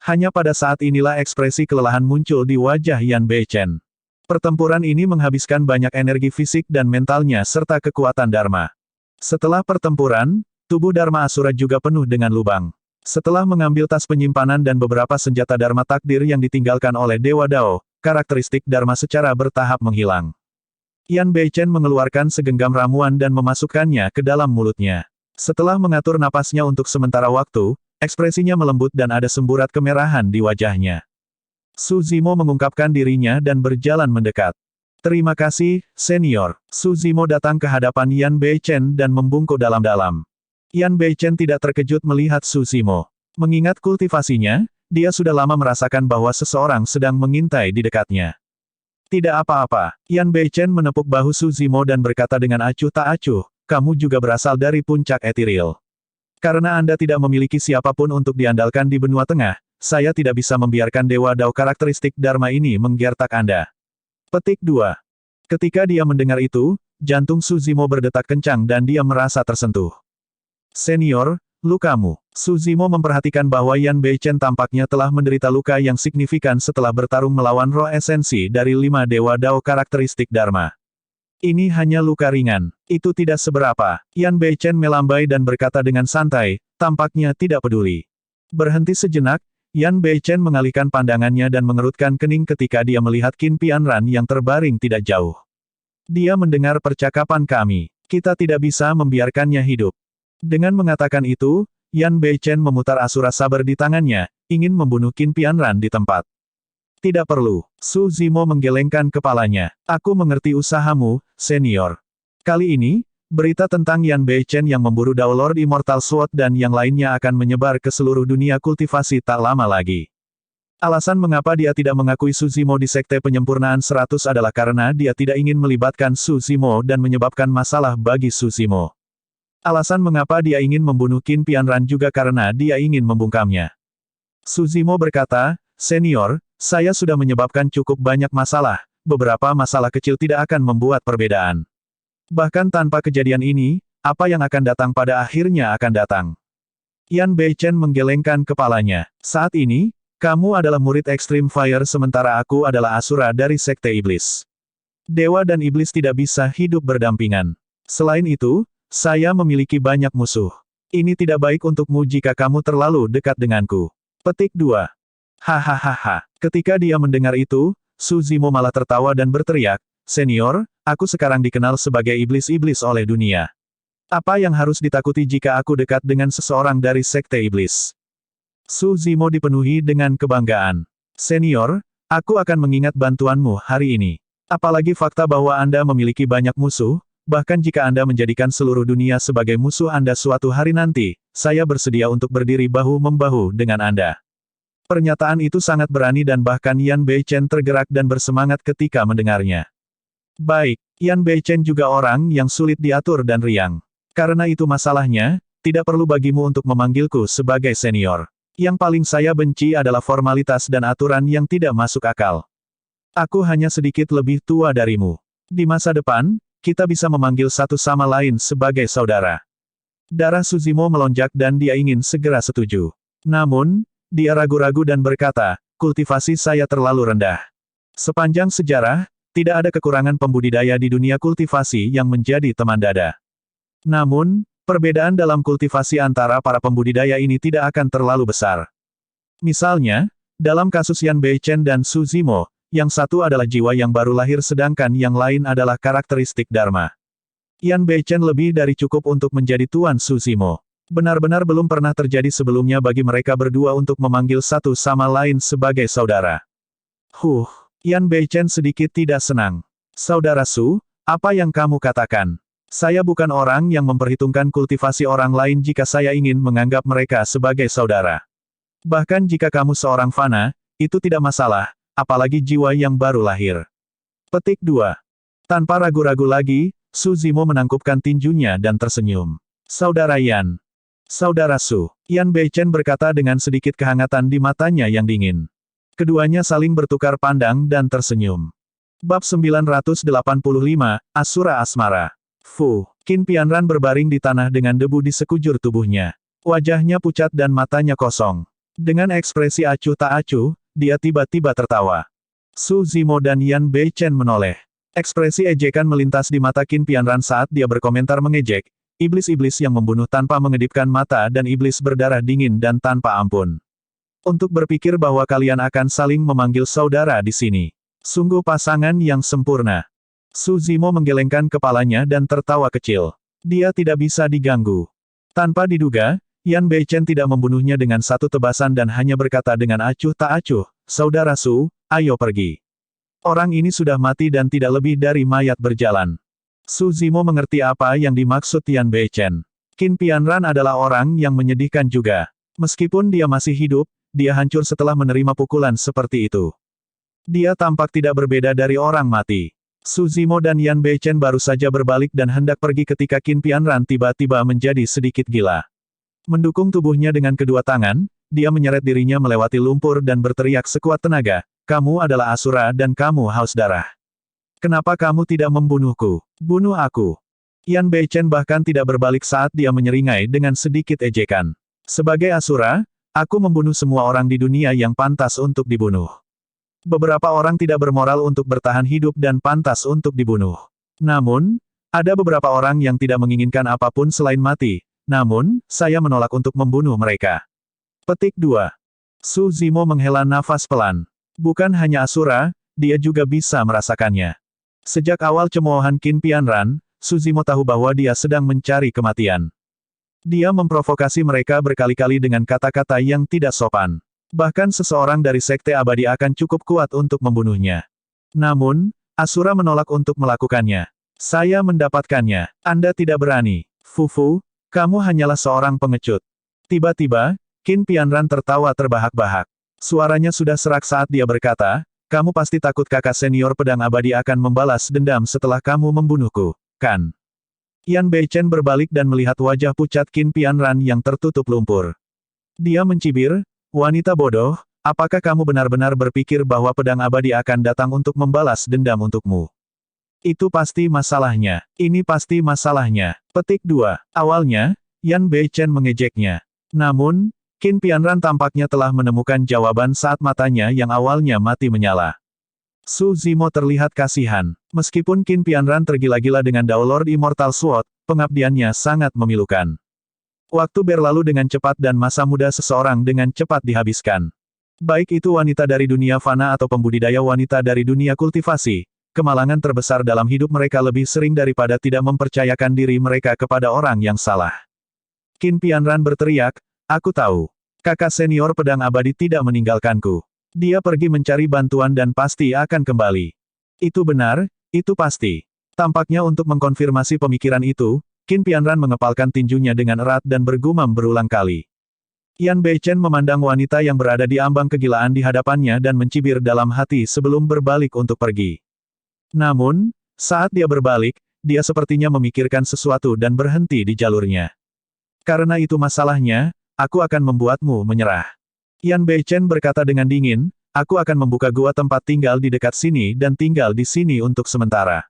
Hanya pada saat inilah ekspresi kelelahan muncul di wajah Yan Beichen. Pertempuran ini menghabiskan banyak energi fisik dan mentalnya serta kekuatan Dharma. Setelah pertempuran, tubuh Dharma Asura juga penuh dengan lubang. Setelah mengambil tas penyimpanan dan beberapa senjata Dharma takdir yang ditinggalkan oleh Dewa Dao, karakteristik Dharma secara bertahap menghilang. Yan Beichen mengeluarkan segenggam ramuan dan memasukkannya ke dalam mulutnya. Setelah mengatur napasnya untuk sementara waktu, ekspresinya melembut dan ada semburat kemerahan di wajahnya. Su Zimo mengungkapkan dirinya dan berjalan mendekat. "Terima kasih, senior." Su Zimo datang ke hadapan Yan Beichen dan membungkuk dalam-dalam. Yan Beichen tidak terkejut melihat Su Zimo. Mengingat kultivasinya, dia sudah lama merasakan bahwa seseorang sedang mengintai di dekatnya. "Tidak apa-apa." Yan Beichen menepuk bahu Su Zimo dan berkata dengan acuh tak acuh, "Kamu juga berasal dari puncak etiril. Karena Anda tidak memiliki siapapun untuk diandalkan di benua tengah, saya tidak bisa membiarkan Dewa Dao karakteristik Dharma ini menggertak Anda." Petik 2. Ketika dia mendengar itu, jantung Su Zimo berdetak kencang dan dia merasa tersentuh. "Senior, lukamu." Su Zimo memperhatikan bahwa Yan Beichen tampaknya telah menderita luka yang signifikan setelah bertarung melawan roh esensi dari 5 Dewa Dao karakteristik Dharma. "Ini hanya luka ringan. Itu tidak seberapa." Yan Beichen melambai dan berkata dengan santai, tampaknya tidak peduli. Berhenti sejenak, Yan Beichen mengalihkan pandangannya dan mengerutkan kening ketika dia melihat Qin Pianran yang terbaring tidak jauh. "Dia mendengar percakapan kami. Kita tidak bisa membiarkannya hidup." Dengan mengatakan itu, Yan Beichen memutar Asura Saber di tangannya, ingin membunuh Qin Pianran di tempat. "Tidak perlu." Su Zimo menggelengkan kepalanya. "Aku mengerti usahamu, senior." Kali ini, berita tentang Yan Beichen yang memburu Dao Lord Immortal Sword dan yang lainnya akan menyebar ke seluruh dunia kultivasi tak lama lagi. Alasan mengapa dia tidak mengakui Su Zimo di Sekte Penyempurnaan 100 adalah karena dia tidak ingin melibatkan Su Zimo dan menyebabkan masalah bagi Su Zimo. Alasan mengapa dia ingin membunuh Qin Pianran juga karena dia ingin membungkamnya. Su Zimo berkata, "Senior, saya sudah menyebabkan cukup banyak masalah, beberapa masalah kecil tidak akan membuat perbedaan. Bahkan tanpa kejadian ini, apa yang akan datang pada akhirnya akan datang." Yan Beichen menggelengkan kepalanya. "Saat ini, kamu adalah murid Extreme Fire sementara aku adalah Asura dari Sekte Iblis. Dewa dan Iblis tidak bisa hidup berdampingan. Selain itu, saya memiliki banyak musuh. Ini tidak baik untukmu jika kamu terlalu dekat denganku." Petik 2. Hahaha. Ketika dia mendengar itu, Su Zimo malah tertawa dan berteriak, "Senior, aku sekarang dikenal sebagai iblis-iblis oleh dunia. Apa yang harus ditakuti jika aku dekat dengan seseorang dari Sekte Iblis?" Su Zimo dipenuhi dengan kebanggaan. "Senior, aku akan mengingat bantuanmu hari ini. Apalagi fakta bahwa Anda memiliki banyak musuh, bahkan jika Anda menjadikan seluruh dunia sebagai musuh Anda suatu hari nanti, saya bersedia untuk berdiri bahu-membahu dengan Anda." Pernyataan itu sangat berani dan bahkan Yan Beichen tergerak dan bersemangat ketika mendengarnya. "Baik, Yan Beichen juga orang yang sulit diatur dan riang. Karena itu masalahnya, tidak perlu bagimu untuk memanggilku sebagai senior. Yang paling saya benci adalah formalitas dan aturan yang tidak masuk akal. Aku hanya sedikit lebih tua darimu. Di masa depan, kita bisa memanggil satu sama lain sebagai saudara." Darah Su Zimo melonjak dan dia ingin segera setuju. Namun, dia ragu-ragu dan berkata, "Kultivasi saya terlalu rendah. Sepanjang sejarah, tidak ada kekurangan pembudidaya di dunia kultivasi yang menjadi teman dada. Namun, perbedaan dalam kultivasi antara para pembudidaya ini tidak akan terlalu besar. Misalnya, dalam kasus Yan Beichen dan Su Zimo, Yang satu adalah jiwa yang baru lahir sedangkan yang lain adalah karakteristik Dharma. Yan Beichen lebih dari cukup untuk menjadi Tuan Su Zimo. Benar-benar belum pernah terjadi sebelumnya bagi mereka berdua untuk memanggil satu sama lain sebagai saudara. Yan Beichen sedikit tidak senang. Saudara Su, apa yang kamu katakan? Saya bukan orang yang memperhitungkan kultivasi orang lain jika saya ingin menganggap mereka sebagai saudara. Bahkan jika kamu seorang fana, itu tidak masalah, apalagi jiwa yang baru lahir. Petik 2. Tanpa ragu-ragu lagi, Su Zimo menangkupkan tinjunya dan tersenyum. Saudara Yan. Saudara Su. Yan Beichen berkata dengan sedikit kehangatan di matanya yang dingin. Keduanya saling bertukar pandang dan tersenyum. Bab 985, Asura Asmara. Qin Pianran berbaring di tanah dengan debu di sekujur tubuhnya. Wajahnya pucat dan matanya kosong. Dengan ekspresi acuh tak acuh, dia tiba-tiba tertawa. Su Zimo dan Yan Beichen menoleh. Ekspresi ejekan melintas di mata Qin Pianran saat dia berkomentar mengejek, iblis-iblis yang membunuh tanpa mengedipkan mata dan iblis berdarah dingin dan tanpa ampun. Untuk berpikir bahwa kalian akan saling memanggil saudara di sini. Sungguh pasangan yang sempurna. Su Zimo menggelengkan kepalanya dan tertawa kecil. Dia tidak bisa diganggu. Tanpa diduga, Yan Beichen tidak membunuhnya dengan satu tebasan dan hanya berkata dengan acuh tak acuh, Saudara Su, ayo pergi. Orang ini sudah mati dan tidak lebih dari mayat berjalan. Su Zimo mengerti apa yang dimaksud Yan Beichen. Qin Pianran adalah orang yang menyedihkan juga. Meskipun dia masih hidup, dia hancur setelah menerima pukulan seperti itu. Dia tampak tidak berbeda dari orang mati. Su Zimo dan Yan Beichen baru saja berbalik dan hendak pergi ketika Qin Pianran tiba-tiba menjadi sedikit gila. Mendukung tubuhnya dengan kedua tangan, dia menyeret dirinya melewati lumpur dan berteriak sekuat tenaga, kamu adalah Asura dan kamu haus darah. Kenapa kamu tidak membunuhku? Bunuh aku. Yan Beichen bahkan tidak berbalik saat dia menyeringai dengan sedikit ejekan. Sebagai Asura, aku membunuh semua orang di dunia yang pantas untuk dibunuh. Beberapa orang tidak bermoral untuk bertahan hidup dan pantas untuk dibunuh. Namun, ada beberapa orang yang tidak menginginkan apapun selain mati. Namun, saya menolak untuk membunuh mereka. Petik 2. Su Zimo menghela nafas pelan. Bukan hanya Asura, dia juga bisa merasakannya. Sejak awal cemoohan Qin Pianran, Su Zimo tahu bahwa dia sedang mencari kematian. Dia memprovokasi mereka berkali-kali dengan kata-kata yang tidak sopan. Bahkan seseorang dari Sekte Abadi akan cukup kuat untuk membunuhnya. Namun, Asura menolak untuk melakukannya. Saya mendapatkannya. Anda tidak berani. Fufu, kamu hanyalah seorang pengecut. Tiba-tiba, Qin Pianran tertawa terbahak-bahak. Suaranya sudah serak saat dia berkata, kamu pasti takut kakak senior pedang abadi akan membalas dendam setelah kamu membunuhku, kan? Yan Beichen berbalik dan melihat wajah pucat Qin Pianran yang tertutup lumpur. Dia mencibir, wanita bodoh, apakah kamu benar-benar berpikir bahwa pedang abadi akan datang untuk membalas dendam untukmu? Itu pasti masalahnya. Ini pasti masalahnya. Petik 2. Awalnya, Yan Beichen mengejeknya. Namun, Qin Pianran tampaknya telah menemukan jawaban saat matanya yang awalnya mati menyala. Su Zimo terlihat kasihan. Meskipun Qin Pianran tergila-gila dengan Dao Lord Immortal Sword, pengabdiannya sangat memilukan. Waktu berlalu dengan cepat dan masa muda seseorang dengan cepat dihabiskan. Baik itu wanita dari dunia fana atau pembudidaya wanita dari dunia kultivasi. Kemalangan terbesar dalam hidup mereka lebih sering daripada tidak mempercayakan diri mereka kepada orang yang salah. Qin Pianran berteriak, aku tahu. Kakak senior pedang abadi tidak meninggalkanku. Dia pergi mencari bantuan dan pasti akan kembali. Itu benar, itu pasti. Tampaknya untuk mengkonfirmasi pemikiran itu, Qin Pianran mengepalkan tinjunya dengan erat dan bergumam berulang kali. Yan Beichen memandang wanita yang berada di ambang kegilaan di hadapannya dan mencibir dalam hati sebelum berbalik untuk pergi. Namun, saat dia berbalik, dia sepertinya memikirkan sesuatu dan berhenti di jalurnya. Karena itu masalahnya, aku akan membuatmu menyerah. Yan Beichen berkata dengan dingin, aku akan membuka gua tempat tinggal di dekat sini dan tinggal di sini untuk sementara.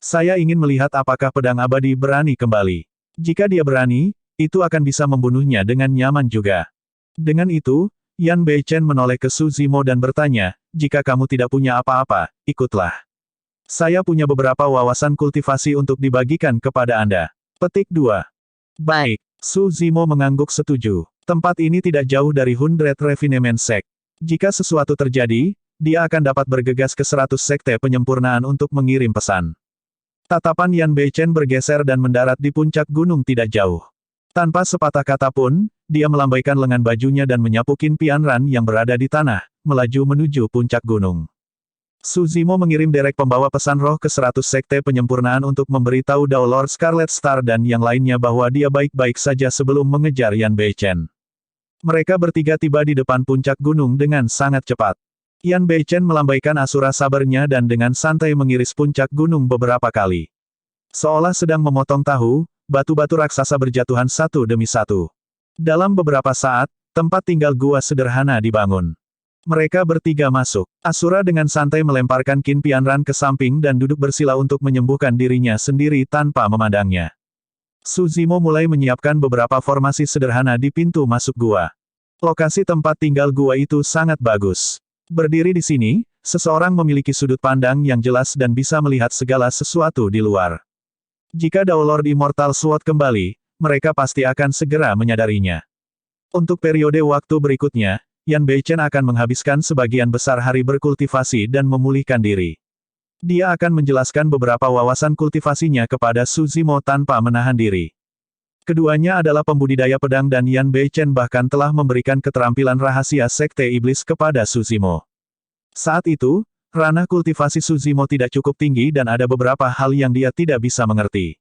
Saya ingin melihat apakah pedang abadi berani kembali. Jika dia berani, itu akan bisa membunuhnya dengan nyaman juga. Dengan itu, Yan Beichen menoleh ke Su Zimo dan bertanya, jika kamu tidak punya apa-apa, ikutlah. Saya punya beberapa wawasan kultivasi untuk dibagikan kepada Anda. Petik 2. Baik, Su Zimo mengangguk setuju. Tempat ini tidak jauh dari 100 Refinement Sect. Jika sesuatu terjadi, dia akan dapat bergegas ke 100 sekte penyempurnaan untuk mengirim pesan. Tatapan Yan Beichen bergeser dan mendarat di puncak gunung tidak jauh. Tanpa sepatah kata pun, dia melambaikan lengan bajunya dan menyapu Qin Pianran yang berada di tanah, melaju menuju puncak gunung. Su Zimo mengirim derek pembawa pesan roh ke 100 sekte penyempurnaan untuk memberitahu Dao Lord Scarlet Star dan yang lainnya bahwa dia baik-baik saja sebelum mengejar Yan Beichen. Mereka bertiga tiba di depan puncak gunung dengan sangat cepat. Yan Beichen melambaikan asura sabernya dan dengan santai mengiris puncak gunung beberapa kali. Seolah sedang memotong tahu, batu-batu raksasa berjatuhan satu demi satu. Dalam beberapa saat, tempat tinggal gua sederhana dibangun. Mereka bertiga masuk. Asura dengan santai melemparkan Qin Pianran ke samping dan duduk bersila untuk menyembuhkan dirinya sendiri tanpa memandangnya. Su Zimo mulai menyiapkan beberapa formasi sederhana di pintu masuk gua. Lokasi tempat tinggal gua itu sangat bagus. Berdiri di sini, seseorang memiliki sudut pandang yang jelas dan bisa melihat segala sesuatu di luar. Jika Dao Lord Immortal Sword kembali, mereka pasti akan segera menyadarinya. Untuk periode waktu berikutnya, Yan Beichen akan menghabiskan sebagian besar hari berkultivasi dan memulihkan diri. Dia akan menjelaskan beberapa wawasan kultivasinya kepada Su Zimo tanpa menahan diri. Keduanya adalah pembudidaya pedang dan Yan Beichen bahkan telah memberikan keterampilan rahasia Sekte Iblis kepada Su Zimo. Saat itu, ranah kultivasi Su Zimo tidak cukup tinggi dan ada beberapa hal yang dia tidak bisa mengerti.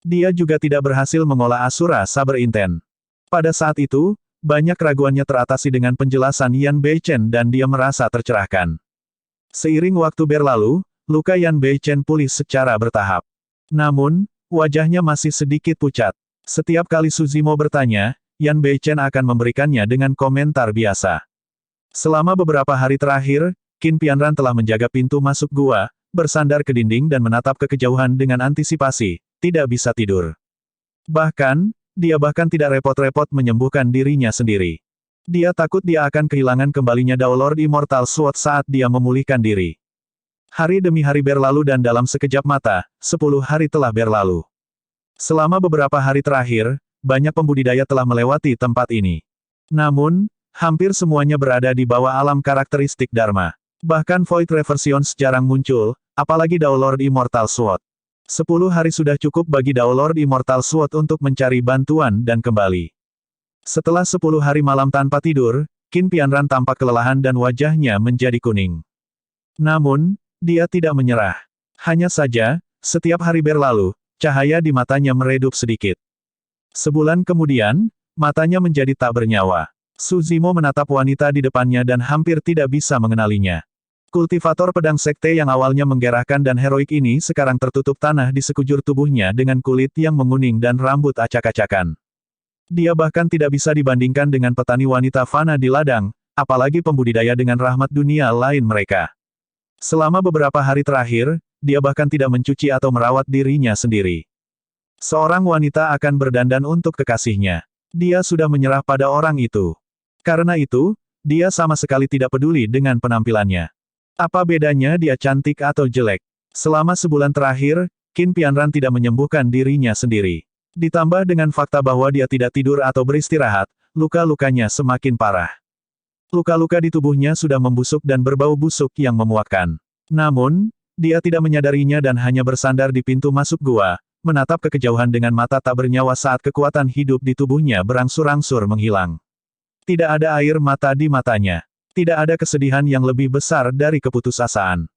Dia juga tidak berhasil mengolah Asura Saber Inten. Pada saat itu, banyak keraguannya teratasi dengan penjelasan Yan Beichen dan dia merasa tercerahkan. Seiring waktu berlalu, luka Yan Beichen pulih secara bertahap. Namun, wajahnya masih sedikit pucat. Setiap kali Su Zimo bertanya, Yan Beichen akan memberikannya dengan komentar biasa. Selama beberapa hari terakhir, Qin Pianran telah menjaga pintu masuk gua, bersandar ke dinding dan menatap ke kejauhan dengan antisipasi, tidak bisa tidur. Bahkan, dia tidak repot-repot menyembuhkan dirinya sendiri. Dia takut dia akan kehilangan kembalinya Dao Lord Immortal Sword saat dia memulihkan diri. Hari demi hari berlalu dan dalam sekejap mata, 10 hari telah berlalu. Selama beberapa hari terakhir, banyak pembudidaya telah melewati tempat ini. Namun, hampir semuanya berada di bawah alam karakteristik Dharma. Bahkan Void Reversions jarang muncul, apalagi Dao Lord Immortal Sword. 10 hari sudah cukup bagi Dao Lord Immortal Sword untuk mencari bantuan dan kembali. Setelah 10 hari malam tanpa tidur, Qin Pianran tampak kelelahan dan wajahnya menjadi kuning. Namun, dia tidak menyerah. Hanya saja, setiap hari berlalu, cahaya di matanya meredup sedikit. Sebulan kemudian, matanya menjadi tak bernyawa. Su Zimo menatap wanita di depannya dan hampir tidak bisa mengenalinya. Kultivator pedang sekte yang awalnya menggerahkan dan heroik ini sekarang tertutup tanah di sekujur tubuhnya dengan kulit yang menguning dan rambut acak-acakan. Dia bahkan tidak bisa dibandingkan dengan petani wanita fana di ladang, apalagi pembudidaya dengan rahmat dunia lain mereka. Selama beberapa hari terakhir, dia bahkan tidak mencuci atau merawat dirinya sendiri. Seorang wanita akan berdandan untuk kekasihnya. Dia sudah menyerah pada orang itu. Karena itu, dia sama sekali tidak peduli dengan penampilannya. Apa bedanya dia cantik atau jelek? Selama sebulan terakhir, Qin Pianran tidak menyembuhkan dirinya sendiri. Ditambah dengan fakta bahwa dia tidak tidur atau beristirahat, luka-lukanya semakin parah. Luka-luka di tubuhnya sudah membusuk dan berbau busuk yang memuakkan. Namun, dia tidak menyadarinya dan hanya bersandar di pintu masuk gua, menatap ke kejauhan dengan mata tak bernyawa saat kekuatan hidup di tubuhnya berangsur-angsur menghilang. Tidak ada air mata di matanya. Tidak ada kesedihan yang lebih besar dari keputusasaan.